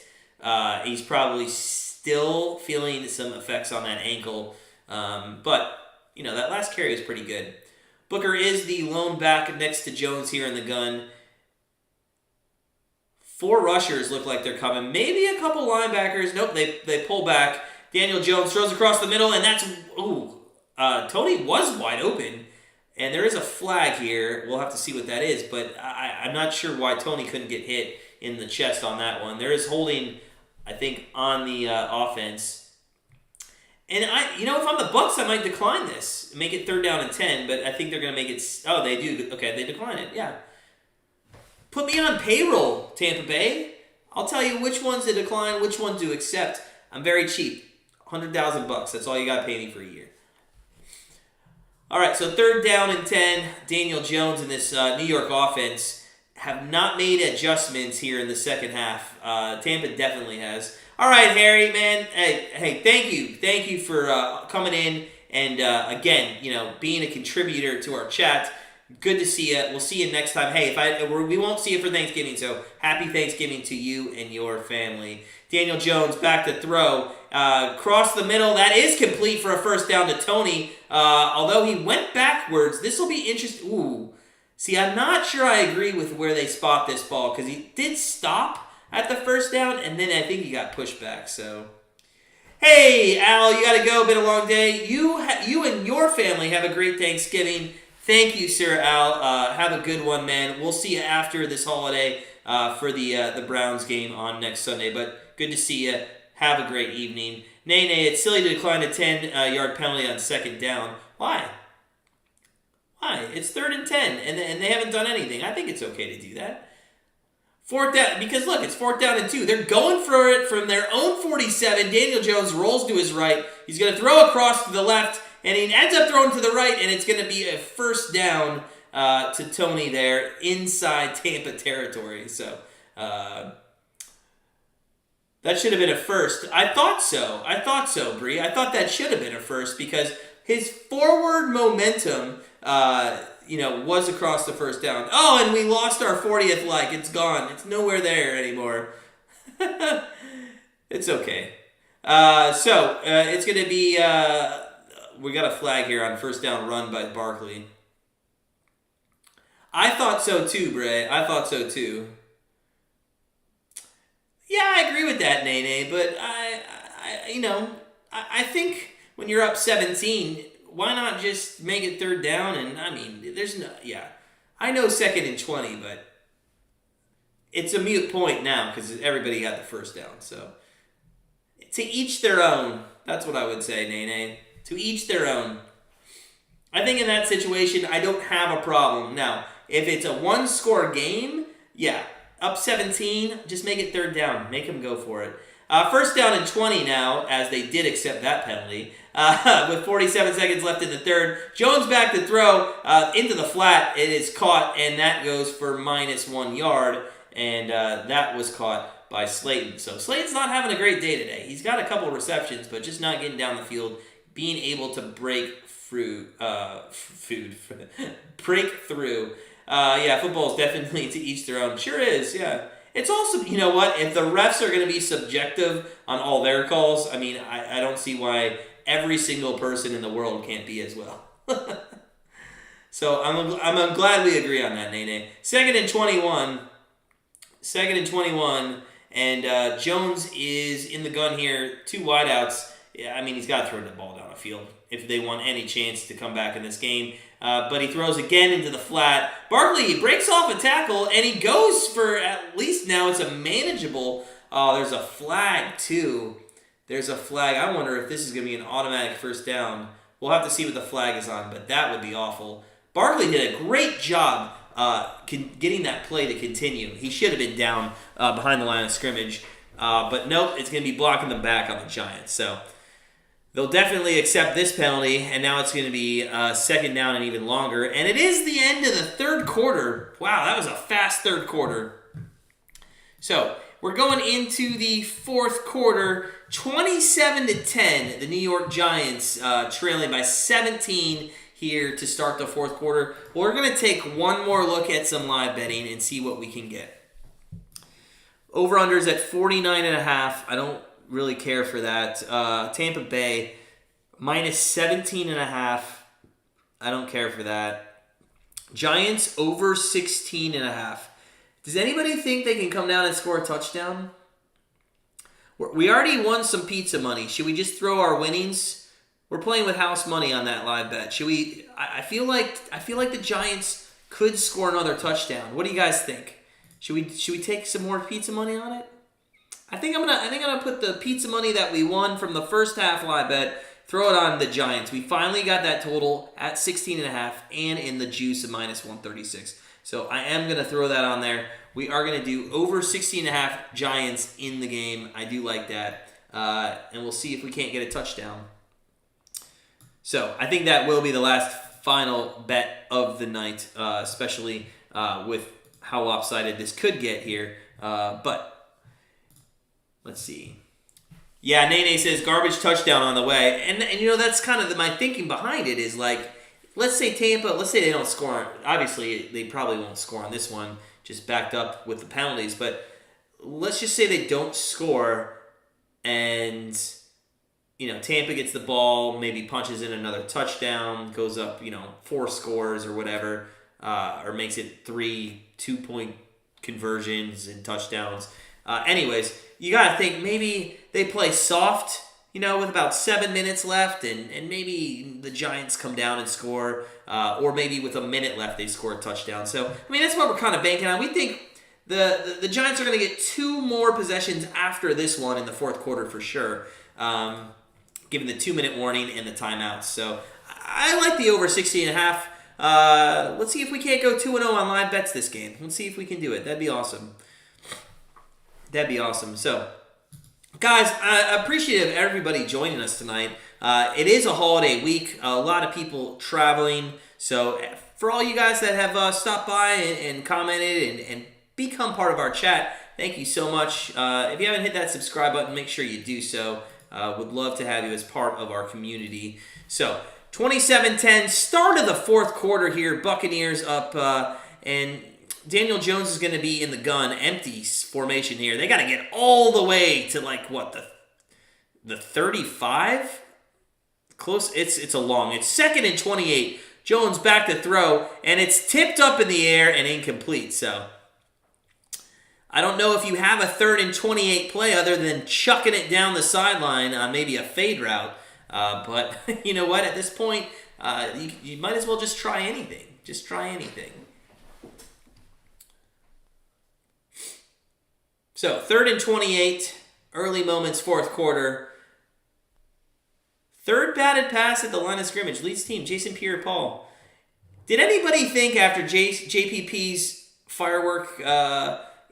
He's probably still feeling some effects on that ankle. But, that last carry was pretty good. Booker is the lone back next to Jones here in the gun. 4 rushers look like they're coming. Maybe a couple linebackers. Nope, they pull back. Daniel Jones throws across the middle, and that's... Toney was wide open. And there is a flag here. We'll have to see what that is, but I'm not sure why Toney couldn't get hit in the chest on that one. There is holding, I think, on the offense. And if I'm the Bucs, I might decline this. Make it 3rd down and 10, but I think they're going to make it... Oh, they do. Okay, they decline it. Yeah. Put me on payroll, Tampa Bay. I'll tell you which ones to decline, which ones to accept. I'm very cheap. $100,000. That's all you got to pay me for a year. All right, so 3rd down and 10. Daniel Jones and this New York offense have not made adjustments here in the second half. Tampa definitely has. All right, Harry, man. Hey, thank you. Thank you for coming in and, again, being a contributor to our chat. Good to see you. We'll see you next time. Hey, we won't see you for Thanksgiving, so happy Thanksgiving to you and your family. Daniel Jones back to throw. Cross the middle. That is complete for a 1st down to Toney. Although he went backwards. This will be interesting. Ooh. See, I'm not sure I agree with where they spot this ball because he did stop at the 1st down, and then I think he got pushed back. So, hey, Al, you got to go. Been a long day. You and your family have a great Thanksgiving. Thank you, Sir Al. Have a good one, man. We'll see you after this holiday for the Browns game on next Sunday. But good to see you. Have a great evening. Nay, it's silly to decline a 10-yard penalty on 2nd down. Why? It's 3rd and 10, and they haven't done anything. I think it's okay to do that. 4th down, because look, it's 4th down and 2. They're going for it from their own 47. Daniel Jones rolls to his right. He's going to throw across to the left, and he ends up throwing to the right, and it's going to be a 1st down to Toney there inside Tampa territory. So, that should have been a 1st. I thought so, Bree. I thought that should have been a 1st because his forward momentum, was across the 1st down. Oh, and we lost our 40th like. It's gone. It's nowhere there anymore. It's okay. So it's going to be... we got a flag here on 1st down run by Barkley. I thought so too, Bray. I thought so too. Yeah, I agree with that, Nene, but I think when you're up 17, why not just make it 3rd down? And I know 2nd and 20, but it's a moot point now because everybody got the 1st down. So to each their own. That's what I would say, Nene. To each their own. I think in that situation, I don't have a problem. Now, if it's a 1-score game, yeah. Up 17, just make it 3rd down. Make them go for it. 1st down and 20 now, as they did accept that penalty. With 47 seconds left in the 3rd. Jones back to throw into the flat. It is caught, and that goes for -1 yard. And that was caught by Slayton. So Slayton's not having a great day today. He's got a couple of receptions, but just not getting down the field. Being able to break through. Football is definitely to each their own. Sure is, yeah. It's also, you know what, if the refs are going to be subjective on all their calls, I mean, I don't see why every single person in the world can't be as well. So I'm glad we agree on that, Nene. 2nd and 21. 2nd and 21. And Jones is in the gun here. 2 wideouts. Yeah, I mean, he's got to throw the ball down the field if they want any chance to come back in this game. But he throws again into the flat. Barkley breaks off a tackle, and he goes for, at least now it's a manageable. Oh, there's a flag, too. There's a flag. I wonder if this is going to be an automatic 1st down. We'll have to see what the flag is on, but that would be awful. Barkley did a great job getting that play to continue. He should have been down behind the line of scrimmage. But nope, it's going to be blocking them back on the Giants. So they'll definitely accept this penalty, and now it's going to be 2nd down and even longer. And it is the end of the 3rd quarter. Wow, that was a fast 3rd quarter. So we're going into the 4th quarter, 27-10. The New York Giants trailing by 17 here to start the fourth quarter. We're going to take one more look at some live betting and see what we can get. Over-unders at 49.5. I don't really care for that. Tampa Bay, minus 17.5. I don't care for that. Giants, over 16.5. Does anybody think they can come down and score a touchdown? We already won some pizza money. Should we just throw our winnings? We're playing with house money on that live bet. Should we? I feel like the Giants could score another touchdown. What do you guys think? Should we take some more pizza money on it? I think I'm gonna put the pizza money that we won from the first half live bet, throw it on the Giants. We finally got that total at 16.5 and in the juice of minus 136. So I am gonna throw that on there. We are gonna do over 16.5 Giants in the game. I do like that, and we'll see if we can't get a touchdown. So I think that will be the last final bet of the night, especially with how lopsided this could get here. But let's see. Yeah, Nene says garbage touchdown on the way. And that's kind of my thinking behind it is like, let's say Tampa, let's say they don't score. Obviously, they probably won't score on this one, just backed up with the penalties. But let's just say they don't score and Tampa gets the ball, maybe punches in another touchdown, goes up, 4 scores or whatever, or makes it 3 2-point conversions and touchdowns. Anyways, you got to think maybe they play soft, with about 7 minutes left, and maybe the Giants come down and score, or maybe with a minute left they score a touchdown. So, that's what we're kind of banking on. We think the Giants are going to get 2 more possessions after this one in the fourth quarter for sure, given the 2-minute warning and the timeouts. So, I like the over 60.5. Let's see if we can't go 2-0 on live bets this game. Let's see if we can do it. That'd be awesome. So, guys, I appreciate everybody joining us tonight. It is a holiday week. A lot of people traveling. So, for all you guys that have stopped by and commented and become part of our chat, thank you so much. If you haven't hit that subscribe button, make sure you do so. Would love to have you as part of our community. So, 27-10, start of the fourth quarter here. Buccaneers up, and Daniel Jones is going to be in the gun, empty formation here. They got to get all the way to the 35? Close. It's a long. It's 2nd and 28. Jones back to throw, and it's tipped up in the air and incomplete. So I don't know if you have a 3rd and 28 play other than chucking it down the sideline on maybe a fade route. But you know what? At this point, you might as well just try anything. Just try anything. So, 3rd and 28, early moments, fourth quarter. Third batted pass at the line of scrimmage. Leads team, Jason Pierre-Paul. Did anybody think after JPP's firework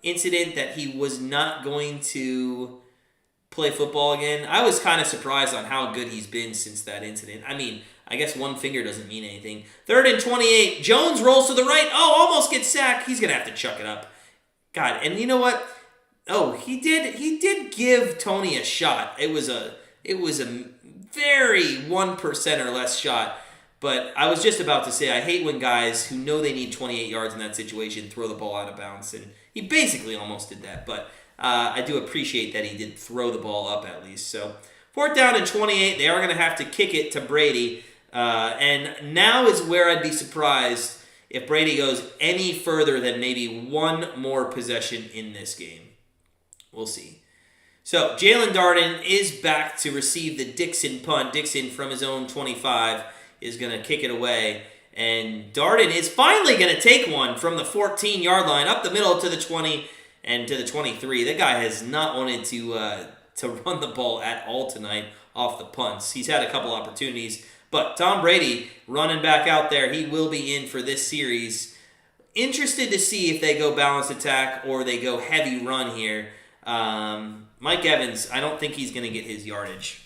incident that he was not going to play football again? I was kind of surprised on how good he's been since that incident. I guess one finger doesn't mean anything. 3rd and 28. Jones rolls to the right. Oh, almost gets sacked. He's going to have to chuck it up. God, and you know what? Oh, he did give Toney a shot. It was a very 1% or less shot. But I was just about to say, I hate when guys who know they need 28 yards in that situation throw the ball out of bounds. And he basically almost did that. But I do appreciate that he did throw the ball up at least. So 4th down and 28. They are going to have to kick it to Brady. And now is where I'd be surprised if Brady goes any further than maybe one more possession in this game. We'll see. So, Jalen Darden is back to receive the Dixon punt. Dixon from his own 25 is going to kick it away. And Darden is finally going to take one from the 14-yard line up the middle to the 20 and to the 23. That guy has not wanted to run the ball at all tonight off the punts. He's had a couple opportunities. But Tom Brady running back out there, he will be in for this series. Interested to see if they go balanced attack or they go heavy run here. Mike Evans, I don't think he's going to get his yardage.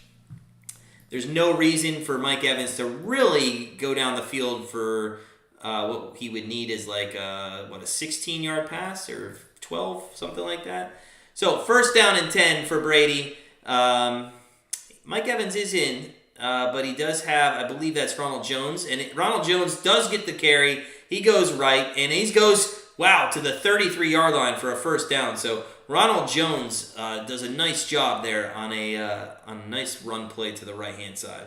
There's no reason for Mike Evans to really go down the field for what he would need is like a 16-yard pass or 12, something like that. So 1st down and 10 for Brady. Mike Evans is in. but he does have, I believe that's Ronald Jones, and Ronald Jones does get the carry. He goes right, and he goes, wow, to the 33-yard line for a first down. So Ronald Jones does a nice job there on a nice run play to the right-hand side.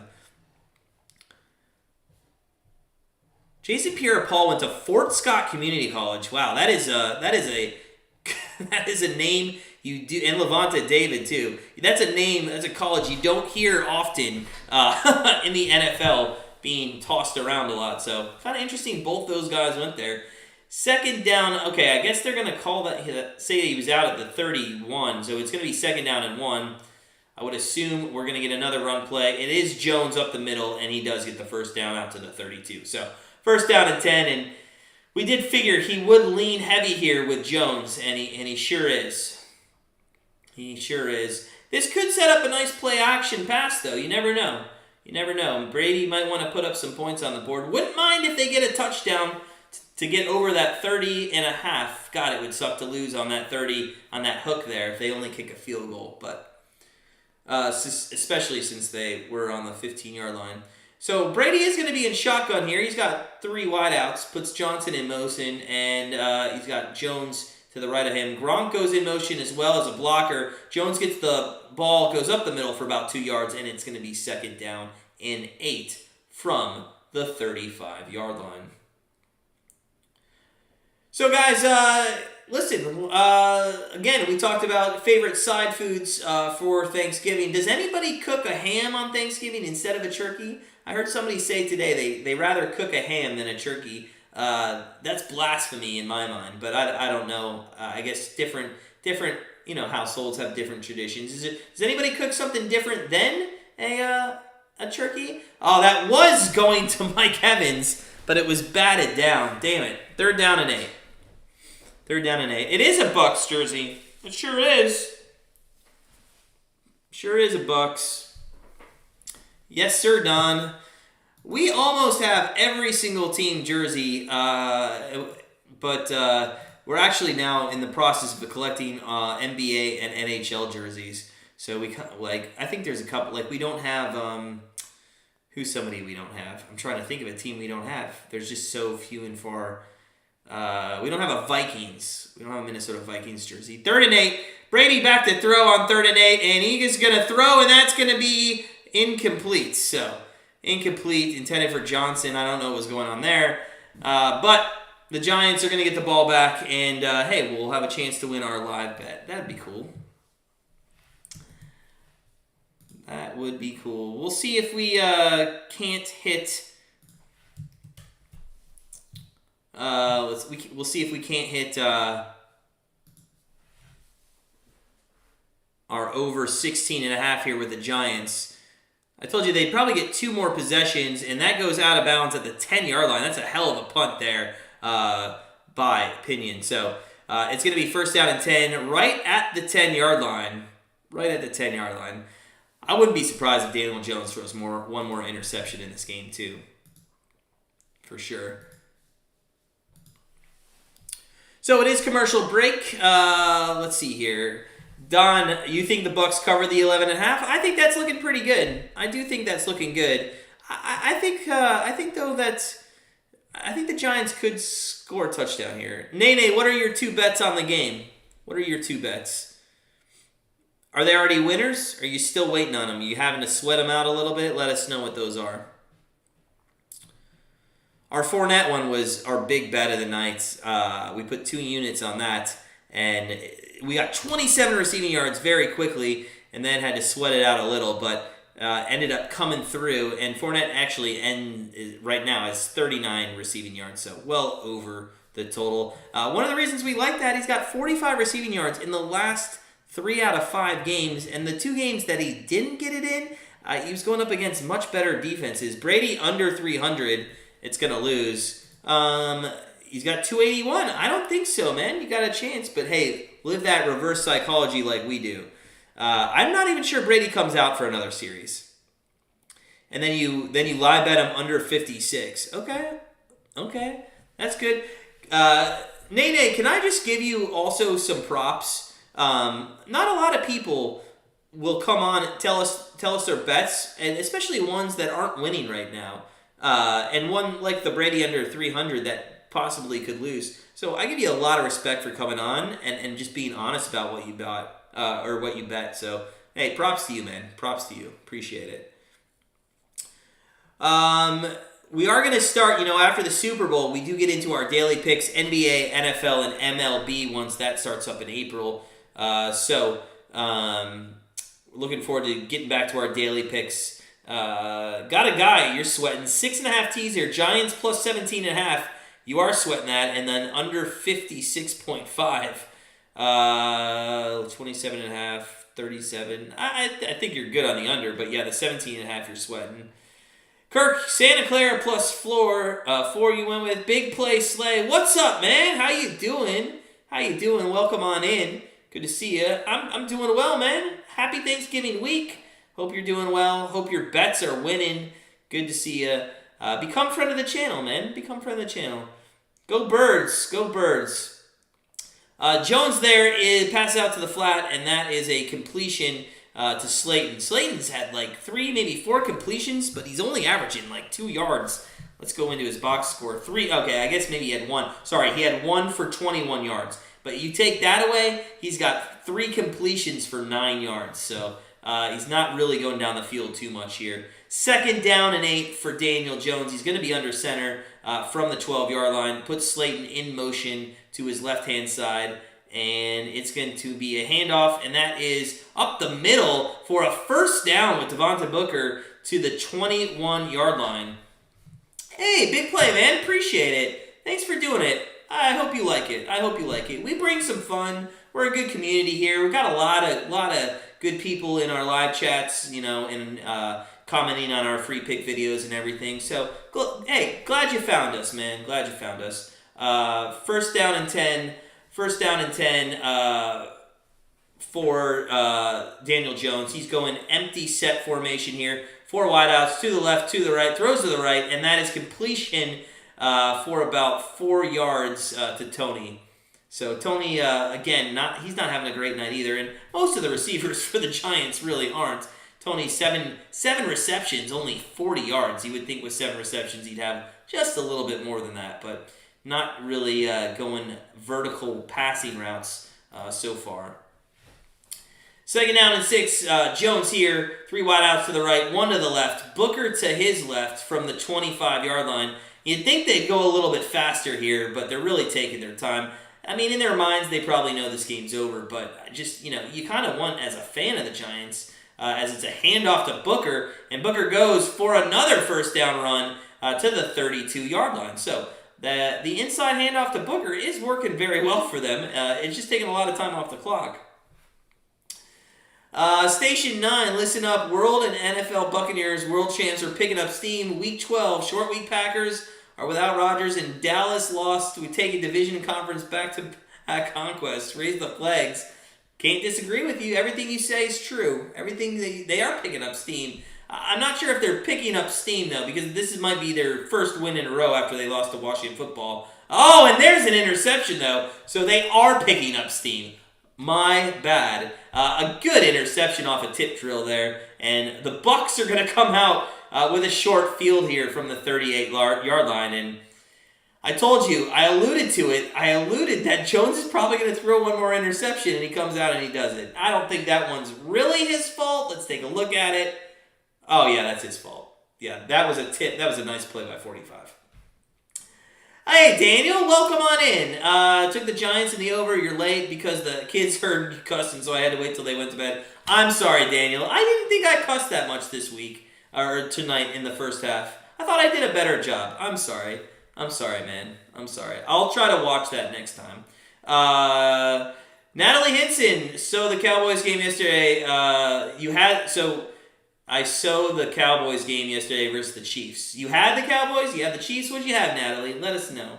Jason Pierre-Paul went to Fort Scott Community College. Wow, that is a that is a name you do, and Levante David too. That's a name. That's a college you don't hear often in the NFL being tossed around a lot. So kind of interesting. Both those guys went there. Second down. Okay, I guess they're gonna call that. Say he was out at the 31, so it's gonna be second down and 1. I would assume we're gonna get another run play. It is Jones up the middle, and he does get the first down out to the 32. So first down and 10, and we did figure he would lean heavy here with Jones, and he sure is. He sure is. This could set up a nice play action pass, though. You never know. You never know. Brady might want to put up some points on the board. Wouldn't mind if they get a touchdown to get over that 30.5. God, it would suck to lose on that 30, on that hook there if they only kick a field goal. But especially since they were on the 15-yard line. So Brady is going to be in shotgun here. He's got 3 wideouts, puts Johnson in motion, and he's got Jones to the right of him. Gronk goes in motion as well as a blocker. Jones gets the ball, goes up the middle for about 2 yards, and it's going to be second down and 8 from the 35-yard line. So guys, listen, again, we talked about favorite side foods for Thanksgiving. Does anybody cook a ham on Thanksgiving instead of a turkey? I heard somebody say today they rather cook a ham than a turkey. That's blasphemy in my mind, but I don't know. I guess different households have different traditions. Does anybody cook something different than a turkey? Oh, that was going to Mike Evans, but it was batted down. Damn it. Third down and 8. It is a Bucs jersey. It sure is. Sure is a Bucs. Yes, sir, Don. We almost have every single team jersey, but we're actually now in the process of collecting NBA and NHL jerseys. So I think there's a couple. We don't have who's somebody we don't have. I'm trying to think of a team we don't have. There's just so few and far. We don't have a Vikings. We don't have a Minnesota Vikings jersey. 3rd and 8. Brady back to throw on 3rd and 8, and he is going to throw, and that's going to be incomplete. So incomplete, intended for Johnson. I don't know what was going on there. But the Giants are going to get the ball back, and hey, we'll have a chance to win our live bet. That'd be cool. That would be cool. We'll see if we can't hit... we'll see if we can't hit our over 16.5 here with the Giants. I told you they'd probably get 2 more possessions, and that goes out of bounds at the 10-yard line. That's a hell of a punt there, by opinion. So it's going to be first down and 10, right at the 10-yard line. Right at the 10-yard line. I wouldn't be surprised if Daniel Jones throws one more interception in this game too, for sure. So it is commercial break. Let's see here. Don, you think the Bucs cover the 11.5? I think that's looking pretty good. I do think that's looking good. I think the Giants could score a touchdown here. Nene, what are your 2 bets on the game? What are your 2 bets? Are they already winners? Are you still waiting on them? Are you having to sweat them out a little bit? Let us know what those are. Our Fournette one was our big bet of the night. We put 2 units on that, and we got 27 receiving yards very quickly, and then had to sweat it out a little, but ended up coming through. And Fournette actually right now has 39 receiving yards, so well over the total. One of the reasons we like that, he's got 45 receiving yards in the last 3 out of 5 games, and the 2 games that he didn't get it in, he was going up against much better defenses. Brady under 300. It's going to lose. He's got 281. I don't think so, man. You got a chance. But, hey, live that reverse psychology like we do. I'm not even sure Brady comes out for another series. And then you live bet him under 56. Okay. That's good. Nene, can I just give you also some props? Not a lot of people will come on, tell us their bets, and especially ones that aren't winning right now, and one like the Brady under 300 that possibly could lose. So I give you a lot of respect for coming on and just being honest about what you bought or what you bet. So hey, props to you, man. Props to you. Appreciate it. We are going to start, after the Super Bowl, we do get into our daily picks, NBA, NFL, and MLB once that starts up in April. Looking forward to getting back to our daily picks. Got a guy, you're sweating. 6.5 T's here. Giants plus 17.5. You are sweating that. And then under 56.5. 27.5, 37. I think you're good on the under, but yeah, the 17.5 you're sweating. Kirk, Santa Clara plus 4 you went with. Big play Slay. What's up, man? How you doing? Welcome on in. Good to see you. I'm doing well, man. Happy Thanksgiving week. Hope you're doing well. Hope your bets are winning. Good to see you. Become friend of the channel, man. Become friend of the channel. Go Birds. Go Birds. Jones there passes out to the flat, and that is a completion to Slayton. Slayton's had like 3, maybe 4 completions, but he's only averaging like 2 yards. Let's go into his box score. 3. Okay, I guess maybe he had 1. Sorry, he had 1 for 21 yards. But you take that away, he's got 3 completions for 9 yards. So he's not really going down the field too much here. 2nd down and 8 for Daniel Jones. He's going to be under center from the 12-yard line. Puts Slayton in motion to his left-hand side. And it's going to be a handoff, and that is up the middle for a first down with Devontae Booker to the 21-yard line. Hey, big play, man. Appreciate it. Thanks for doing it. I hope you like it. We bring some fun. We're a good community here. We've got a lot of good people in our live chats, and commenting on our free pick videos and everything. So, hey, glad you found us, man. Glad you found us. First down and 10 for Daniel Jones. He's going empty set formation here. 4 wideouts, to the left, to the right, throws to the right, and that is completion for about 4 yards to Toney. So Toney, again, he's not having a great night either, and most of the receivers for the Giants really aren't. Toney, 7 receptions, only 40 yards. You would think with 7 receptions he'd have just a little bit more than that, but not really going vertical passing routes so far. 2nd down and 6, Jones here, 3 wideouts to the right, 1 to the left, Booker to his left from the 25-yard line. You'd think they'd go a little bit faster here, but they're really taking their time. I mean, in their minds, they probably know this game's over, but just, you kind of want, as a fan of the Giants, as it's a handoff to Booker, and Booker goes for another first down run to the 32-yard line. So the inside handoff to Booker is working very well for them. It's just taking a lot of time off the clock. Station 9, listen up. World and NFL Buccaneers world champs are picking up steam. Week 12, short week Packers are without Rodgers, and Dallas lost. We take a division conference back-to-back conquest. Raise the flags. Can't disagree with you. Everything you say is true. Everything they are picking up steam. I'm not sure if they're picking up steam, though, because this might be their first win in a row after they lost to Washington Football. Oh, and there's an interception, though. So they are picking up steam. My bad. A good interception off a tip drill there. And the Bucs are going to come out with a short field here from the 38-yard line. And I told you, I alluded to it. I alluded that Jones is probably going to throw one more interception, and he comes out and he does it. I don't think that one's really his fault. Let's take a look at it. Oh, yeah, that's his fault. Yeah, that was a tip. That was a nice play by 45. Hey, Daniel, welcome on in. Took the Giants in the over. You're late because the kids heard you cussing, so I had to wait till they went to bed. I'm sorry, Daniel. I didn't think I cussed that much this week, or tonight in the first half. I thought I did a better job. I'm sorry. I'm sorry, man. I'm sorry. I'll try to watch that next time. Natalie Hinson, so the Cowboys game yesterday. I saw the Cowboys game yesterday versus the Chiefs. You had the Cowboys? You had the Chiefs? What'd you have, Natalie? Let us know.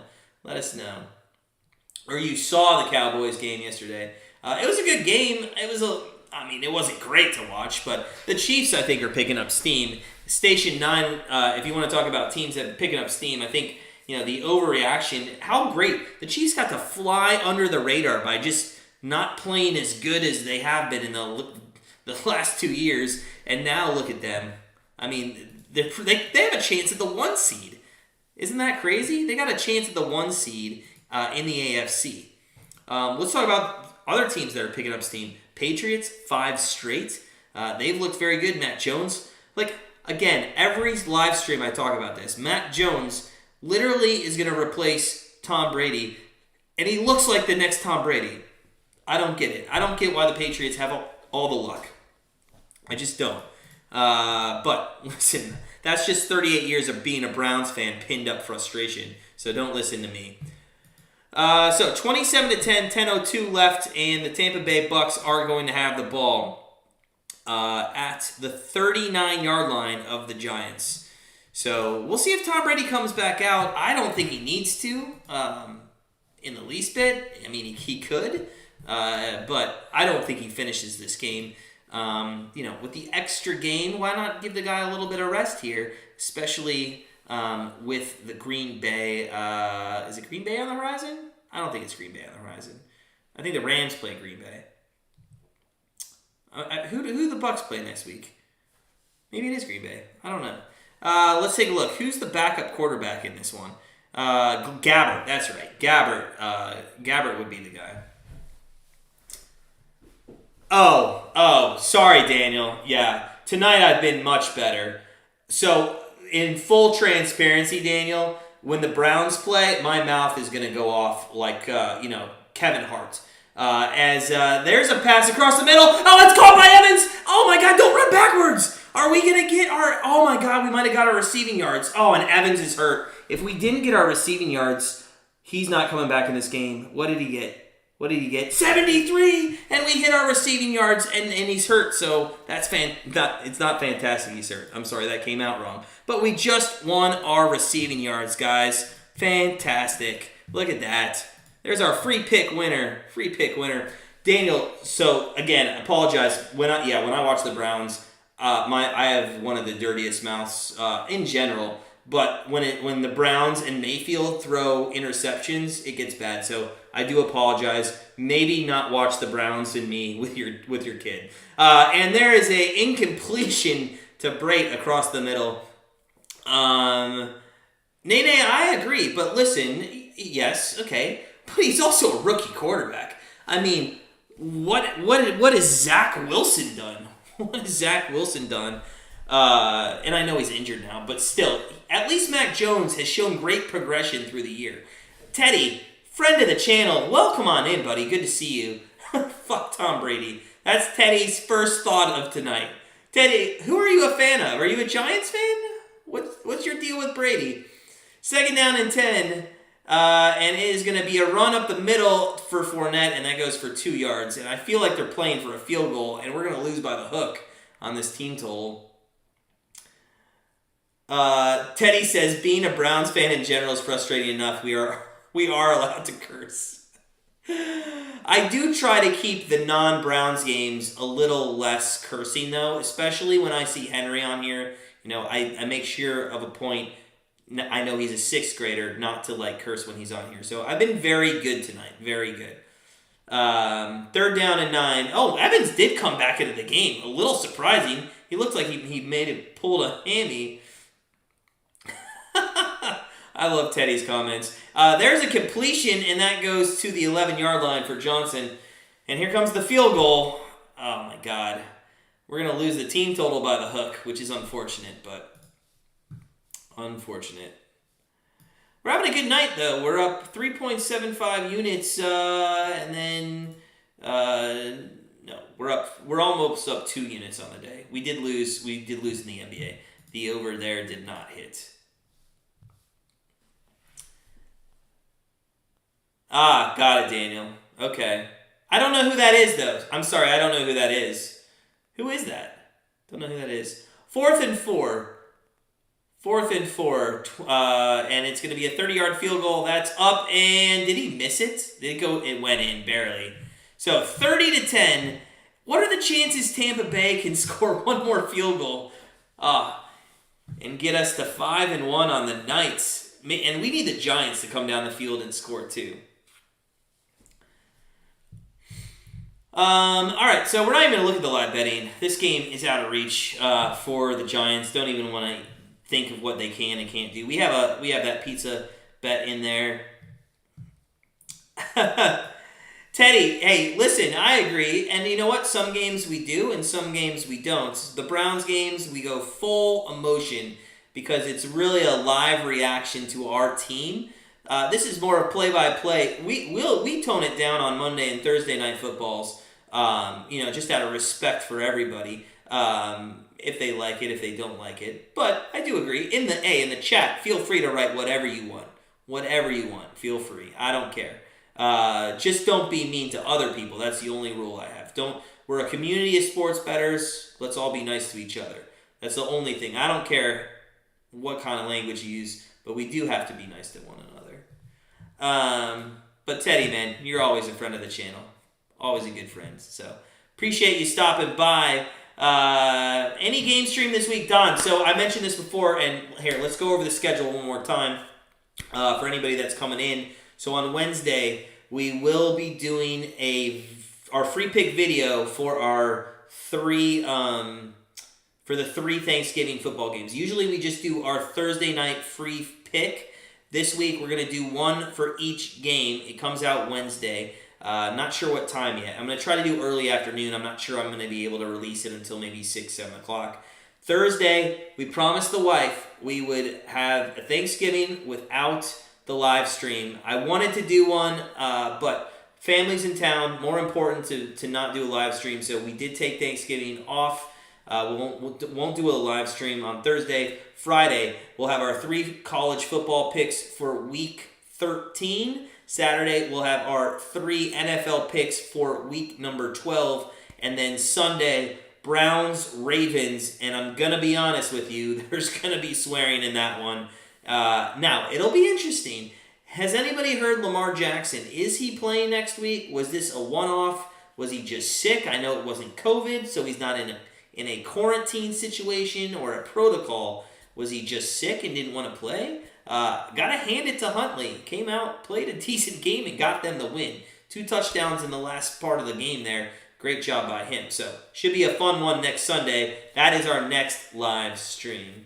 Or you saw the Cowboys game yesterday. It was a good game. It wasn't great to watch, but the Chiefs, I think, are picking up steam. Station 9, if you want to talk about teams that are picking up steam, I think, the overreaction, how great. The Chiefs got to fly under the radar by just not playing as good as they have been in the the last 2 years, and now look at them. I mean, they have a chance at the 1 seed. Isn't that crazy? They got a chance at the 1 seed in the AFC. Let's talk about other teams that are picking up steam. Patriots, 5 straight. They've looked very good. Matt Jones, again, every live stream I talk about this. Matt Jones literally is going to replace Tom Brady, and he looks like the next Tom Brady. I don't get it. I don't get why the Patriots have all the luck. I just don't. But listen, that's just 38 years of being a Browns fan pinned up frustration. So don't listen to me. So 27-10, 10:02 left, and the Tampa Bay Bucs are going to have the ball at the 39-yard line of the Giants. So we'll see if Tom Brady comes back out. I don't think he needs to in the least bit. I mean, he could, but I don't think he finishes this game. With the extra game, why not give the guy a little bit of rest here, especially with the Green Bay. Is it Green Bay on the horizon? I don't think it's Green Bay on the horizon. I think the Rams play Green Bay. Who do the Bucs play next week? Maybe it is Green Bay. I don't know. Let's take a look. Who's the backup quarterback in this one? Gabbert. That's right. Gabbert would be the guy. Oh, sorry, Daniel. Yeah, tonight I've been much better. So, in full transparency, Daniel, when the Browns play, my mouth is going to go off like, Kevin Hart. There's a pass across the middle. Oh, it's caught by Evans. Oh, my God, don't run backwards. Are we going to get our... Oh, my God, we might have got our receiving yards. Oh, and Evans is hurt. If we didn't get our receiving yards, he's not coming back in this game. What did he get? 73, and we hit our receiving yards, and he's hurt. So that's it's not fantastic. He's hurt. I'm sorry, that came out wrong. But we just won our receiving yards, guys. Fantastic. Look at that. There's our free pick winner. Daniel. So again, I apologize. When I watch the Browns, I have one of the dirtiest mouths in general. But when the Browns and Mayfield throw interceptions, it gets bad. So I do apologize. Maybe not watch the Browns and me with your kid. And there is a incompletion to Brate across the middle. Nene, I agree. But listen, yes, okay. But he's also a rookie quarterback. I mean, what has Zach Wilson done? What has Zach Wilson done? And I know he's injured now, but still, at least Mac Jones has shown great progression through the year. Teddy, friend of the channel, welcome on in, buddy. Good to see you. Fuck Tom Brady. That's Teddy's first thought of tonight. Teddy, who are you a fan of? Are you a Giants fan? What's your deal with Brady? 2nd down and 10, and it is going to be a run up the middle for Fournette, and that goes for 2 yards. And I feel like they're playing for a field goal, and we're going to lose by the hook on this team total. Teddy says, being a Browns fan in general is frustrating enough. We are allowed to curse. I do try to keep the non-Browns games a little less cursing, though, especially when I see Henry on here. I make sure of a point. I know he's a 6th grader, not to curse when he's on here. So I've been very good tonight. Very good. 3rd down and 9. Oh, Evans did come back into the game. A little surprising. He looked like he pulled a hammy. I love Teddy's comments. There's a completion, and that goes to the 11-yard line for Johnson. And here comes the field goal. Oh, my God. We're going to lose the team total by the hook, which is unfortunate, but unfortunate. We're having a good night, though. We're up 3.75 units, and then... no, we're almost up 2 units on the day. We did lose in the NBA. The over there did not hit. Ah, got it, Daniel. Okay. I don't know who that is, though. I'm sorry, I don't know who that is. Who is that? Don't know who that is. 4th and 4. And it's going to be a 30-yard field goal. That's up, and did he miss it? It went in, barely. So, 30-10. What are the chances Tampa Bay can score one more field goal? And get us to 5-1 on the night. And we need the Giants to come down the field and score, too. All right, so we're not even going to look at the live betting. This game is out of reach for the Giants. Don't even want to think of what they can and can't do. We have that pizza bet in there. Teddy, hey, listen, I agree. And you know what? Some games we do and some games we don't. The Browns games, we go full emotion because it's really a live reaction to our team. This is more of play-by-play. We tone it down on Monday and Thursday night footballs, just out of respect for everybody. If they like it, if they don't like it. But I do agree. In the chat, feel free to write whatever you want. Whatever you want. Feel free. I don't care. Just don't be mean to other people. That's the only rule I have. We're a community of sports bettors. Let's all be nice to each other. That's the only thing. I don't care what kind of language you use, but we do have to be nice to one another. But Teddy, man, you're always a friend of the channel. Always a good friend. So appreciate you stopping by. Any game stream this week, Don? So I mentioned this before, and here, let's go over the schedule one more time for anybody that's coming in. So on Wednesday, we will be doing our free pick video for our the three Thanksgiving football games. Usually we just do our Thursday night free pick. This week we're going to do one for each game. It comes out Wednesday. Not sure what time yet. I'm going to try to do early afternoon. I'm not sure I'm going to be able to release it until maybe 6, 7 o'clock. Thursday, we promised the wife we would have a Thanksgiving without the live stream. I wanted to do one, but family's in town. More important to not do a live stream, so we did take Thanksgiving off. We won't do a live stream on Thursday. Friday, we'll have our 3 college football picks for week 13. Saturday, we'll have our 3 NFL picks for week number 12. And then Sunday, Browns, Ravens. And I'm going to be honest with you, there's going to be swearing in that one. Now, it'll be interesting. Has anybody heard Lamar Jackson? Is he playing next week? Was this a one-off? Was he just sick? I know it wasn't COVID, so he's not in a quarantine situation or a protocol. Was he just sick and didn't want to play? Gotta hand it to Huntley. Came out, played a decent game, and got them the win. 2 touchdowns in the last part of the game there. Great job by him. So, should be a fun one next Sunday. That is our next live stream.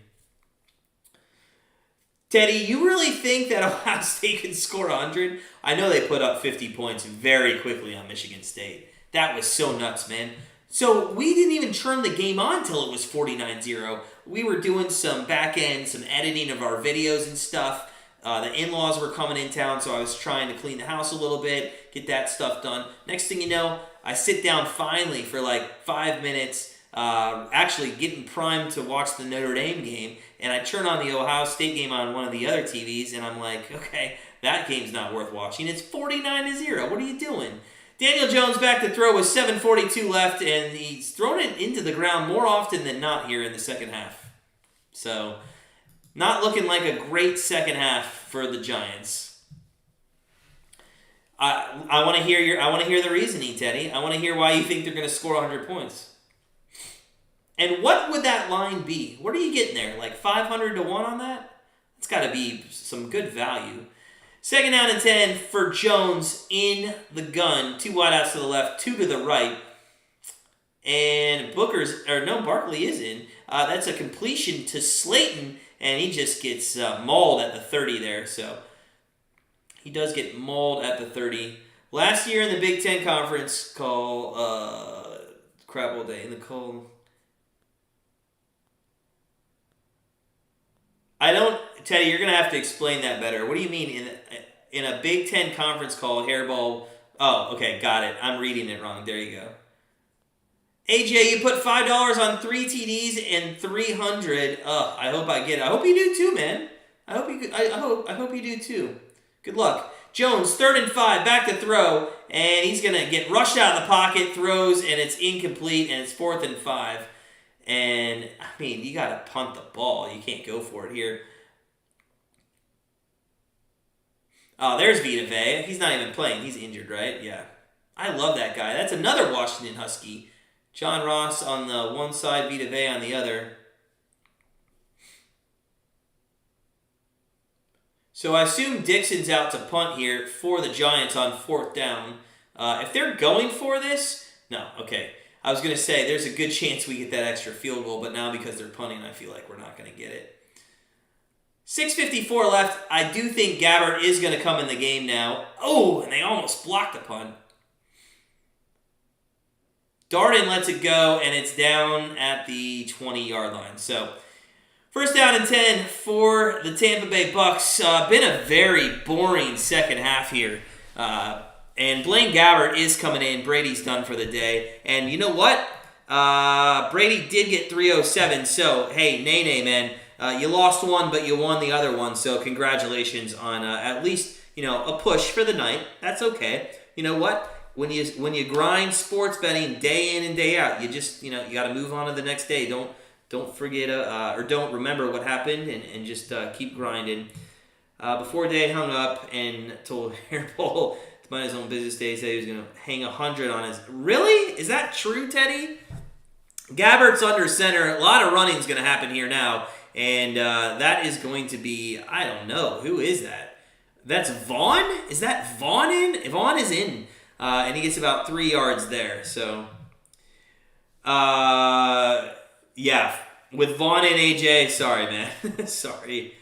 Teddy, you really think that Ohio State can score 100? I know they put up 50 points very quickly on Michigan State. That was so nuts, man. So we didn't even turn the game on until it was 49-0. We were doing some back end, some editing of our videos and stuff. The in-laws were coming in town, so I was trying to clean the house a little bit, get that stuff done. Next thing you know, I sit down finally for like 5 minutes, actually getting primed to watch the Notre Dame game, and I turn on the Ohio State game on one of the other TVs, and I'm like, okay, that game's not worth watching. It's 49-0. What are you doing? Daniel Jones back to throw with 7:42 left, and he's thrown it into the ground more often than not here in the second half. So, not looking like a great second half for the Giants. I want to hear the reasoning, Teddy. I want to hear why you think they're going to score 100 points. And what would that line be? What are you getting there? Like 500 to 1 on that? It's got to be some good value. Second down and 10 for Jones in the gun. 2 wideouts to the left, 2 to the right. And Barkley is in. That's a completion to Slayton, and he just gets mauled at the 30 there. So he does get mauled at the 30. Last year in the Big Ten Conference Teddy, you're going to have to explain that better. What do you mean in a Big Ten conference call, hairball? Oh, okay, got it. I'm reading it wrong. There you go. AJ, you put $5 on 3 TDs and 300. I hope I get it. I hope you do too, man. I hope you do too. Good luck. Jones, 3rd and 5, back to throw, and he's going to get rushed out of the pocket, throws, and it's incomplete, and it's 4th and 5. And, I mean, you got to punt the ball. You can't go for it here. Oh, there's Vita Vea. He's not even playing. He's injured, right? Yeah. I love that guy. That's another Washington Husky. John Ross on the one side, Vita Vea on the other. So I assume Dixon's out to punt here for the Giants on 4th down. If they're going for this, No, okay. I was going to say there's a good chance we get that extra field goal, but now because they're punting, I feel like we're not going to get it. 6:54 left. I do think Gabbert is going to come in the game now. Oh, and they almost blocked the punt. Darden lets it go, and it's down at the 20-yard line. So, first down and 10 for the Tampa Bay Bucs. Been a very boring second half here. And Blaine Gabbert is coming in. Brady's done for the day. And you know what? Brady did get 307. So, hey, nay, man. You lost one, but you won the other one. So, congratulations on at least, a push for the night. That's okay. You know what? When you grind sports betting day in and day out, you just, you got to move on to the next day. Don't forget or don't remember what happened and just keep grinding. Before Day hung up and told Hairball to mind his own business day, he said he was going to hang 100 on his... Really? Is that true, Teddy? Gabbert's under center. A lot of running is going to happen here now. And that is going to be... I don't know. Who is that? That's Vaughn? Is that Vaughn in? Vaughn is in. And he gets about 3 yards there. So, yeah. With Vaughn and AJ, sorry, man. Sorry.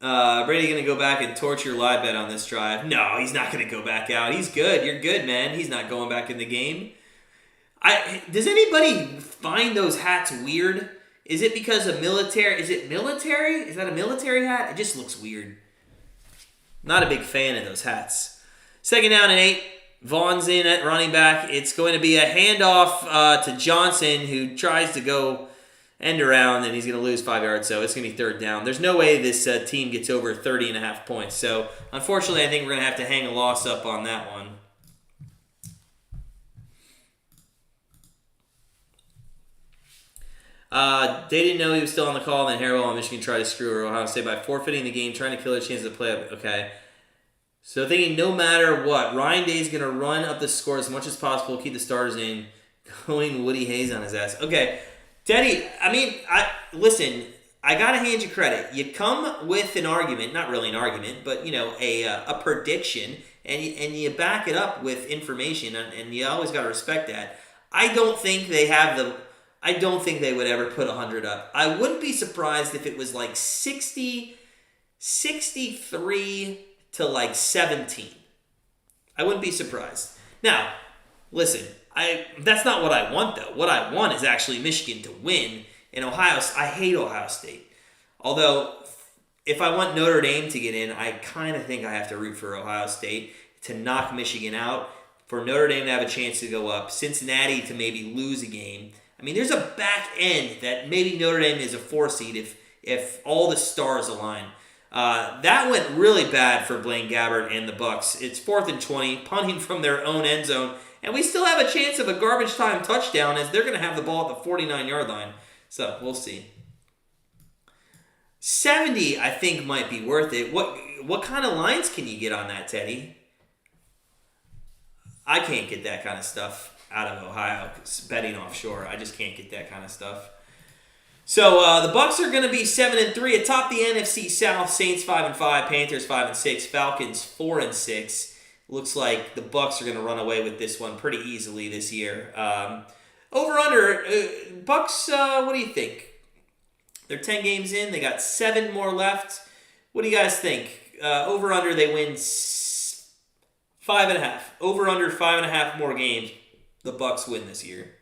Brady going to go back and torch your live bet on this drive. No, he's not going to go back out. He's good. You're good, man. He's not going back in the game. Does anybody find those hats weird? Is it because of military? Is it military? Is that a military hat? It just looks weird. Not a big fan of those hats. Second down and 8. Vaughn's in at running back. It's going to be a handoff to Johnson, who tries to go end around, and he's going to lose 5 yards. So it's going to be third down. There's no way this team gets over 30.5 points. So unfortunately, I think we're going to have to hang a loss up on that one. They didn't know he was still on the call, and then Harrell and Michigan tried to screw Ohio State by forfeiting the game, trying to kill their chances of play up. Okay. So thinking no matter what, Ryan Day's going to run up the score as much as possible, keep the starters in, going Woody Hayes on his ass. Okay. Teddy, listen, I got to hand you credit. You come with an argument, not really an argument, but, a prediction, and you back it up with information, and you always got to respect that. I don't think they would ever put 100 up. I wouldn't be surprised if it was like 60, 63 to like 17. I wouldn't be surprised. Now, listen, that's not what I want, though. What I want is actually Michigan to win. And I hate Ohio State. Although, if I want Notre Dame to get in, I kind of think I have to root for Ohio State to knock Michigan out, for Notre Dame to have a chance to go up, Cincinnati to maybe lose a game. I mean, there's a back end that maybe Notre Dame is a 4 seed if all the stars align. That went really bad for Blaine Gabbert and the Bucs. It's 4th and 20, punting from their own end zone, and we still have a chance of a garbage time touchdown as they're going to have the ball at the 49-yard line. So, we'll see. 70, I think, might be worth it. What kind of lines can you get on that, Teddy? I can't get that kind of stuff out of Ohio, betting offshore. I just can't get that kind of stuff. So the Bucs are going to be 7-3 atop the NFC South. Saints 5-5, Panthers 5-6, Falcons 4-6. Looks like the Bucs are going to run away with this one pretty easily this year. Over under Bucs. What do you think? They're 10 games in. They got 7 more left. What do you guys think? Over under, they win 5.5. Over under 5.5 more games. The Bucs win this year.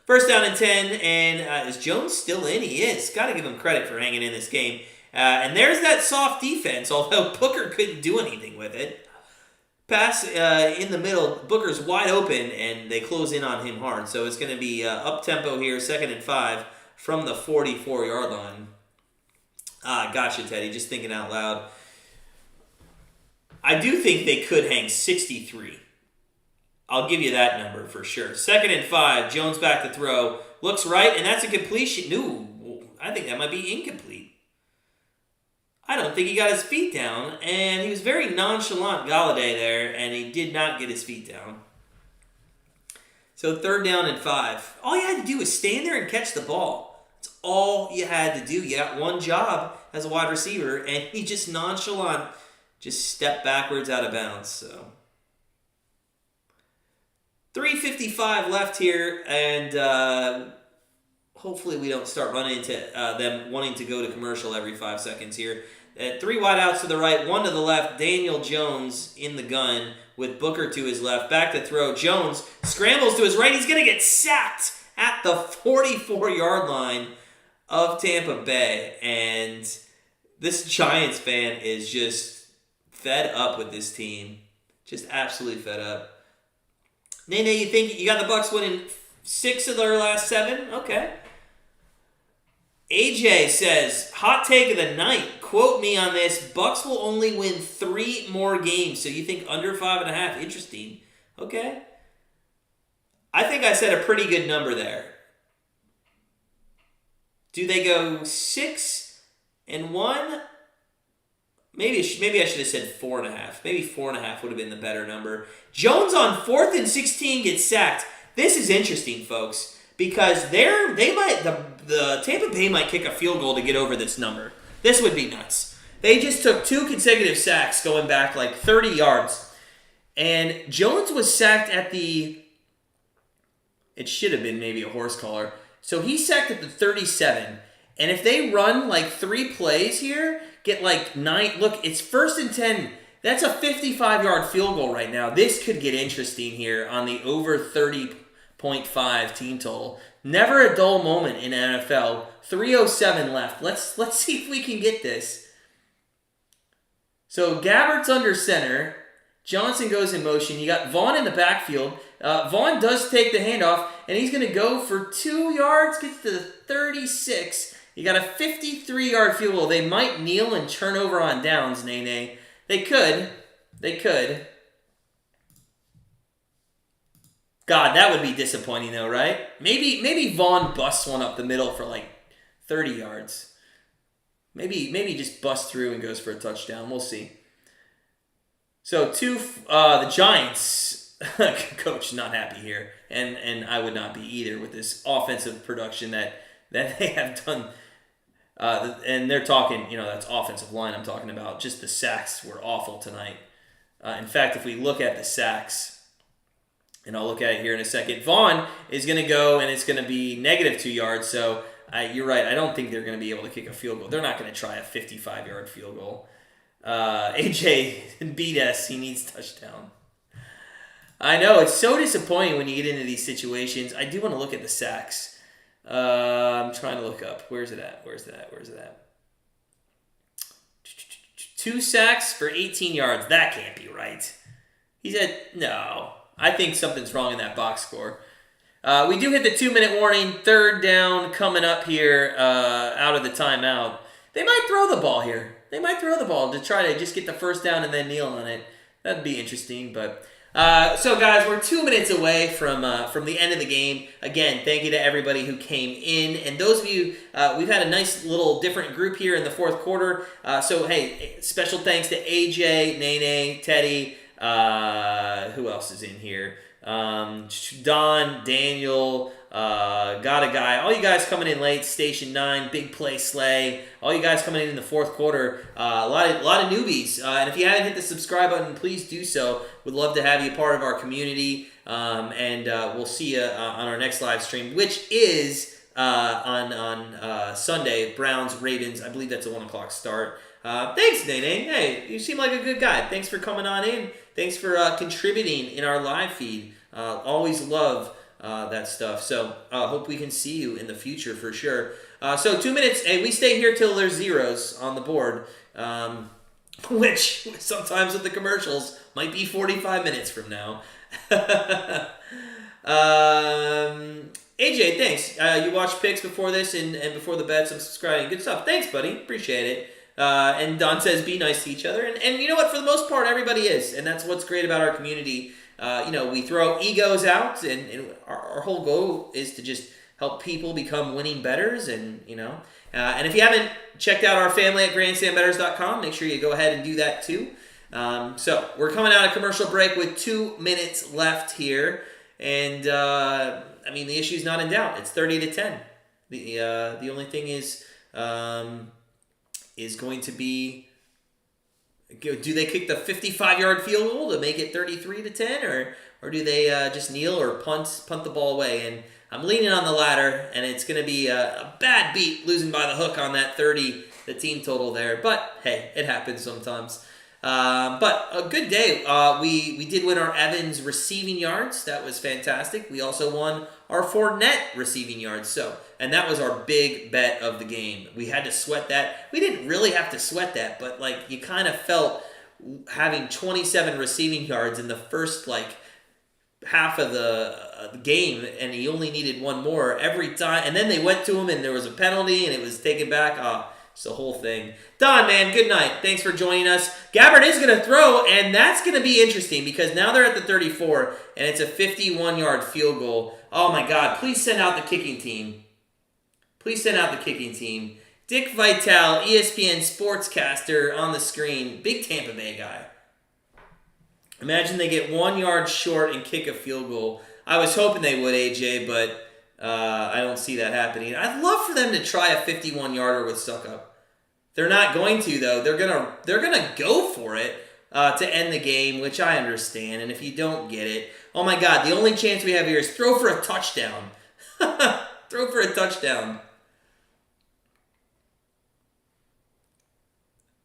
First down and 10, and is Jones still in? He is. Got to give him credit for hanging in this game. And there's that soft defense, although Booker couldn't do anything with it. Pass in the middle, Booker's wide open, and they close in on him hard. So it's going to be up-tempo here, 2nd and 5 from the 44-yard line. Gotcha, Teddy, just thinking out loud. I do think they could hang 63. I'll give you that number for sure. 2nd and 5, Jones back to throw. Looks right, and that's a completion. No, I think that might be incomplete. I don't think he got his feet down, and he was very nonchalant, Galladay, there, and he did not get his feet down. So 3rd down and 5. All you had to do was stand there and catch the ball. That's all you had to do. You got one job as a wide receiver, and he just nonchalant, just stepped backwards out of bounds, so... 3:55 left here, and hopefully we don't start running into them wanting to go to commercial every 5 seconds here. 3 wideouts to the right, 1 to the left. Daniel Jones in the gun with Booker to his left. Back to throw. Jones scrambles to his right. He's going to get sacked at the 44-yard line of Tampa Bay. And this Giants fan is just fed up with this team. Just absolutely fed up. Nene, you think you got the Bucs winning 6 of their last 7? Okay. AJ says, hot take of the night. Quote me on this. Bucs will only win 3 more games. So you think under 5.5? Interesting. Okay. I think I said a pretty good number there. Do they go 6-1? Maybe I should have said 4.5. Maybe 4.5 would have been the better number. Jones on 4th and 16 gets sacked. This is interesting, folks, because the Tampa Bay might kick a field goal to get over this number. This would be nuts. They just took 2 consecutive sacks going back like 30 yards. And Jones was sacked at it should have been maybe a horse collar. So he's sacked at the 37. And if they run like 3 plays here, get like 9, look, it's 1st and 10. That's a 55-yard field goal right now. This could get interesting here on the over 30.5 team total. Never a dull moment in NFL. 3:07 left. Let's see if we can get this. So Gabbert's under center. Johnson goes in motion. You got Vaughn in the backfield. Vaughn does take the handoff, and he's going to go for 2 yards, gets to the 36. You got a 53-yard field goal. They might kneel and turn over on downs, Nene. They could. God, that would be disappointing though, right? Maybe Vaughn busts one up the middle for like 30 yards. Maybe just busts through and goes for a touchdown. We'll see. So the Giants, coach not happy here, and I would not be either with this offensive production that they have done. And they're talking, that's offensive line I'm talking about. Just the sacks were awful tonight. In fact, if we look at the sacks, and I'll look at it here in a second, Vaughn is going to go, and it's going to be negative 2 yards. So you're right. I don't think they're going to be able to kick a field goal. They're not going to try a 55-yard field goal. AJ beat us. He needs touchdown. I know. It's so disappointing when you get into these situations. I do want to look at the sacks. I'm trying to look up. Where's it at? 2 sacks for 18 yards. That can't be right. He said, no. I think something's wrong in that box score. We do hit the 2-minute warning. 3rd down coming up here out of the timeout. They might throw the ball here. They might throw the ball to try to just get the 1st down and then kneel on it. That'd be interesting, but... So guys, we're 2 minutes away from the end of the game. Again, thank you to everybody who came in. And those of you, we've had a nice little different group here in the 4th quarter. So, hey, special thanks to AJ, Nene, Teddy. Who else is in here? Don, Daniel, Got a Guy. All you guys coming in late. Station 9, Big Play Slay. All you guys coming in the 4th quarter. A lot of newbies. And if you haven't hit the subscribe button, please do so. We'd love to have you part of our community. And we'll see you on our next live stream, which is on Sunday, Browns, Ravens. I believe that's a 1 o'clock start. Thanks, Nene. Hey, you seem like a good guy. Thanks for coming on in. Thanks for contributing in our live feed. Always love that stuff. So hope we can see you in the future for sure. So 2 minutes. Hey, we stay here till there's zeros on the board, which sometimes with the commercials might be 45 minutes from now. AJ, thanks. You watched picks before this and before the bets. I'm subscribing. Good stuff. Thanks, buddy. Appreciate it. And Don says, be nice to each other. And you know what? For the most part, everybody is. And that's what's great about our community. We throw egos out, and our whole goal is to just help people become winning bettors. And if you haven't checked out our family at grandstandbettors.com, make sure you go ahead and do that too. So we're coming out of commercial break with 2 minutes left here. And, the issue's not in doubt. It's 30-10. The only thing is going to be, do they kick the 55-yard field goal to make it 33-10, or or do they just kneel or punt the ball away? And I'm leaning on the latter, and it's going to be a bad beat losing by the hook on that 30, the team total there. But hey, it happens sometimes. But a good day. We did win our Evans receiving yards. That was fantastic. We also won our Fournette receiving yards. And that was our big bet of the game. We had to sweat that. We didn't really have to sweat that, but like you kind of felt having 27 receiving yards in the first half of the game, and he only needed one more every time. And then they went to him, and there was a penalty, and it was taken back. It's the whole thing. Don, man, good night. Thanks for joining us. Gabbard is going to throw, and that's going to be interesting because now they're at the 34, and it's a 51-yard field goal. Oh, my God. Please send out the kicking team. Please send out the kicking team. Dick Vitale, ESPN sportscaster on the screen. Big Tampa Bay guy. Imagine they get 1 yard short and kick a field goal. I was hoping they would, AJ, but I don't see that happening. I'd love for them to try a 51-yarder with Suckup. They're not going to, though. They're gonna go for it to end the game, which I understand. And if you don't get it, oh my God, the only chance we have here is throw for a touchdown. Throw for a touchdown.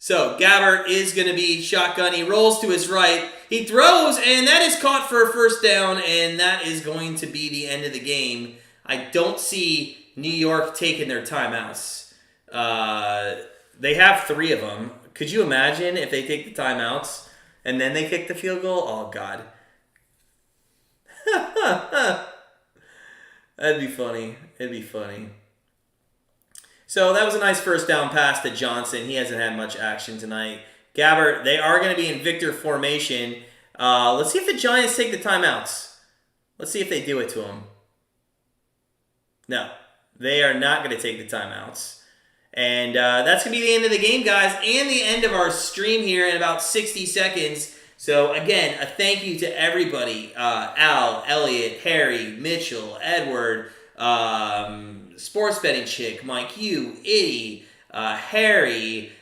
So Gabbert is going to be shotgun. He rolls to his right. He throws, and that is caught for a first down, and that is going to be the end of the game. I don't see New York taking their timeouts. They have 3 of them. Could you imagine if they take the timeouts and then they kick the field goal? Oh, God. That'd be funny. It'd be funny. So that was a nice first down pass to Johnson. He hasn't had much action tonight. Gabbert, they are going to be in Victor formation. Let's see if the Giants take the timeouts. Let's see if they do it to him. No, they are not going to take the timeouts. And that's going to be the end of the game, guys, and the end of our stream here in about 60 seconds. So, again, a thank you to everybody. Al, Elliot, Harry, Mitchell, Edward, Sports Betting Chick, Mike Yu, Itty, Harry,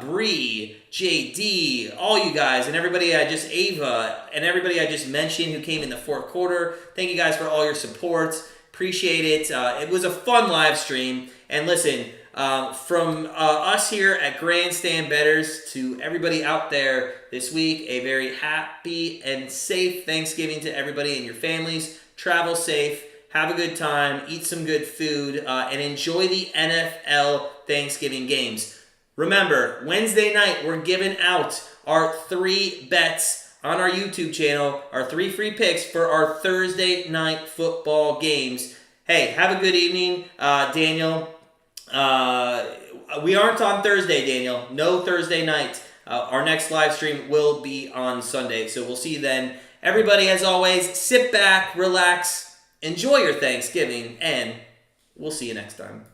Bree, JD, all you guys, and everybody Ava, and everybody I just mentioned who came in the fourth quarter. Thank you guys for all your support. Appreciate it. It was a fun live stream. And listen, from us here at Grandstand Bettors to everybody out there this week, a very happy and safe Thanksgiving to everybody and your families. Travel safe. Have a good time, eat some good food, and enjoy the NFL Thanksgiving games. Remember, Wednesday night, we're giving out our 3 bets on our YouTube channel, our 3 free picks for our Thursday night football games. Hey, have a good evening, Daniel. We aren't on Thursday, Daniel. No Thursday night. Our next live stream will be on Sunday, so we'll see you then. Everybody, as always, sit back, relax, enjoy your Thanksgiving, and we'll see you next time.